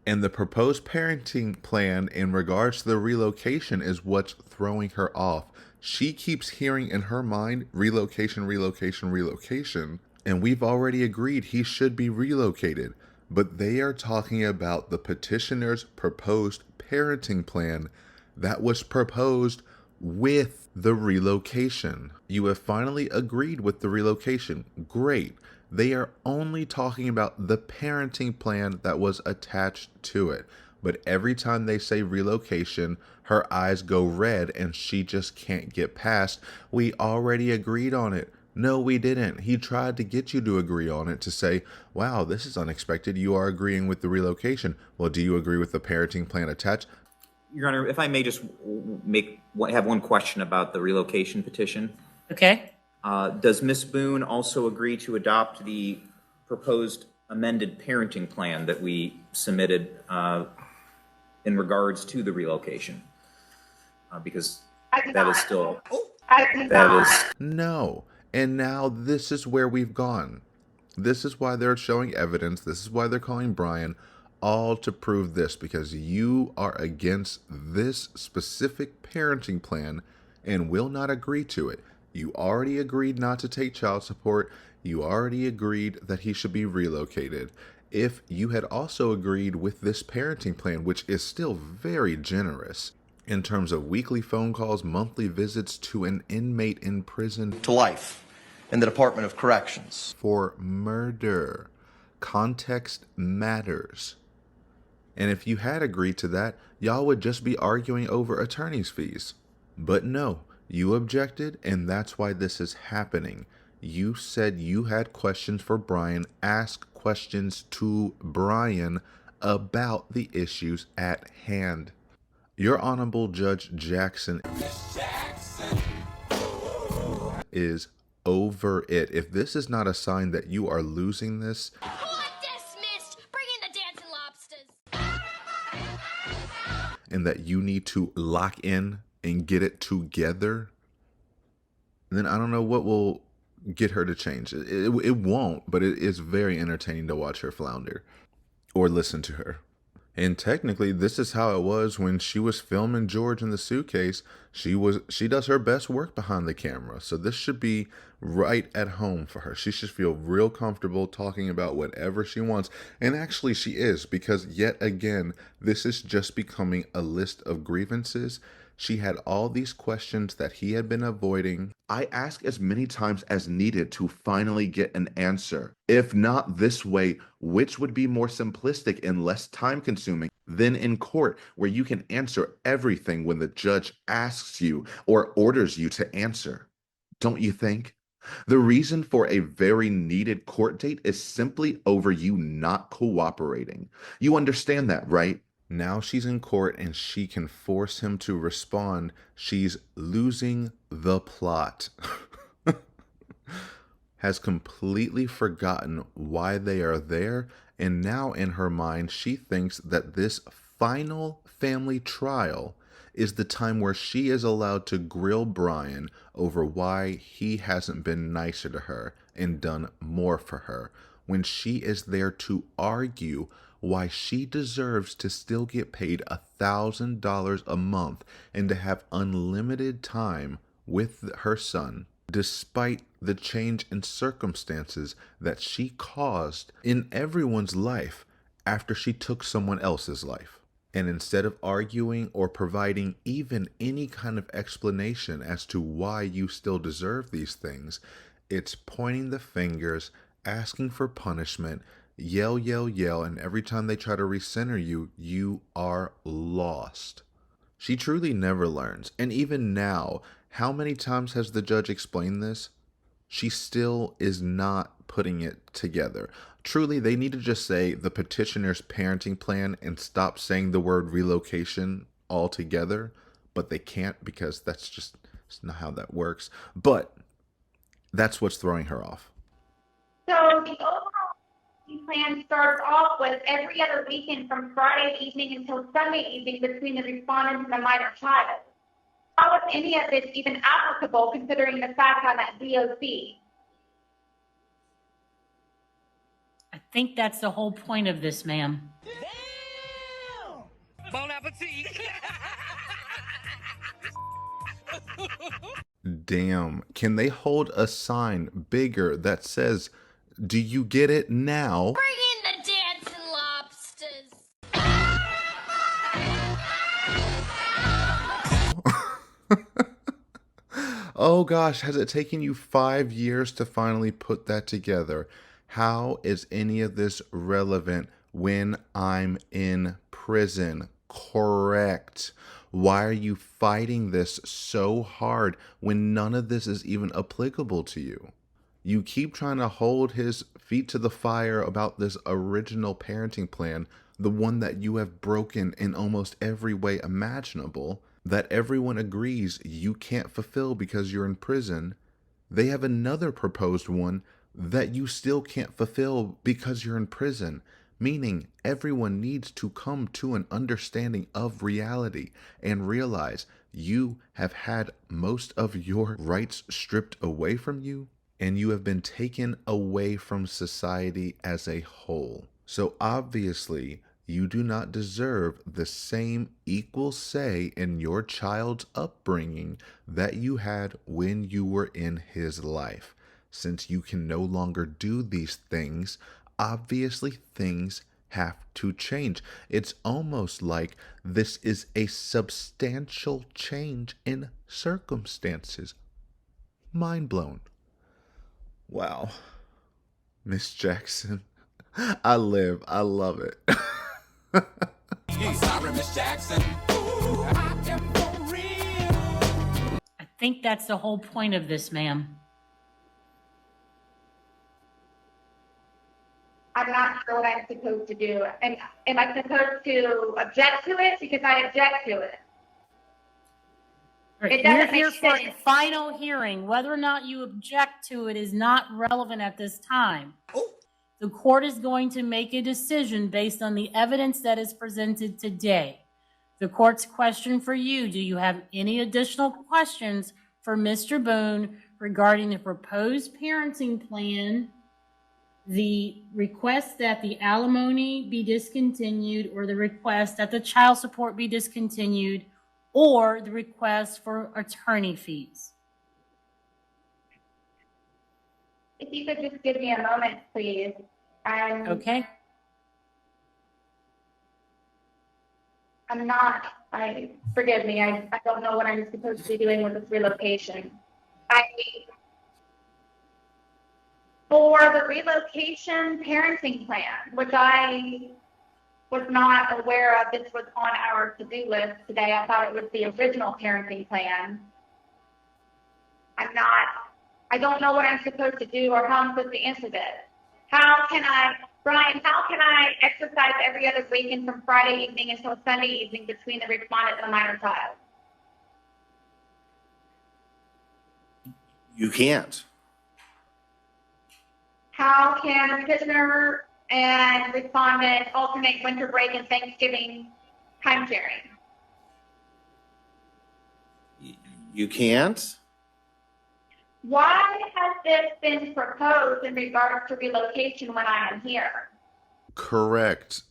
And the proposed parenting plan in regards to the relocation is what's throwing her off. She keeps hearing in her mind, relocation, relocation, relocation. And we've already agreed he should be relocated. But they are talking about the petitioner's proposed parenting plan that was proposed with the relocation. You have finally agreed with the relocation. Great. They are only talking about the parenting plan that was attached to it. But every time they say relocation, her eyes go red and she just can't get past, we already agreed on it. No, we didn't. He tried to get you to agree on it, to say, wow, this is unexpected. You are agreeing with the relocation. Well, do you agree with the parenting plan attached? Your Honor, if I may just have one question about the relocation petition. Okay. Does Ms. Boone also agree to adopt the proposed amended parenting plan that we submitted in regards to the relocation? Because that is still... No. And now this is where we've gone. This is why they're showing evidence. This is why they're calling Brian, all to prove this, because you are against this specific parenting plan and will not agree to it. You already agreed not to take child support. You already agreed that he should be relocated. If you had also agreed with this parenting plan, which is still very generous in terms of weekly phone calls, monthly visits to an inmate in prison, to life in the Department of Corrections for murder. Context matters. And if you had agreed to that, y'all would just be arguing over attorney's fees. But no, you objected, and that's why this is happening. You said you had questions for Brian. Ask questions to Brian about the issues at hand. Your Honorable Judge Jackson is over it. If this is not a sign that you are losing this, and that you need to lock in and get it together, then I don't know what will get her to change. It won't, but it is very entertaining to watch her flounder or listen to her. And technically, this is how it was when she was filming George in the suitcase. She does her best work behind the camera. So this should be right at home for her. She should feel real comfortable talking about whatever she wants. And actually she is, because yet again, this is just becoming a list of grievances. She had all these questions that he had been avoiding. I ask as many times as needed to finally get an answer. If not this way, which would be more simplistic and less time consuming than in court, where you can answer everything when the judge asks you or orders you to answer? Don't you think? The reason for a very needed court date is simply over you not cooperating. You understand that, right? Now she's in court and she can force him to respond. She's losing the plot. Has completely forgotten why they are there, and now in her mind she thinks that this final family trial is the time where she is allowed to grill Brian over why he hasn't been nicer to her and done more for her, when she is there to argue why she deserves to still get paid $1,000 a month and to have unlimited time with her son, despite the change in circumstances that she caused in everyone's life after she took someone else's life. And instead of arguing or providing even any kind of explanation as to why you still deserve these things, it's pointing the fingers, asking for punishment, yell, yell, yell, and every time they try to recenter you, you are lost. She truly never learns. And even now, how many times has the judge explained this? She still is not putting it together. Truly, they need to just say the petitioner's parenting plan and stop saying the word relocation altogether, but they can't because that's not how that works. But that's what's throwing her off. So the overall plan starts off with every other weekend from Friday evening until Sunday evening between the respondent and the minor child. How is any of this even applicable considering the fact I'm at DOC? I think that's the whole point of this, ma'am. Bon appetit. Damn. Can they hold a sign bigger that says, "Do you get it now?" Bring in the dancing lobsters. Oh gosh, has it taken you 5 years to finally put that together? How is any of this relevant when I'm in prison? Correct. Why are you fighting this so hard when none of this is even applicable to you? You keep trying to hold his feet to the fire about this original parenting plan, the one that you have broken in almost every way imaginable, that everyone agrees you can't fulfill because you're in prison. They have another proposed one that you still can't fulfill because you're in prison, meaning everyone needs to come to an understanding of reality and realize you have had most of your rights stripped away from you, and you have been taken away from society as a whole. So obviously, you do not deserve the same equal say in your child's upbringing that you had when you were in his life. Since you can no longer do these things, obviously things have to change. It's almost like this is a substantial change in circumstances. Mind blown. Wow. Miss Jackson, I love it. I'm sorry, Miss Jackson. Ooh, I am for real. I think that's the whole point of this, ma'am. I'm not sure what I'm supposed to do. And am I supposed to object to it? Because I object to it. Right. It We're doesn't here make for a sense. final hearing. Whether or not you object to it is not relevant at this time. The court is going to make a decision based on the evidence that is presented today. The court's question for you: do you have any additional questions for Mr. Boone regarding the proposed parenting plan, the request that the alimony be discontinued, or the request that the child support be discontinued, or the request for attorney fees? If you could just give me a moment, please. Okay. Forgive me, I don't know what I'm supposed to be doing with this relocation. For the relocation parenting plan, which I was not aware of, this was on our to-do list today. I thought it was the original parenting plan. I don't know what I'm supposed to do or how I'm supposed to answer this. Brian, how can I exercise every other weekend from Friday evening until Sunday evening between the respondent and the minor child? You can't. How can prisoner and respondent alternate winter break and Thanksgiving time sharing? You can't? Why has this been proposed in regards to relocation when I am here? Correct.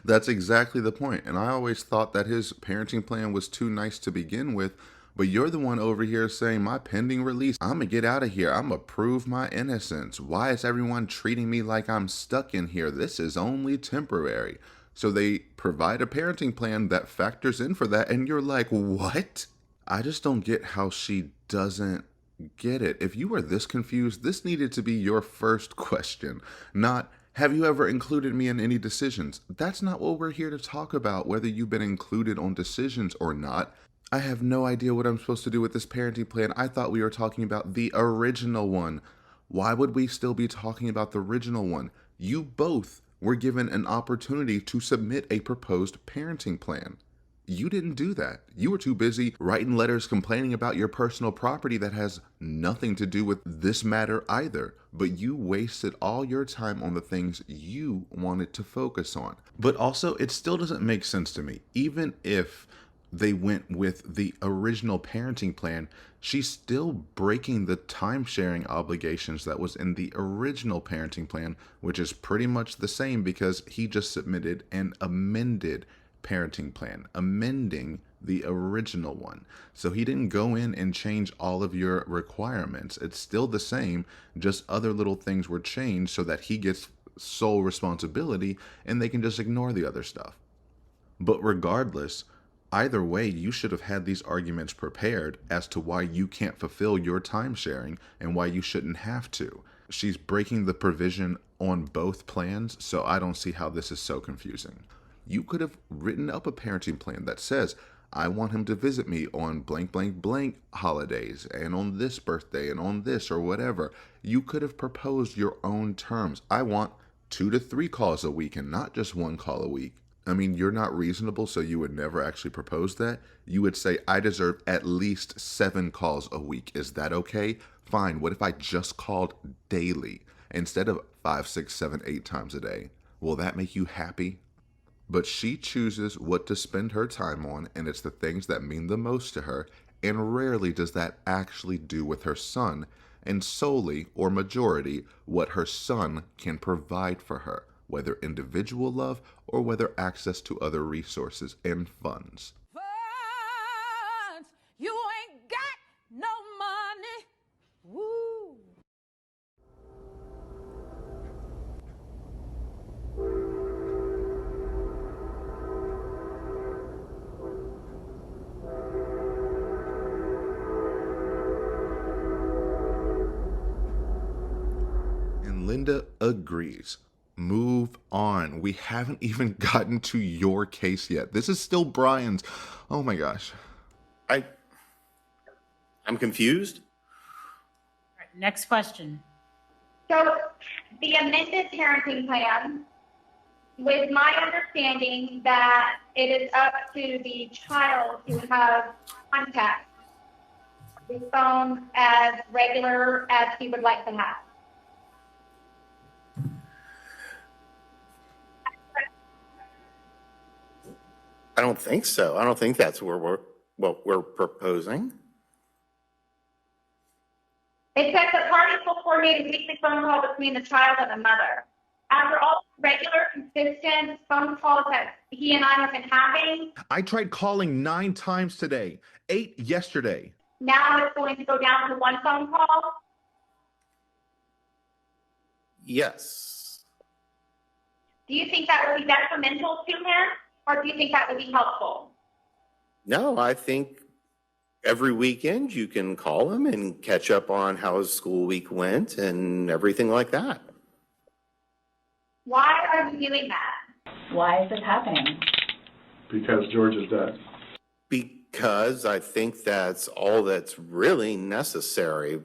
That's exactly the point. And I always thought that his parenting plan was too nice to begin with. But you're the one over here saying my pending release, I'm going to get out of here. I'm going to prove my innocence. Why is everyone treating me like I'm stuck in here? This is only temporary. So they provide a parenting plan that factors in for that. And you're like, what? I just don't get how she doesn't get it. If you are this confused, this needed to be your first question, not have you ever included me in any decisions? That's not what we're here to talk about, whether you've been included on decisions or not. I have no idea what I'm supposed to do with this parenting plan. I thought we were talking about the original one. Why would we still be talking about the original one? You both were given an opportunity to submit a proposed parenting plan. You didn't do that. You were too busy writing letters complaining about your personal property that has nothing to do with this matter either. But you wasted all your time on the things you wanted to focus on. But also, it still doesn't make sense to me. Even if they went with the original parenting plan, she's still breaking the time-sharing obligations that was in the original parenting plan, which is pretty much the same because he just submitted an amended parenting plan, amending the original one. So he didn't go in and change all of your requirements. It's still the same, just other little things were changed so that he gets sole responsibility and they can just ignore the other stuff. But regardless, either way, you should have had these arguments prepared as to why you can't fulfill your time sharing and why you shouldn't have to. She's breaking the provision on both plans, so I don't see how this is so confusing. You could have written up a parenting plan that says, I want him to visit me on blank, blank, blank holidays and on this birthday and on this or whatever. You could have proposed your own terms. I want 2 to 3 calls a week and not just 1 call a week. I mean, you're not reasonable, so you would never actually propose that. You would say, I deserve at least 7 calls a week. Is that okay? Fine. What if I just called daily instead of 5, 6, 7, 8 times a day? Will that make you happy? But she chooses what to spend her time on, and it's the things that mean the most to her, and rarely does that actually do with her son, and solely or majority what her son can provide for her, whether individual love or whether access to other resources and funds. You ain't got no money. Woo. And Linda agrees. Move on. We haven't even gotten to your case yet. This is still Brian's. Oh my gosh. I'm confused. All right, next question. So the amended parenting plan, with my understanding that it is up to the child to have contact with the phone as regular as he would like to have. I don't think so. I don't think that's what we're proposing. It says the parties will coordinate a weekly phone call between the child and the mother. After all regular, consistent phone calls that he and I have been having, I tried calling 9 times today, 8 yesterday. now it's going to go down to one phone call. Yes. Do you think that would be detrimental to him, or do you think that would be helpful? No, I think every weekend you can call him and catch up on how his school week went and everything like that. Why are you doing that? Why is this happening? Because George is dead. Because I think that's all that's really necessary.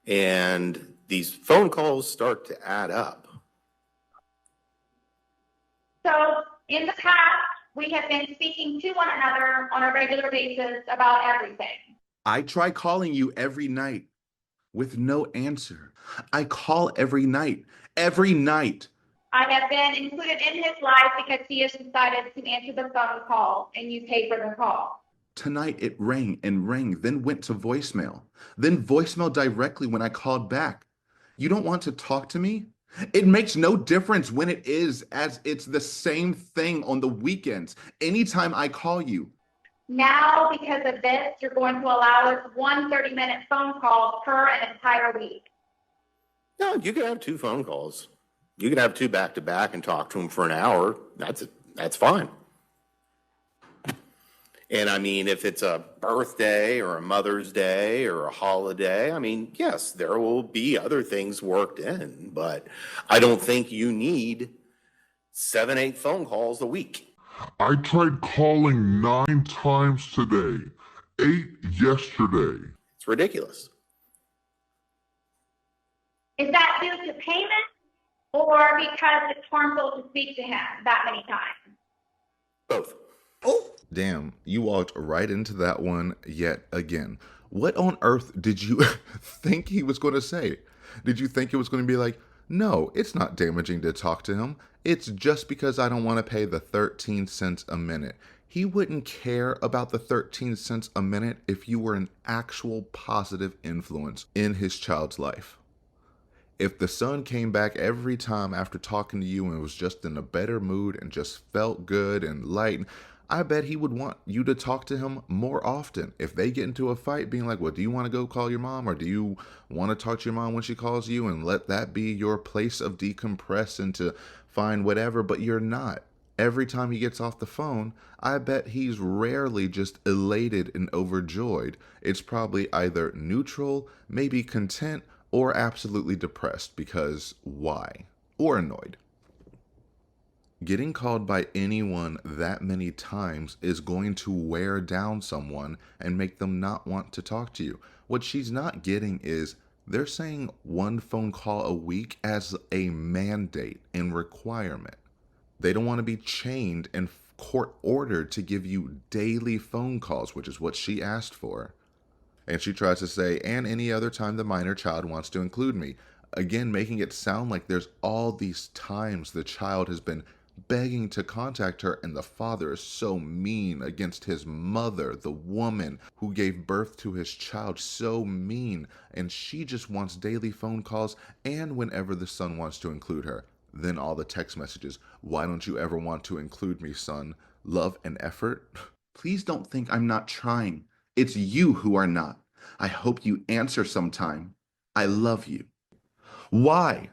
And these phone calls start to add up. So in the past, we have been speaking to one another on a regular basis about everything. I try calling you every night with no answer. I call every night. Every night. I have been included in his life because he has decided to answer the phone call and you pay for the call. Tonight it rang and rang, then went to voicemail. Then voicemail directly when I called back. You don't want to talk to me? It makes no difference when it is, as it's the same thing on the weekends. Anytime I call you. Now, because of this, you're going to allow us one 30-minute phone call per an entire week. No, you can have 2 phone calls. You can have 2 back-to-back and talk to him for an hour. That's fine. And I mean, if it's a birthday or a Mother's Day or a holiday, I mean, yes, there will be other things worked in, but I don't think you need 7, 8 phone calls a week. I tried calling 9 times today, 8 yesterday. It's ridiculous. Is that due to payment or because it's harmful to speak to him that many times? Both. Damn, you walked right into that one yet again. What on earth did you think he was going to say? Did you think it was going to be like, no, it's not damaging to talk to him. It's just because I don't want to pay the 13 cents a minute. He wouldn't care about the 13 cents a minute if you were an actual positive influence in his child's life. If the son came back every time after talking to you and was just in a better mood and just felt good and light, I bet he would want you to talk to him more often. If they get into a fight being like, well, do you want to go call your mom, or do you want to talk to your mom when she calls you, and let that be your place of decompress and to find whatever, but you're not. Every time he gets off the phone, I bet he's rarely just elated and overjoyed. It's probably either neutral, maybe content, or absolutely depressed, because why? Or annoyed. Getting called by anyone that many times is going to wear down someone and make them not want to talk to you. What she's not getting is they're saying 1 phone call a week as a mandate and requirement. They don't want to be chained and court ordered to give you daily phone calls, which is what she asked for. And she tries to say, and any other time the minor child wants to include me. Again, making it sound like there's all these times the child has been begging to contact her, and the father is so mean against his mother, the woman who gave birth to his child, so mean, and she just wants daily phone calls and whenever the son wants to include her. Then all the text messages, why don't you ever want to include me, son? Love and effort? Please don't think I'm not trying. It's you who are not. I hope you answer sometime. I love you. Why?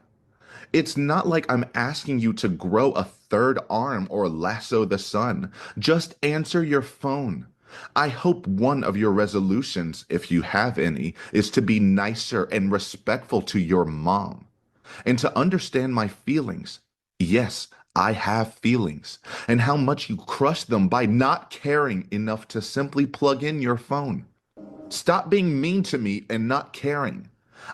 It's not like I'm asking you to grow a 3rd arm or lasso the sun. Just answer your phone. I hope one of your resolutions, if you have any, is to be nicer and respectful to your mom and to understand my feelings. Yes, I have feelings, and how much you crush them by not caring enough to simply plug in your phone. Stop being mean to me and not caring.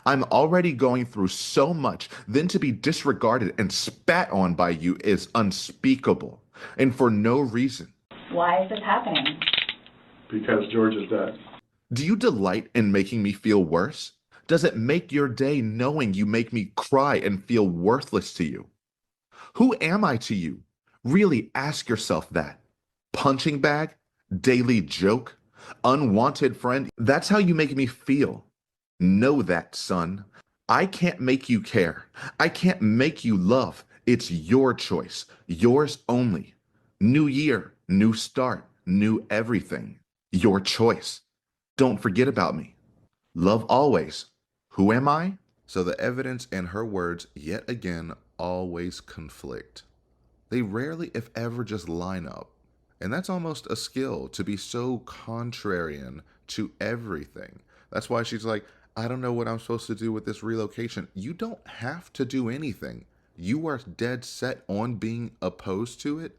I'm already going through so much, then to be disregarded and spat on by you is unspeakable, and for no reason. Why is this happening? Because George is dead. Do you delight in making me feel worse? Does it make your day knowing you make me cry and feel worthless to you? Who am I to you? Really ask yourself that. Punching bag? Daily joke? Unwanted friend? That's how you make me feel. Know that, son. I can't make you care. I can't make you love. It's your choice. Yours only. New year, new start, new everything. Your choice. Don't forget about me. Love always. Who am I? So the evidence and her words, yet again, always conflict. They rarely, if ever, just line up. And that's almost a skill, to be so contrarian to everything. That's why she's like, I don't know what I'm supposed to do with this relocation. You don't have to do anything. You are dead set on being opposed to it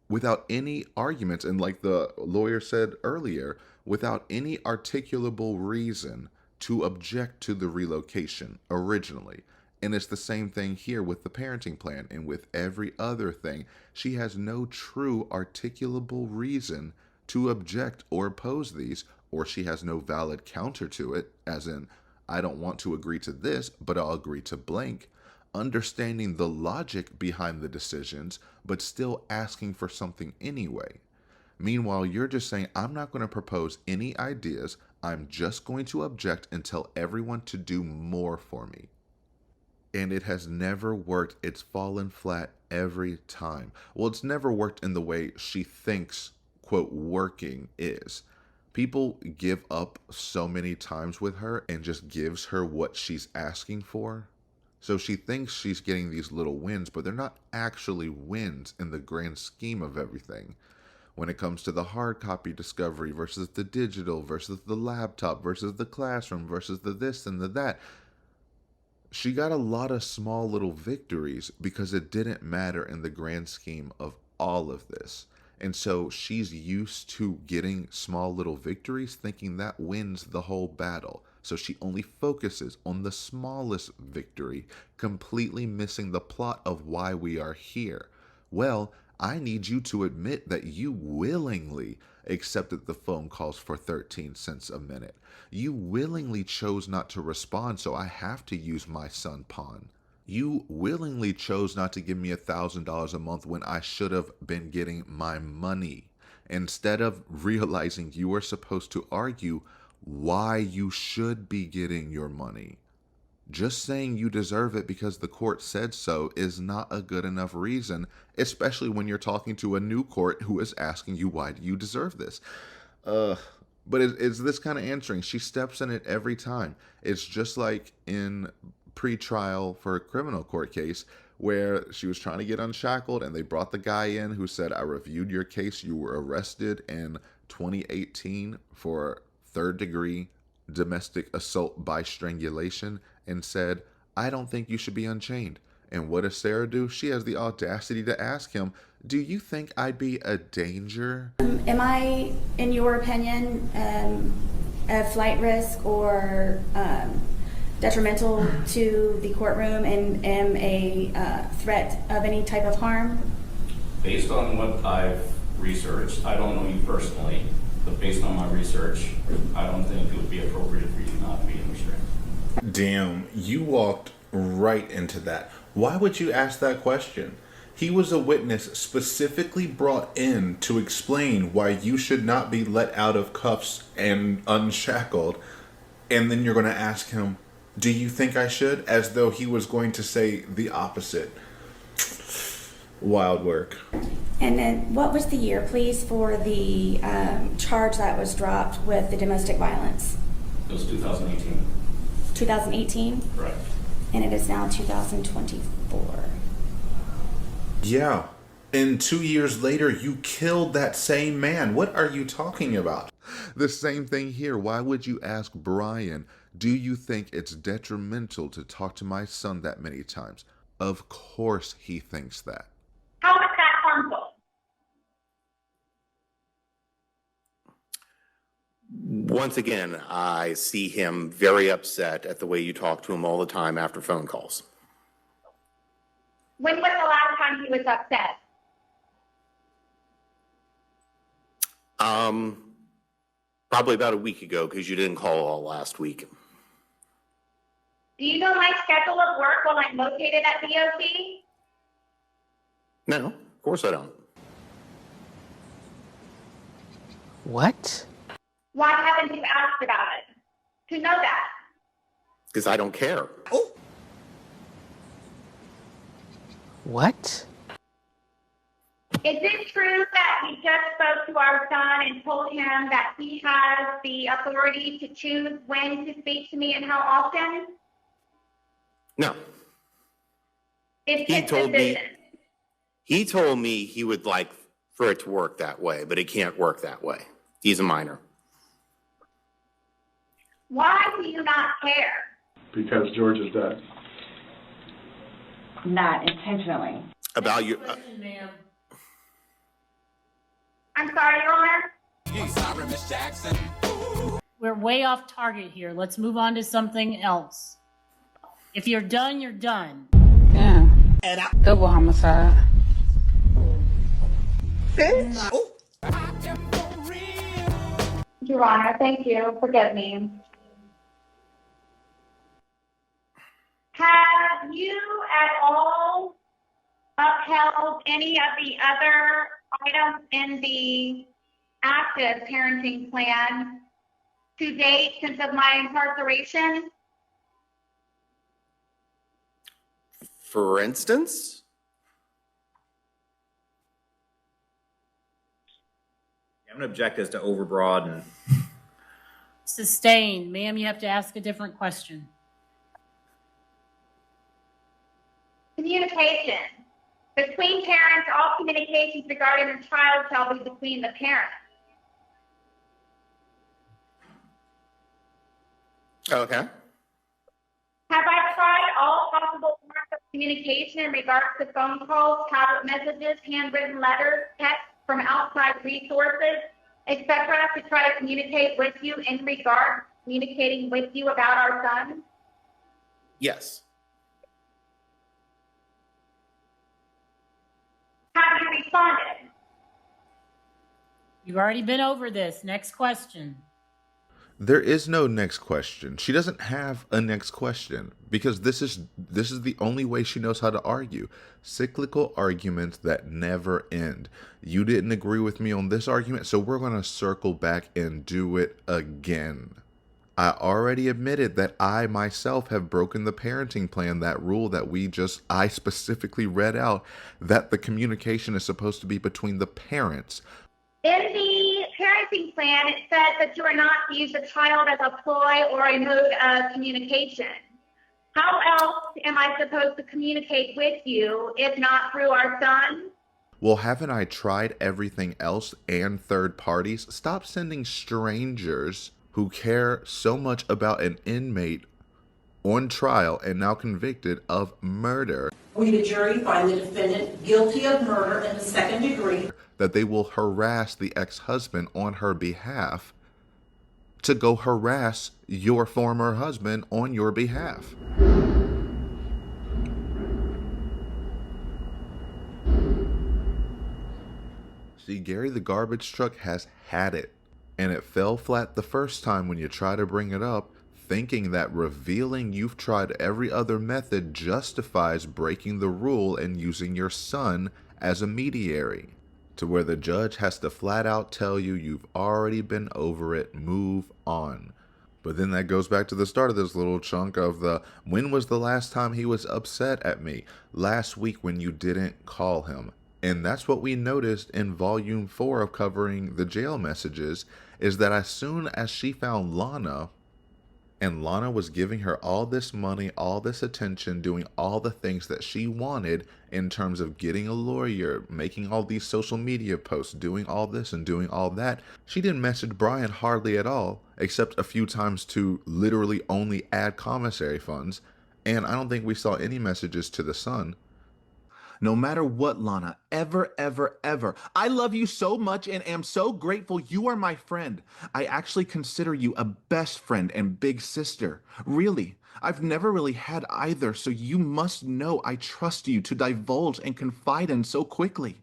without any arguments. And like the lawyer said earlier, without any articulable reason to object to the relocation originally. And it's the same thing here with the parenting plan and with every other thing. She has no true articulable reason to object or oppose these, or she has no valid counter to it, as in, I don't want to agree to this, but I'll agree to blank. Understanding the logic behind the decisions, but still asking for something anyway. Meanwhile, you're just saying, I'm not going to propose any ideas. I'm just going to object and tell everyone to do more for me. And it has never worked. It's fallen flat every time. Well, it's never worked in the way she thinks, quote, working is. People give up so many times with her and just gives her what she's asking for. So she thinks she's getting these little wins, but they're not actually wins in the grand scheme of everything. When it comes to the hard copy discovery versus the digital versus the laptop versus the classroom versus the this and the that, she got a lot of small little victories because it didn't matter in the grand scheme of all of this. And so she's used to getting small little victories, thinking that wins the whole battle. So she only focuses on the smallest victory, completely missing the plot of why we are here. Well, I need you to admit that you willingly accepted the phone calls for 13 cents a minute. You willingly chose not to respond, so I have to use my son pawn. You willingly chose not to give me $1,000 a month when I should have been getting my money. Instead of realizing you are supposed to argue why you should be getting your money. Just saying you deserve it because the court said so is not a good enough reason, especially when you're talking to a new court who is asking you, why do you deserve this? But it's this kind of answering. She steps in it every time. It's just like in pre-trial for a criminal court case where she was trying to get unshackled and they brought the guy in who said, I reviewed your case. You were arrested in 2018 for third-degree domestic assault by strangulation, and said, I don't think you should be unchained. And what does Sarah do? She has the audacity to ask him, do you think I'd be a danger? Am I, in your opinion, a flight risk or detrimental to the courtroom and am a threat of any type of harm? Based on what I've researched, I don't know you personally, but based on my research, I don't think it would be appropriate for you not to be in restraint. Damn, you walked right into that. Why would you ask that question? He was a witness specifically brought in to explain why you should not be let out of cuffs and unshackled. And then you're going to ask him, do you think I should? As though he was going to say the opposite. Wild work. And then what was the year, please, for the charge that was dropped with the domestic violence? It was 2018. 2018? Right. And it is now 2024. Yeah. And 2 years later, you killed that same man. What are you talking about? The same thing here. Why would you ask Brian, do you think it's detrimental to talk to my son that many times? Of course he thinks that. How is that harmful? Once again, I see him very upset at the way you talk to him all the time after phone calls. When was the last time he was upset? Probably about a week ago, because you didn't call all last week. Do you know my schedule of work while I'm located at DOC? No, of course I don't. What? Why haven't you asked about it? To know that. Because I don't care. What? Is it true that you just spoke to our son and told him that he has the authority to choose when to speak to me and how often? No. It's He his told decision. He told me he would like for it to work that way, but it can't work that way. He's a minor. Why do you not care? Because George is dead. Not intentionally. About you. Ma'am. I'm sorry, Your Honor. I'm sorry, Miss Jackson. We're way off target here. Let's move on to something else. If you're done, you're done. Yeah. Double homicide. Your Honor, thank you. Forgive me. Have you at all upheld any of the other items in the active parenting plan to date since of my incarceration? For instance? I'm going to object as to overbroad and Sustained. Ma'am, you have to ask a different question. Communication. Between parents, all communications regarding the child shall be between the parents. Okay. Have I tried all possible forms of communication in regards to phone calls, tablet messages, handwritten letters, texts from outside resources, etc., to try to communicate with you in regards to communicating with you about our son? Yes. Have you responded? You've already been over this. Next question. There is no next question. She doesn't have a next question because this is the only way she knows how to argue. Cyclical arguments that never end. You didn't agree with me on this argument, so we're going to circle back and do it again. I already admitted that I myself have broken the parenting plan, that rule that I specifically read out, that the communication is supposed to be between the parents. In the parenting plan, it says that you are not to use the child as a ploy or a mode of communication. How else am I supposed to communicate with you if not through our son? Well, haven't I tried everything else and third parties? Stop sending strangers who care so much about an inmate on trial and now convicted of murder. We, the jury, find the defendant guilty of murder in the second degree. That they will harass the ex-husband on her behalf to go harass your former husband on your behalf. See, Gary the garbage truck has had it, and it fell flat the first time when you try to bring it up, thinking that revealing you've tried every other method justifies breaking the rule and using your son as a mediary. To where the judge has to flat out tell you you've already been over it, move on. But then that goes back to the start of this little chunk of when was the last time he was upset at me? Last week when you didn't call him. And that's what we noticed in volume 4 of covering the jail messages, is that as soon as she found Lana, and Lana was giving her all this money, all this attention, doing all the things that she wanted in terms of getting a lawyer, making all these social media posts, doing all this and doing all that. She didn't message Brian hardly at all, except a few times to literally only add commissary funds. And I don't think we saw any messages to the son. No matter what, Lana, ever, ever, ever. I love you so much and am so grateful you are my friend. I actually consider you a best friend and big sister. Really. I've never really had either, so you must know I trust you to divulge and confide in so quickly.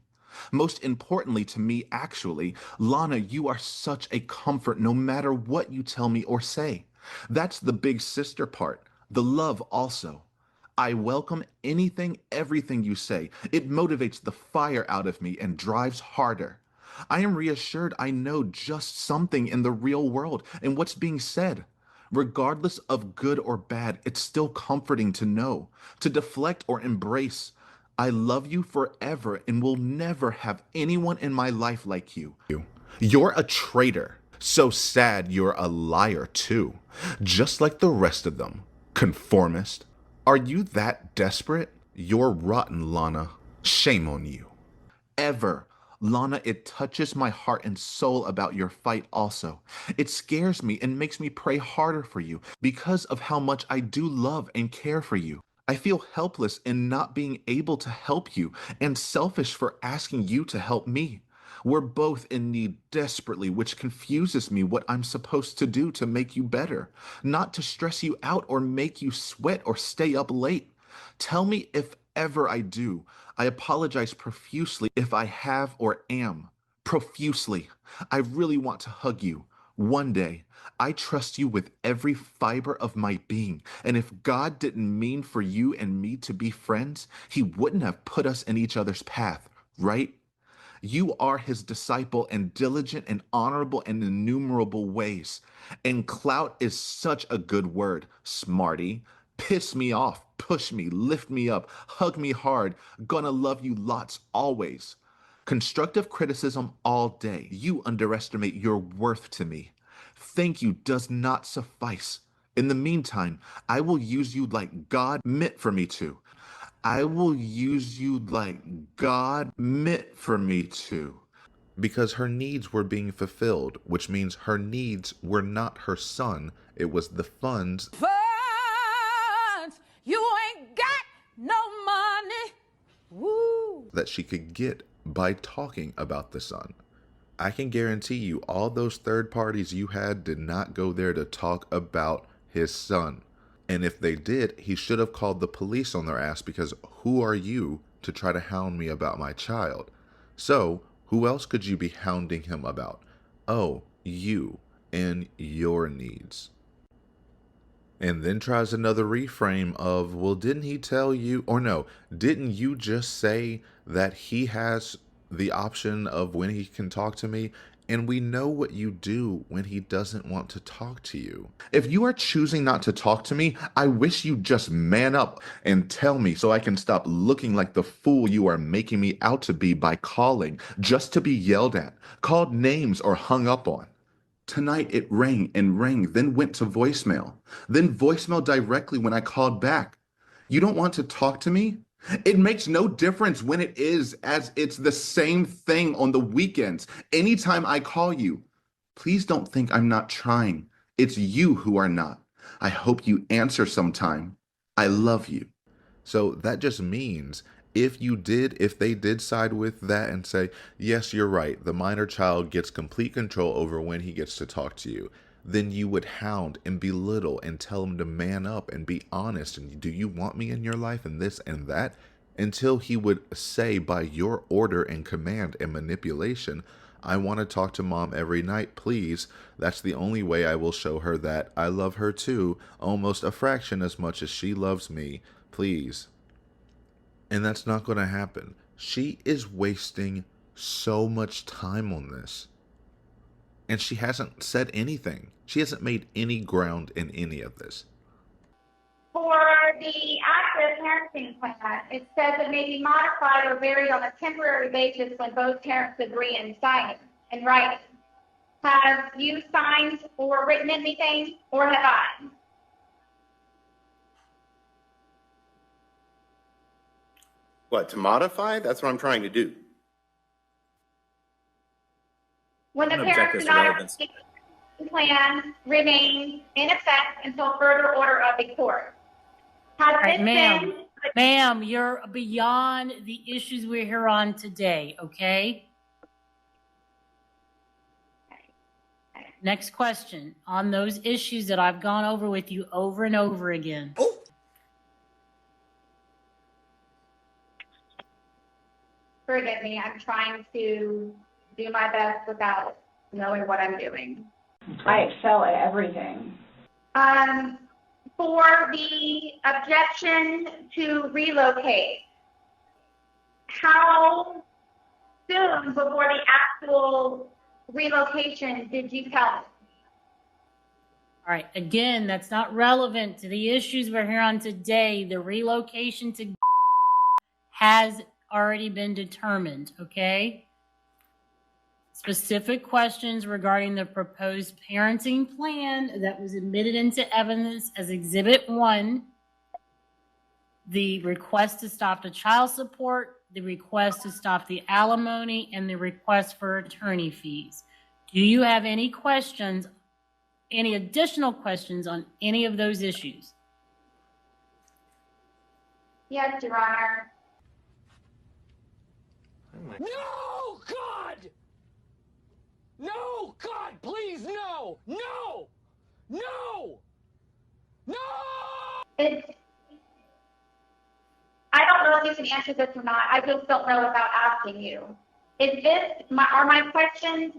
Most importantly to me, actually, Lana, you are such a comfort no matter what you tell me or say. That's the big sister part, the love also. I welcome anything, everything you say. It motivates the fire out of me and drives harder. I am reassured I know just something in the real world and what's being said. Regardless of good or bad, it's still comforting to know, to deflect or embrace. I love you forever and will never have anyone in my life like you. You're a traitor. So sad you're a liar too. Just like the rest of them. Conformist. Are you that desperate? You're rotten, Lana. Shame on you. Ever. Lana, it touches my heart and soul about your fight also. It scares me and makes me pray harder for you because of how much I do love and care for you. I feel helpless in not being able to help you and selfish for asking you to help me. We're both in need desperately, which confuses me what I'm supposed to do to make you better, not to stress you out or make you sweat or stay up late. Tell me if ever I do. I apologize profusely if I have or am. Profusely. I really want to hug you. One day. I trust you with every fiber of my being. And if God didn't mean for you and me to be friends, he wouldn't have put us in each other's path, right? You are his disciple and diligent and honorable in innumerable ways. And clout is such a good word, smarty. Piss me off, push me, lift me up, hug me hard. Gonna love you lots always. Constructive criticism all day. You underestimate your worth to me. Thank you does not suffice. In the meantime, I will use you like God meant for me to. I will use you like God meant for me to. Because her needs were being fulfilled, which means her needs were not her son, it was the funds. You ain't got no money. Woo. That she could get by talking about the son. I can guarantee you all those third parties you had did not go there to talk about his son. And if they did, he should have called the police on their ass because who are you to try to hound me about my child? So, who else could you be hounding him about? Oh, you and your needs. And then tries another reframe of, well, didn't he tell you, or no, didn't you just say that he has the option of when he can talk to me? And we know what you do when he doesn't want to talk to you. If you are choosing not to talk to me, I wish you'd just man up and tell me so I can stop looking like the fool you are making me out to be by calling just to be yelled at, called names, or hung up on. Tonight it rang and rang, then went to voicemail, then voicemail directly when I called back. You don't want to talk to me? It makes no difference when it is, as it's the same thing on the weekends, anytime I call you. Please don't think I'm not trying. It's you who are not. I hope you answer sometime. I love you. So that just means if they did side with that and say, yes, you're right, the minor child gets complete control over when he gets to talk to you, then you would hound and belittle and tell him to man up and be honest. And do you want me in your life and this and that? Until he would say by your order and command and manipulation, I want to talk to mom every night, please. That's the only way I will show her that I love her too, almost a fraction as much as she loves me, please. And that's not going to happen. She is wasting so much time on this. And she hasn't said anything. She hasn't made any ground in any of this. For the active parenting plan, it says it may be modified or varied on a temporary basis when both parents agree and sign it in writing. Have you signed or written anything, or have I? What, to modify? That's what I'm trying to do. When the parents do not agree, the plan remains in effect until further order of the court. Has this been Ma'am, you're beyond the issues we're here on today, okay? Next question on those issues that I've gone over with you over and over again. Forgive me, I'm trying to do my best without knowing what I'm doing. I excel at everything. For the objection to relocate, how soon before the actual relocation did you tell me? All right, again, that's not relevant to the issues we're here on today. The relocation to has already been determined, okay? Specific questions regarding the proposed parenting plan that was admitted into evidence as Exhibit 1, the request to stop the child support, the request to stop the alimony, and the request for attorney fees. Do you have any questions, any additional questions on any of those issues? Yes, Your Honor. No, God! No, God, please, no! No! No! No! I don't know if you can answer this or not. I just don't know without asking you. Are my questions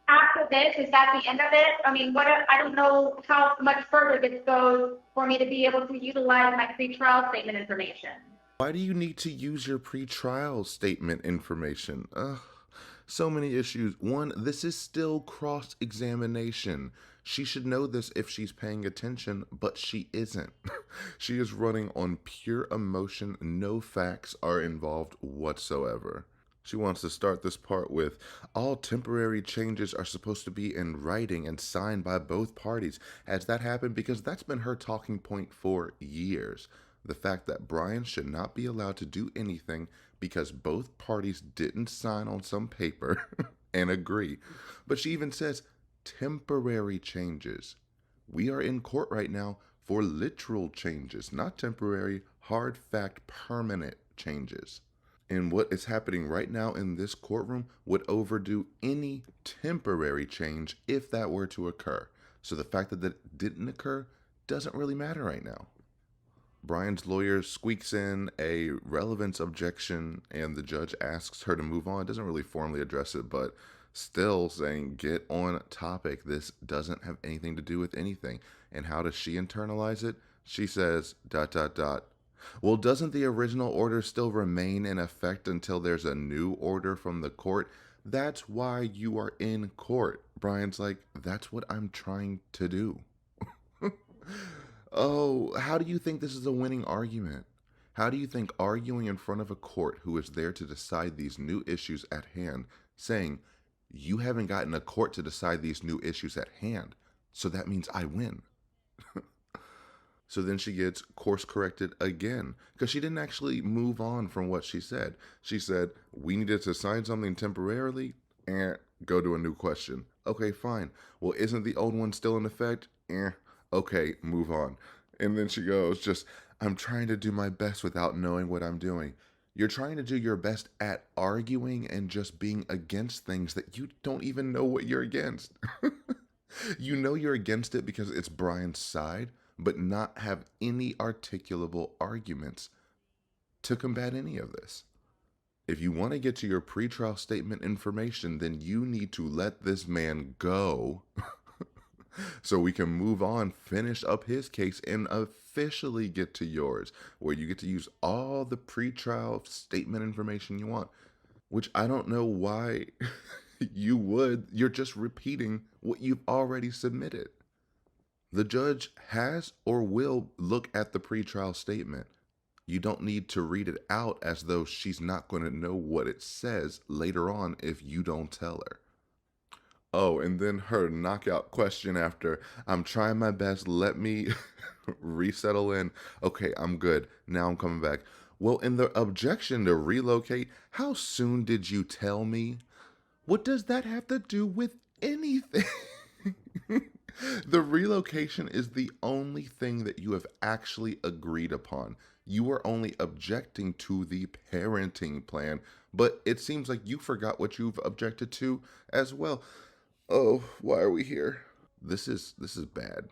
after this? Is that the end of it? I mean, I don't know how much further this goes for me to be able to utilize my pretrial statement information. Why do you need to use your pre-trial statement information? So many issues. One, this is still cross-examination. She should know this if she's paying attention, but she isn't. She is running on pure emotion. No facts are involved whatsoever. She wants to start this part with, all temporary changes are supposed to be in writing and signed by both parties. Has that happened? Because that's been her talking point for years. The fact that Brian should not be allowed to do anything because both parties didn't sign on some paper and agree. But she even says temporary changes. We are in court right now for literal changes, not temporary, hard fact, permanent changes. And what is happening right now in this courtroom would overdo any temporary change if that were to occur. So the fact that that didn't occur doesn't really matter right now. Brian's lawyer squeaks in a relevance objection, and the judge asks her to move on. Doesn't really formally address it, but still saying, get on topic. This doesn't have anything to do with anything. And how does she internalize it? She says, ... Well, doesn't the original order still remain in effect until there's a new order from the court? That's why you are in court. Brian's like, that's what I'm trying to do. Oh, how do you think this is a winning argument? How do you think arguing in front of a court who is there to decide these new issues at hand, saying, you haven't gotten a court to decide these new issues at hand, so that means I win? So then she gets course corrected again because she didn't actually move on from what she said. She said, we needed to sign something temporarily and go to a new question. Okay, fine. Well, isn't the old one still in effect? Okay, move on. And then she goes, I'm trying to do my best without knowing what I'm doing. You're trying to do your best at arguing and just being against things that you don't even know what you're against. You know you're against it because it's Brian's side, but not have any articulable arguments to combat any of this. If you want to get to your pretrial statement information, then you need to let this man go so we can move on, finish up his case, and officially get to yours, where you get to use all the pretrial statement information you want, which I don't know why you would. You're just repeating what you've already submitted. The judge has or will look at the pretrial statement. You don't need to read it out as though she's not going to know what it says later on if you don't tell her. Oh, and then her knockout question after, I'm trying my best, let me resettle in. Okay, I'm good. Now I'm coming back. Well, in the objection to relocate, how soon did you tell me? What does that have to do with anything? The relocation is the only thing that you have actually agreed upon. You are only objecting to the parenting plan, but it seems like you forgot what you've objected to as well. Oh, why are we here? This is bad.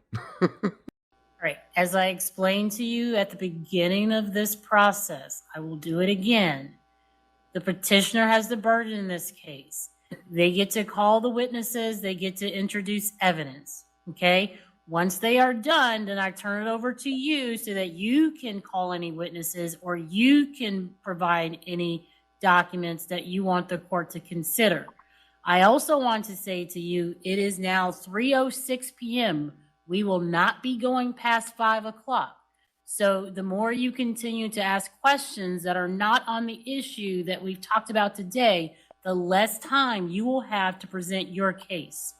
Right. As I explained to you at the beginning of this process, I will do it again. The petitioner has the burden in this case. They get to call the witnesses, they get to introduce evidence. Okay? Once they are done, then I turn it over to you so that you can call any witnesses or you can provide any documents that you want the court to consider. I also want to say to you, it is now 3:06 p.m. We will not be going past 5 o'clock. So the more you continue to ask questions that are not on the issue that we've talked about today, the less time you will have to present your case.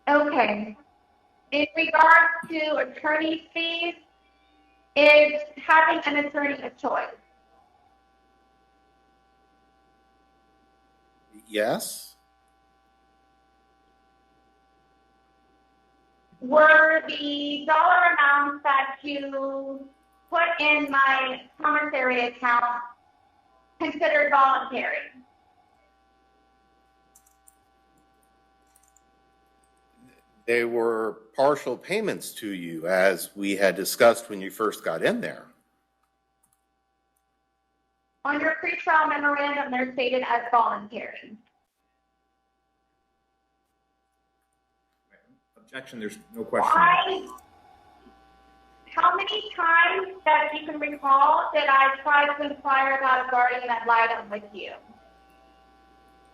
Okay. In regards to attorney fees, is having an attorney a choice? Yes? Were the dollar amounts that you put in my commissary account considered voluntary? They were partial payments to you, as we had discussed when you first got in there. On your pretrial memorandum, they're stated as voluntary. Objection, there's no question. Why? How many times that you can recall did I try to inquire about a guardian ad litem with you?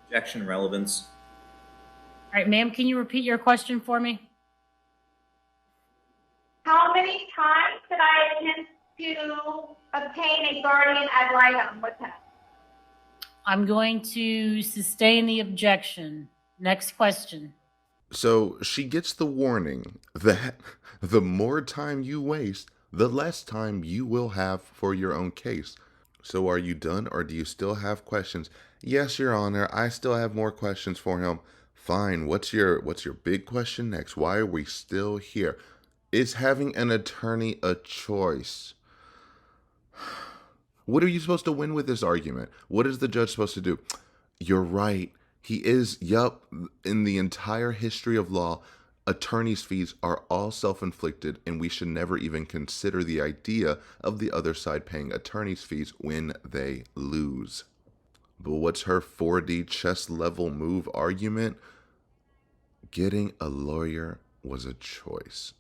Objection, relevance. All right, ma'am, can you repeat your question for me? How many times did I attempt to obtain a guardian ad litem with him? I'm going to sustain the objection. Next question. So she gets the warning that the more time you waste, the less time you will have for your own case. So are you done, or do you still have questions? Yes, Your Honor, I still have more questions for him. Fine, what's your big question next? Why are we still here? Is having an attorney a choice? What are you supposed to win with this argument? What is the judge supposed to do? You're right. He is, yup, in the entire history of law, attorney's fees are all self-inflicted, and we should never even consider the idea of the other side paying attorney's fees when they lose. But what's her 4D chess level move argument? Getting a lawyer was a choice.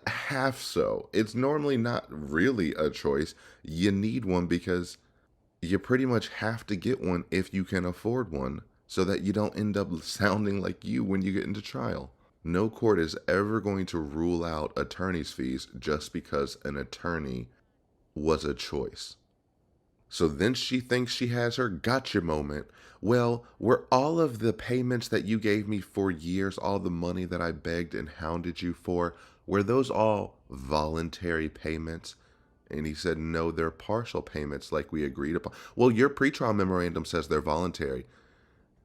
Half so. It's normally not really a choice. You need one because you pretty much have to get one if you can afford one, so that you don't end up sounding like you when you get into trial. No court is ever going to rule out attorney's fees just because an attorney was a choice. So then she thinks she has her gotcha moment. Well, were all of the payments that you gave me for years, all the money that I begged and hounded you for, were those all voluntary payments? And he said, no, they're partial payments like we agreed upon. Well, your pretrial memorandum says they're voluntary.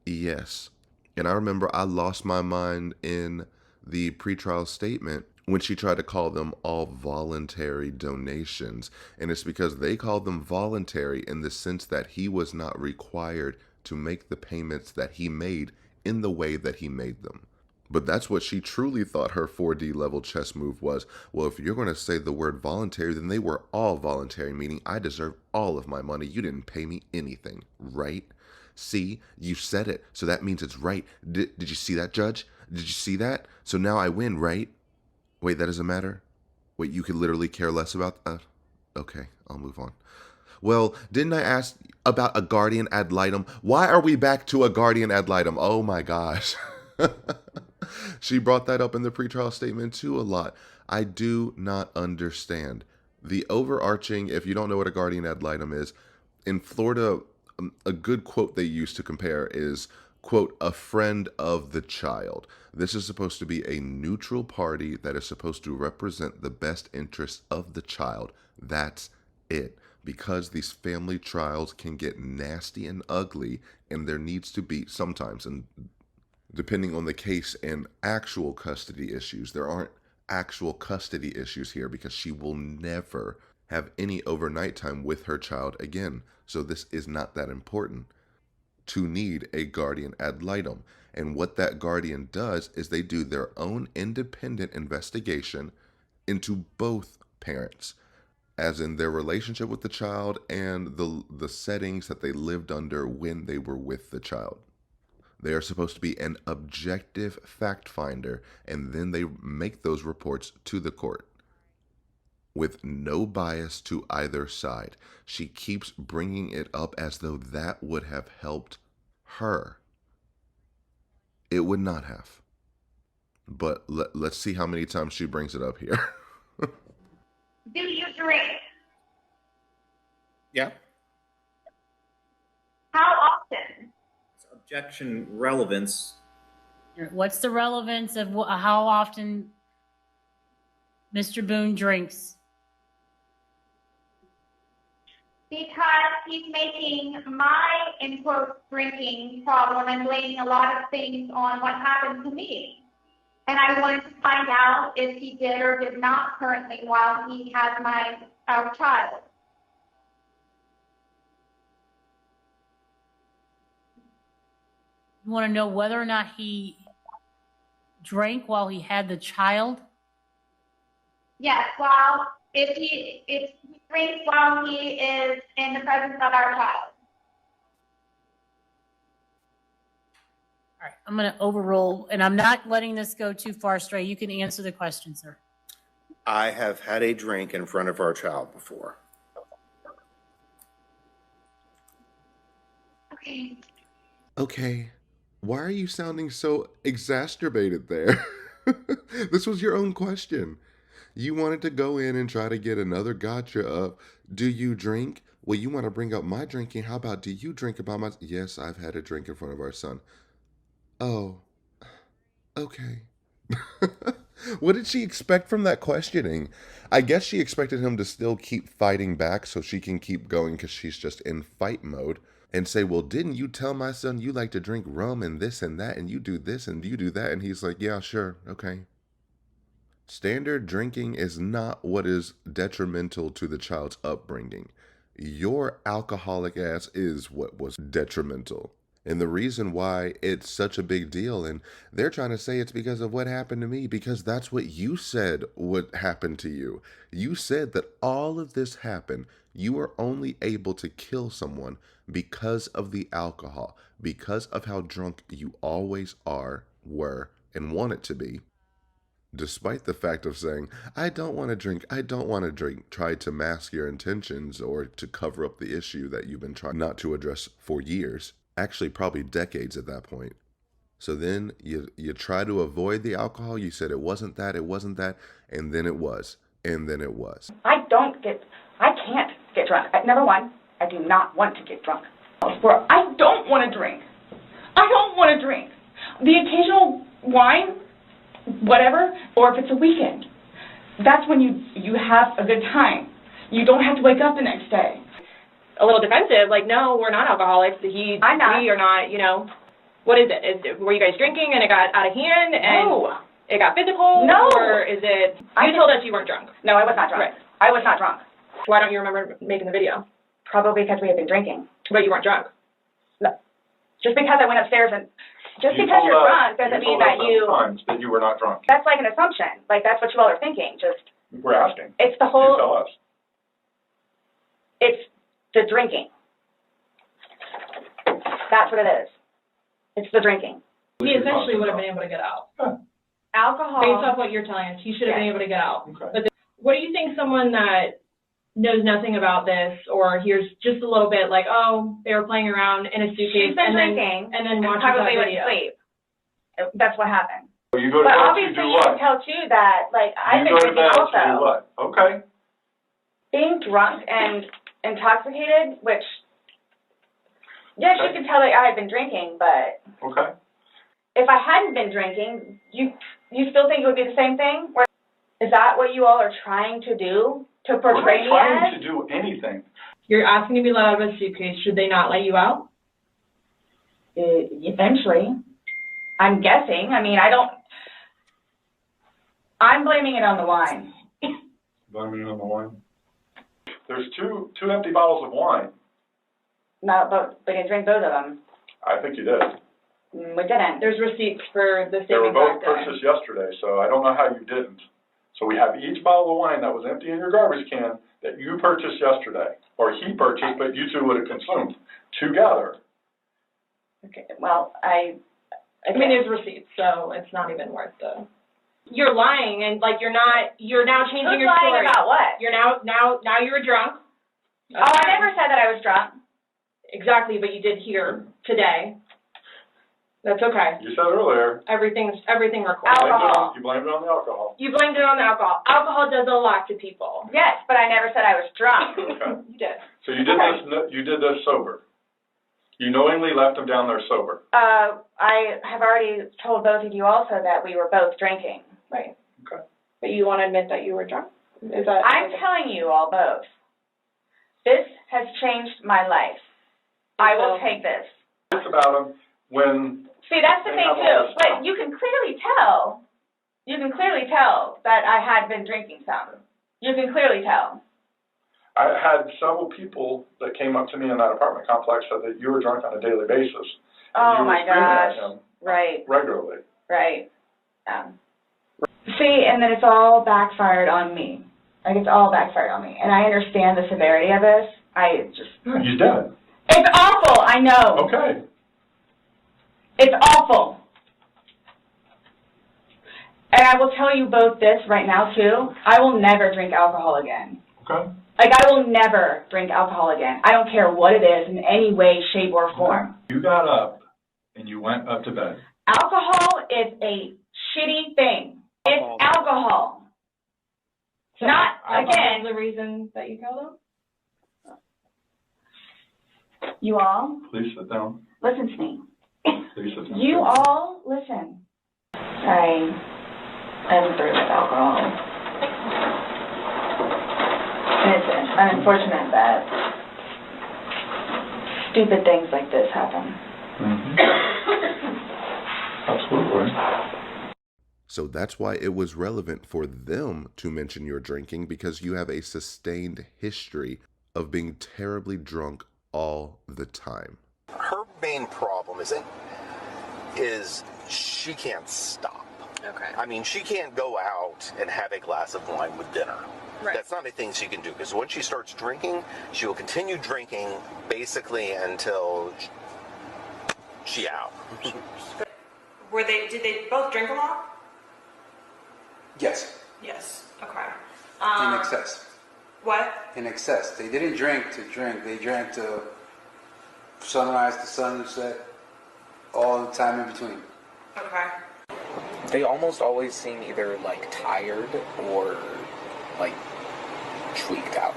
Yes. And I remember I lost my mind in the pretrial statement when she tried to call them all voluntary donations. And it's because they called them voluntary in the sense that he was not required to make the payments that he made in the way that he made them. But that's what she truly thought her 4D level chess move was. Well, if you're going to say the word voluntary, then they were all voluntary, meaning I deserve all of my money. You didn't pay me anything, right? See, you said it, so that means it's right. Did you see that, Judge? Did you see that? So now I win, right? Wait, that doesn't matter? Wait, you could literally care less about that? Okay, I'll move on. Well, didn't I ask about a guardian ad litem? Why are we back to a guardian ad litem? Oh my gosh. She brought that up in the pretrial statement too a lot. I do not understand. The overarching, if you don't know what a guardian ad litem is, in Florida, a good quote they use to compare is, quote, a friend of the child. This is supposed to be a neutral party that is supposed to represent the best interests of the child. That's it. because these family trials can get nasty and ugly, and there needs to be sometimes, and depending on the case and actual custody issues, there aren't actual custody issues here because she will never have any overnight time with her child again. So this is not that important to need a guardian ad litem. And what that guardian does is they do their own independent investigation into both parents, as in their relationship with the child and the settings that they lived under when they were with the child. They are supposed to be an objective fact finder, and then they make those reports to the court with no bias to either side. She keeps bringing it up as though that would have helped her. It would not have. But let's see how many times she brings it up here. Do you drink? Yeah. How often? Objection relevance. What's the relevance of how often Mr. Boone drinks? Because he's making my, in quotes, drinking problem and blaming a lot of things on what happened to me. And I wanted to find out if he did or did not currently while he had our child. You want to know whether or not he drank while he had the child? Yes, if he drinks while he is in the presence of our child. All right, I'm going to overrule, and I'm not letting this go too far astray. You can answer the question, sir. I have had a drink in front of our child before. Okay. Okay, why are you sounding so exacerbated there? This was your own question. You wanted to go in and try to get another gotcha of, do you drink? Well, you want to bring up my drinking. How about, do you drink about my... Yes, I've had a drink in front of our son. Oh, okay. What did she expect from that questioning? I guess she expected him to still keep fighting back so she can keep going because she's just in fight mode, and say, well, didn't you tell my son you like to drink rum and this and that, and you do this and you do that? And he's like, yeah, sure, okay. Standard drinking is not what is detrimental to the child's upbringing. Your alcoholic ass is what was detrimental. And the reason why it's such a big deal, and they're trying to say it's because of what happened to me, because that's what you said would happen to you. You said that all of this happened. You were only able to kill someone because of the alcohol, because of how drunk you always are, were, and wanted to be. Despite the fact of saying, I don't want to drink, try to mask your intentions or to cover up the issue that you've been trying not to address for years. Actually, probably decades at that point. So then you try to avoid the alcohol. You said it wasn't that, and then it was, and then it was. I can't get drunk. Number one, I do not want to get drunk. I don't want to drink. The occasional wine, whatever, or if it's a weekend, that's when you have a good time. You don't have to wake up the next day. A little defensive, like, no, we're not alcoholics. We are not, what is it? Were you guys drinking and it got out of hand and it got physical? No. Or is it, you told us you weren't drunk? No, I was not drunk. Right. I was not drunk. Why don't you remember making the video? Probably because we had been drinking. But you weren't drunk? No. Just because I went upstairs and, just because you're drunk doesn't mean that you... times that you were not drunk. That's like an assumption. Like, that's what you all are thinking. Just... We're asking. It's the whole... You tell us. It's the drinking. That's what it is. It's the drinking. He essentially would have been able to get out. Alcohol. Based off what you're telling us, he should have been able to get out. Okay. But what do you think someone that knows nothing about this or hears just a little bit like, oh, they were playing around in a suitcase She's been drinking and then watches probably that went to video? sleep. That's what happened. So you go to But bed to obviously do you what? can tell too that, like, I've been You go to drinking bed to also. do what? Okay. Being drunk and intoxicated, which, yes, you can tell that I had been drinking, but Okay. if I hadn't been drinking, you still think it would be the same thing? Or is that what you all are trying to do? To We're portray not me trying as? to do anything. You're asking to be let out of a suitcase. Should they not let you out? Eventually. I'm guessing. I mean, I'm blaming it on the wine. Blaming it on the wine? There's two empty bottles of wine. No, but we didn't drink both of them. I think you did. We didn't. There's receipts for the They were savings both back there. purchased yesterday, so I don't know how you didn't. So we have each bottle of wine that was empty in your garbage can that you purchased yesterday, or he purchased, but you two would have consumed together. Okay, well, I mean, there's receipts, so it's not even worth the. You're lying, and like you're now changing Who's your lying story. about what? You're now you were drunk. Oh, I never said that I was drunk. Exactly, but you did here today. That's okay. You said earlier. Everything recorded. Alcohol. You blamed it on the alcohol. You blamed it on the alcohol. Alcohol does a lot to people. Yes, but I never said I was drunk. Okay. You did. So you did this. You did this sober. You knowingly left him down there sober. I have already told both of you also that we were both drinking. Right. Okay. But you want to admit that you were drunk? Is that? I'm telling you all both. This has changed my life. I will take this. It's about him when. See, that's the they thing have all too. this But stuff. you can clearly tell. You can clearly tell that I had been drinking some. You can clearly tell. I had several people that came up to me in that apartment complex said that you were drunk on a daily basis. Oh my gosh. Him Right. regularly. Right. See, and then it's all backfired on me. Like, it's all backfired on me. And I understand the severity of this. You did. It's awful, I know. Okay. It's awful. And I will tell you both this right now, too. I will never drink alcohol again. Okay. Like, I will never drink alcohol again. I don't care what it is in any way, shape, or form. You got up and you went up to bed. Alcohol is a shitty thing. It's alcohol. So Not, alcohol again, is the reason that you killed him? you all, Please sit down. listen to me. Please sit down. You all, listen. I'm through with alcohol. And it's unfortunate that stupid things like this happen. Absolutely. So that's why it was relevant for them to mention your drinking, because you have a sustained history of being terribly drunk all the time. Her main problem is she can't stop. Okay. I mean, she can't go out and have a glass of wine with dinner. Right. That's not a thing she can do, because once she starts drinking, she will continue drinking basically until she out. Did they both drink a lot? Yes, Yes. Okay. in excess. What? In excess. They didn't drink to drink. They drank to sunrise to sunset, all the time in between. Okay. They almost always seem either like tired or like tweaked out.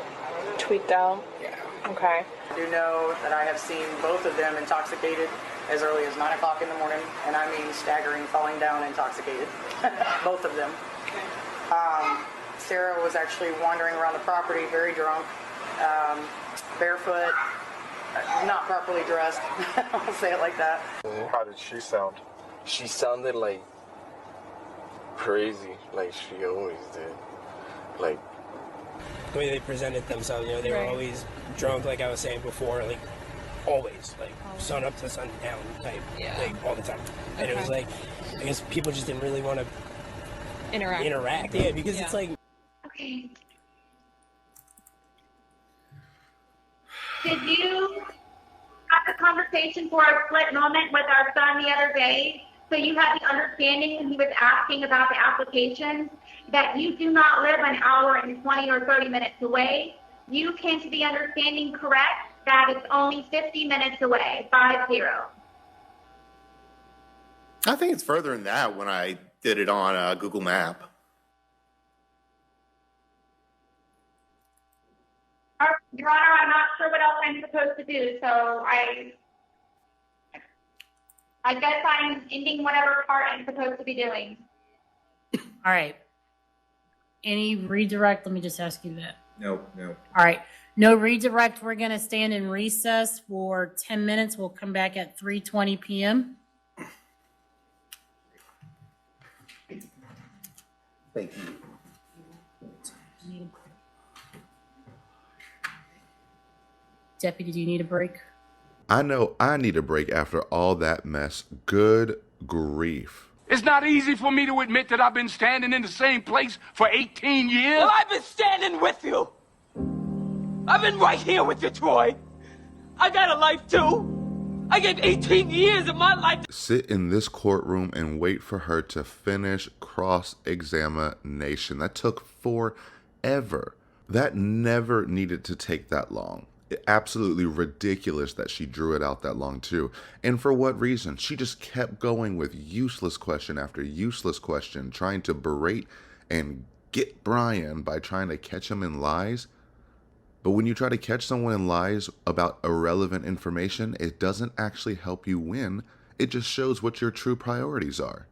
Tweaked out? Yeah. Okay. I do know that I have seen both of them intoxicated as early as 9 o'clock in the morning, and I mean staggering, falling down intoxicated. Both of them. Sarah was actually wandering around the property very drunk, barefoot, not properly dressed. I'll say it like that. How did she sound? She sounded like crazy, like she always did. Like the way they presented themselves, they were always drunk, like I was saying before, like always, like sun up to sun down type, like all the time. And it was like, I guess people just didn't really want to interact. Yeah, because it's like. Okay. Did you have a conversation for a split moment with our son the other day? So you had the understanding when he was asking about the application that you do not live an hour and 20 or 30 minutes away. You came to the understanding, correct, that it's only 50 minutes away, 50. I think it's further than that when I did it on Google Map. Your Honor, I'm not sure what else I'm supposed to do, so I guess I'm ending whatever part I'm supposed to be doing. All right. Any redirect? Let me just ask you that. No. All right. No redirect. We're going to stand in recess for 10 minutes. We'll come back at 3:20 p.m. Thank you. Deputy, do you need a break? I know I need a break after all that mess. Good grief. It's not easy for me to admit that I've been standing in the same place for 18 years. Well, I've been standing with you. I've been right here with you, Troy. I got a life too. I gave 18 years of my life. Sit in this courtroom and wait for her to finish cross-examination. That took forever. That never needed to take that long. Absolutely ridiculous that she drew it out that long too. And for what reason? She just kept going with useless question after useless question, trying to berate and get Brian by trying to catch him in lies. But when you try to catch someone in lies about irrelevant information, it doesn't actually help you win. It just shows what your true priorities are.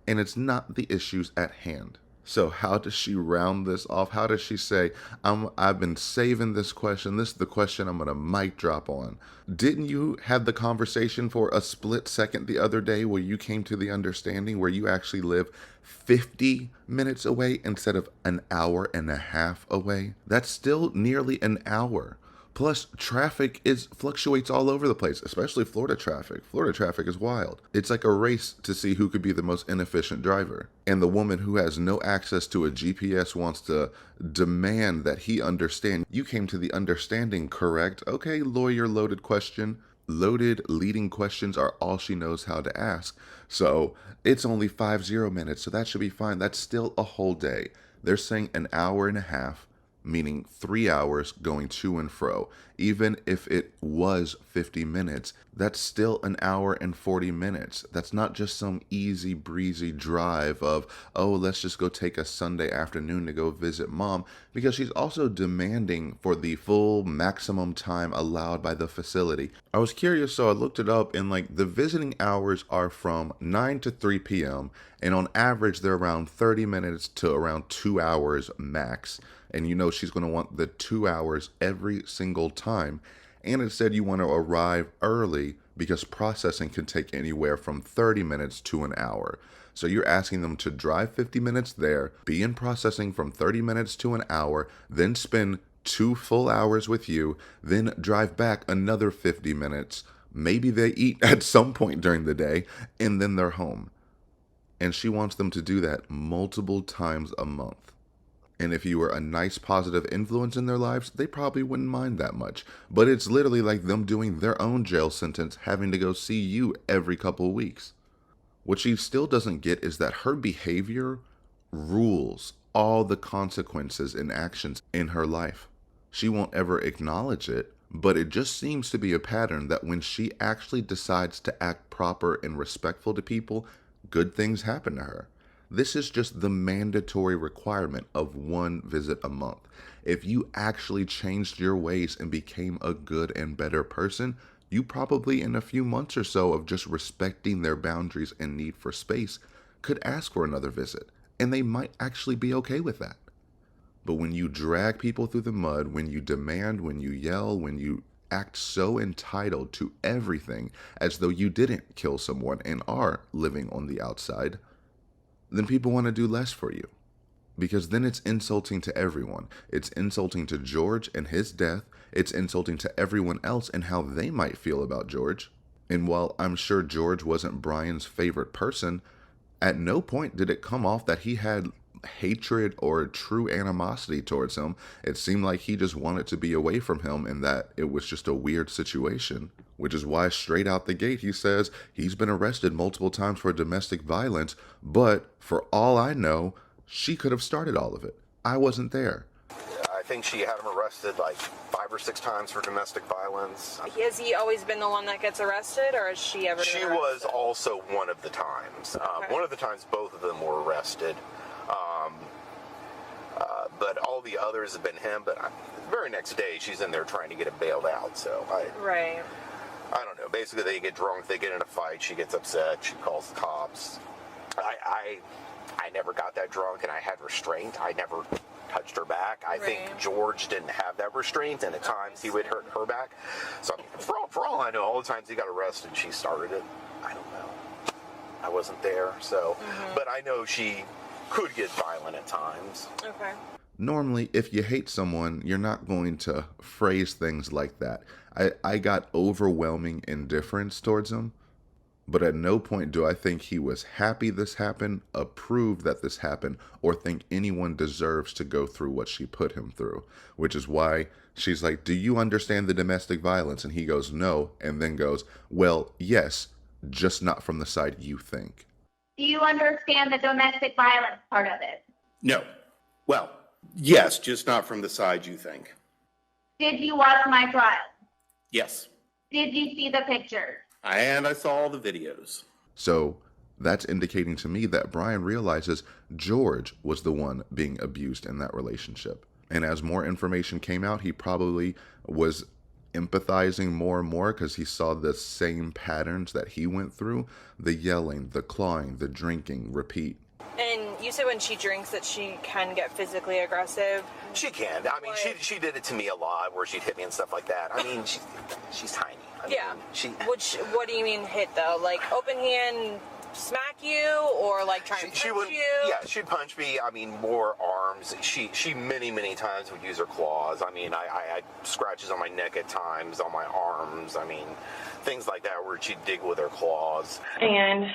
And it's not the issues at hand. So how does she round this off? How does she say, I've been saving this question. This is the question I'm going to mic drop on. Didn't you have the conversation for a split second the other day where you came to the understanding where you actually live 50 minutes away instead of an hour and a half away? That's still nearly an hour. Plus, traffic fluctuates all over the place, especially Florida traffic. Florida traffic is wild. It's like a race to see who could be the most inefficient driver. And the woman who has no access to a GPS wants to demand that he understand. You came to the understanding, correct? Okay, lawyer-loaded question. Loaded leading questions are all she knows how to ask. So it's only 50 minutes, so that should be fine. That's still a whole day. They're saying an hour and a half. Meaning 3 hours going to and fro. Even if it was 50 minutes, that's still an hour and 40 minutes. That's not just some easy breezy drive of, oh, let's just go take a Sunday afternoon to go visit mom, because she's also demanding for the full maximum time allowed by the facility. I was curious, so I looked it up, and like the visiting hours are from 9 to 3 p.m. and on average they're around 30 minutes to around 2 hours max. And you know she's going to want the 2 hours every single time. And it said you want to arrive early because processing can take anywhere from 30 minutes to an hour. So you're asking them to drive 50 minutes there, be in processing from 30 minutes to an hour, then spend 2 full hours with you, then drive back another 50 minutes. Maybe they eat at some point during the day, and then they're home. And she wants them to do that multiple times a month. And if you were a nice positive influence in their lives, they probably wouldn't mind that much. But it's literally like them doing their own jail sentence, having to go see you every couple weeks. What she still doesn't get is that her behavior rules all the consequences and actions in her life. She won't ever acknowledge it, but it just seems to be a pattern that when she actually decides to act proper and respectful to people, good things happen to her. This is just the mandatory requirement of 1 visit a month. If you actually changed your ways and became a good and better person, you probably in a few months or so of just respecting their boundaries and need for space could ask for another visit, and they might actually be okay with that. But when you drag people through the mud, when you demand, when you yell, when you act so entitled to everything as though you didn't kill someone and are living on the outside, then people want to do less for you. Because then it's insulting to everyone. It's insulting to George and his death. It's insulting to everyone else and how they might feel about George. And while I'm sure George wasn't Brian's favorite person, at no point did it come off that he had hatred or true animosity towards him. It seemed like he just wanted to be away from him and that it was just a weird situation. Which is why straight out the gate he says he's been arrested multiple times for domestic violence, but for all I know, she could have started all of it. I wasn't there. I think she had him arrested like 5 or 6 times for domestic violence. Has he always been the one that gets arrested, or has she ever been She arrested? was also one of the times. Okay. One of the times both of them were arrested. But all the others have been him. But the very next day, she's in there trying to get him bailed out. So Right. I don't know. Basically, they get drunk, they get in a fight, she gets upset, she calls the cops. I never got that drunk, and I had restraint. I never touched her back. I think George didn't have that restraint, and at times he would hurt her back. So for all I know, all the times he got arrested, she started it. I don't know. I wasn't there, so. But I know she could get violent at times. Okay. Normally, if you hate someone, you're not going to phrase things like that. I got overwhelming indifference towards him, but at no point do I think he was happy this happened, approved that this happened, or think anyone deserves to go through what she put him through, which is why she's like, do you understand the domestic violence? And he goes, no, and then goes, well, yes, just not from the side you think. Do you understand the domestic violence part of it? No. Well, yes, just not from the side you think. Did you watch my trial? Yes. Did you see the pictures? And I saw all the videos. So that's indicating to me that Brian realizes George was the one being abused in that relationship. And as more information came out, he probably was empathizing more and more because he saw the same patterns that he went through. The yelling, the clawing, the drinking, repeat. And you said when she drinks that she can get physically aggressive? She can. I mean, she did it to me a lot where she'd hit me and stuff like that. I mean, she's tiny. I mean, What do you mean hit, though? Like, open hand smack you or, like, try and punch you? Yeah, she'd punch me. I mean, more arms. She many, many times would use her claws. I mean, I had scratches on my neck at times, on my arms. I mean, things like that where she'd dig with her claws. And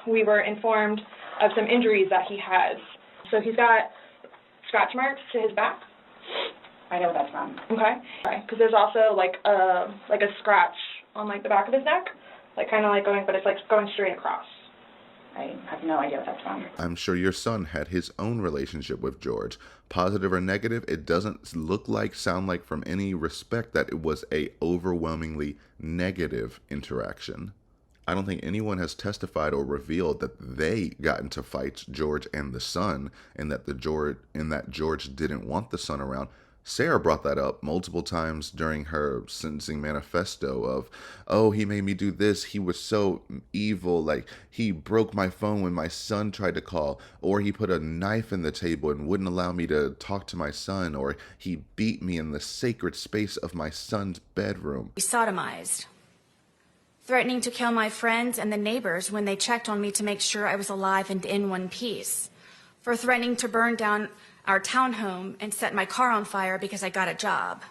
we were informed of some injuries that he has. So he's got scratch marks to his back. I know what that's from. Okay. Because there's also like a scratch on like the back of his neck, like kind of like going, but it's like going straight across. I have no idea what that's from. I'm sure your son had his own relationship with George. Positive or negative, it doesn't look like, sound like from any respect that it was a overwhelmingly negative interaction. I don't think anyone has testified or revealed that they got into fights, George and the son, and that George didn't want the son around. Sarah brought that up multiple times during her sentencing manifesto of, oh, he made me do this. He was so evil. Like, he broke my phone when my son tried to call, or he put a knife in the table and wouldn't allow me to talk to my son, or he beat me in the sacred space of my son's bedroom. Sodomized. Threatening to kill my friends and the neighbors when they checked on me to make sure I was alive and in one piece. For threatening to burn down our townhome and set my car on fire because I got a job.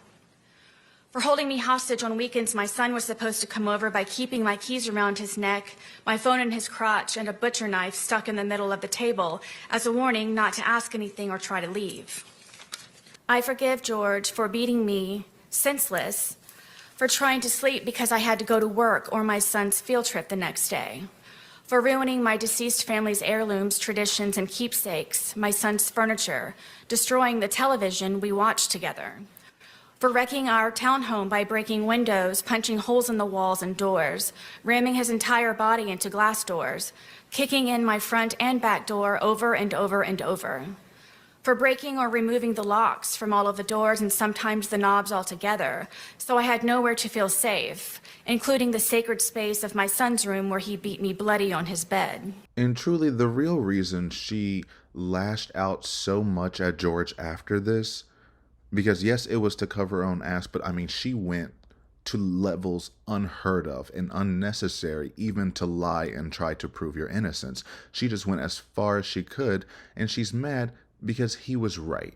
For holding me hostage on weekends my son was supposed to come over by keeping my keys around his neck, my phone in his crotch, and a butcher knife stuck in the middle of the table as a warning not to ask anything or try to leave. I forgive George for beating me senseless, for trying to sleep because I had to go to work or my son's field trip the next day, for ruining my deceased family's heirlooms, traditions, and keepsakes, my son's furniture, destroying the television we watched together, for wrecking our townhome by breaking windows, punching holes in the walls and doors, ramming his entire body into glass doors, kicking in my front and back door over and over and over, for breaking or removing the locks from all of the doors and sometimes the knobs altogether, so I had nowhere to feel safe, including the sacred space of my son's room where he beat me bloody on his bed. And truly, the real reason she lashed out so much at George after this, because yes, it was to cover her own ass, but I mean, she went to levels unheard of and unnecessary, even to lie and try to prove your innocence. She just went as far as she could, and she's mad because he was right.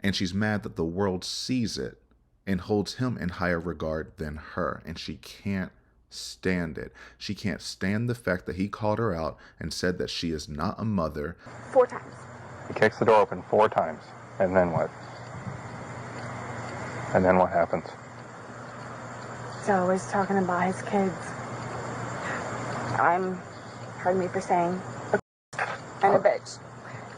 And she's mad that the world sees it and holds him in higher regard than her. And she can't stand it. She can't stand the fact that he called her out and said that she is not a mother. 4 times. He kicks the door open 4 times. And then what? And then what happens? He's always talking about his kids. Pardon me for saying, and a bitch.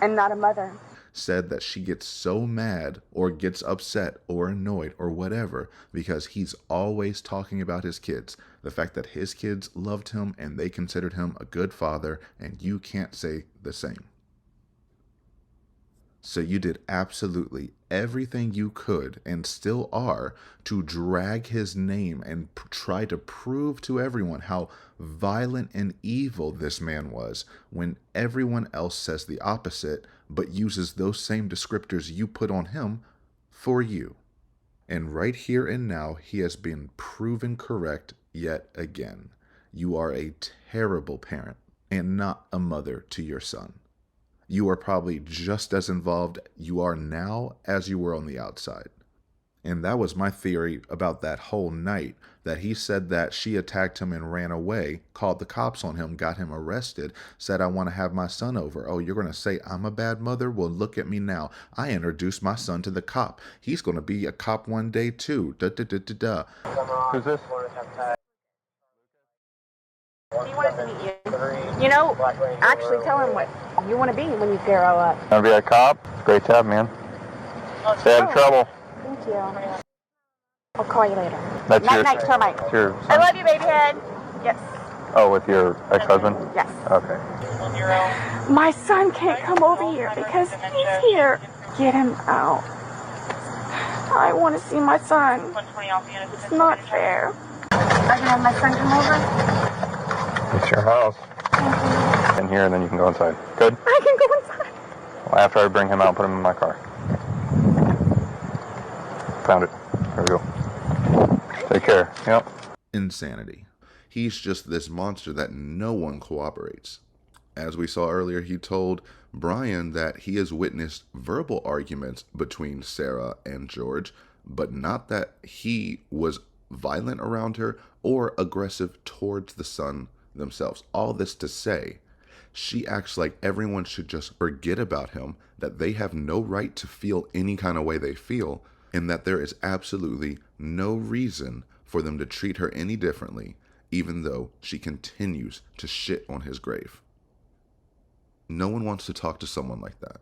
And not a mother. Said that she gets so mad or gets upset or annoyed or whatever because he's always talking about his kids. The fact that his kids loved him and they considered him a good father, and you can't say the same. So you did absolutely everything you could, and still are, to drag his name and try to prove to everyone how violent and evil this man was, when everyone else says the opposite, but uses those same descriptors you put on him for you. And right here and now, he has been proven correct yet again. You are a terrible parent and not a mother to your son. You are probably just as involved you are now as you were on the outside. And that was my theory about that whole night, that he said that she attacked him and ran away, called the cops on him, got him arrested, said, I want to have my son over. Oh, you're going to say I'm a bad mother? Well, look at me now. I introduced my son to the cop. He's going to be a cop one day too. Da-da-da-da-da. Who's this? He wanted to meet you. You know, actually tell him what you want to be when you grow up. Gonna be a cop? It's great to have, man. Stay out of trouble. Thank you. I'll call you later. That's night, your, night, termite. that's your I son? love you, baby head. Yes. Oh, with your ex-husband? Yes. Okay. My son can't come over here because he's here. Get him out. I want to see my son. It's not fair. I can have my son come over? It's your house. In here, and then you can go inside. Good? I can go inside. Well, after I bring him out, put him in my car. Found it. There we go. Take care. Yep. Insanity. He's just this monster that no one cooperates. As we saw earlier, he told Brian that he has witnessed verbal arguments between Sarah and George, but not that he was violent around her or aggressive towards the son themselves. All this to say, she acts like everyone should just forget about him, that they have no right to feel any kind of way they feel, and that there is absolutely no reason for them to treat her any differently, even though she continues to shit on his grave. No one wants to talk to someone like that.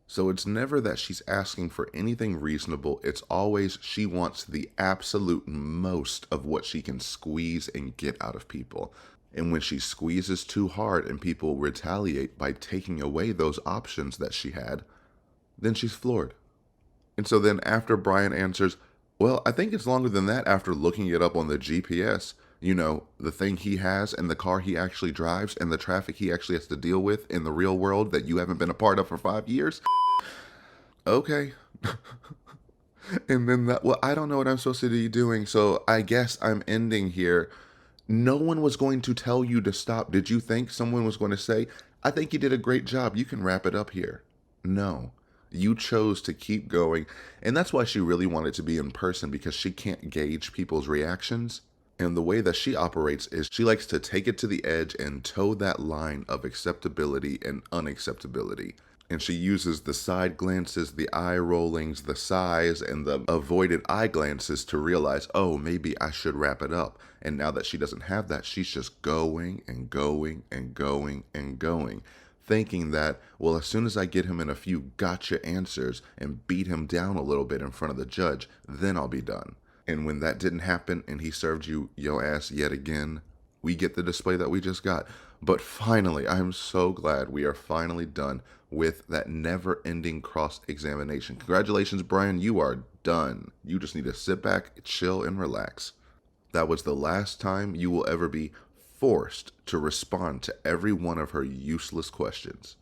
So it's never that she's asking for anything reasonable. It's always she wants the absolute most of what she can squeeze and get out of people. And when she squeezes too hard and people retaliate by taking away those options that she had, then she's floored. And so then after Brian answers, well, I think it's longer than that after looking it up on the GPS, you know, the thing he has and the car he actually drives and the traffic he actually has to deal with in the real world that you haven't been a part of for 5 years. Okay. And then that, well, I don't know what I'm supposed to be doing, so I guess I'm ending here. No one was going to tell you to stop. Did you think someone was going to say, I think you did a great job, you can wrap it up here? No. You chose to keep going. And that's why she really wanted to be in person, because she can't gauge people's reactions. And the way that she operates is she likes to take it to the edge and toe that line of acceptability and unacceptability. And she uses the side glances, the eye rollings, the sighs, and the avoided eye glances to realize, oh, maybe I should wrap it up. And now that she doesn't have that, she's just going and going and going and going, thinking that, well, as soon as I get him in a few gotcha answers and beat him down a little bit in front of the judge, then I'll be done. And when that didn't happen and he served you your ass yet again, we get the display that we just got. But finally, I'm so glad we are finally done with that never-ending cross-examination. Congratulations, Brian, you are done. You just need to sit back, chill, and relax. That was the last time you will ever be forced to respond to every one of her useless questions.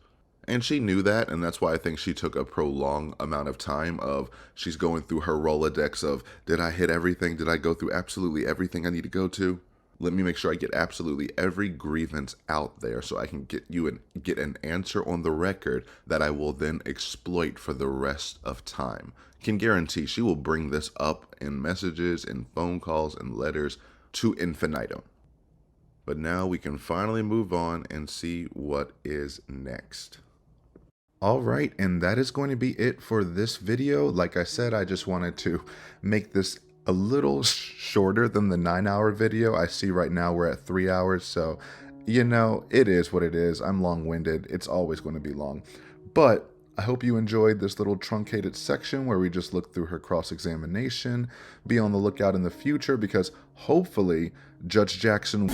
And she knew that, and that's why I think she took a prolonged amount of time of, she's going through her Rolodex of, did I hit everything? Did I go through absolutely everything I need to go to? Let me make sure I get absolutely every grievance out there so I can get an answer on the record that I will then exploit for the rest of time. Can guarantee she will bring this up in messages and phone calls and letters to infinitum. But now we can finally move on and see what is next. All right, and that is going to be it for this video. Like I said, I just wanted to make this a little shorter than the 9-hour video. I see right now we're at 3 hours, so, you know, it is what it is. I'm long-winded. It's always going to be long. But I hope you enjoyed this little truncated section where we just looked through her cross-examination. Be on the lookout in the future because hopefully Judge Jackson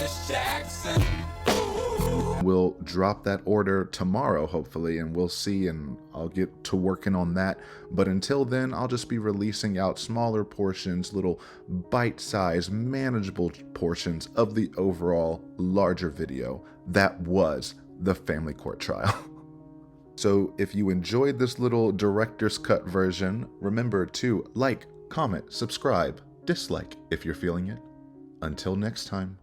We'll drop that order tomorrow, hopefully, and we'll see, and I'll get to working on that. But until then, I'll just be releasing out smaller portions, little bite-sized, manageable portions of the overall larger video that was the family court trial. So if you enjoyed this little director's cut version, remember to like, comment, subscribe, dislike if you're feeling it. Until next time.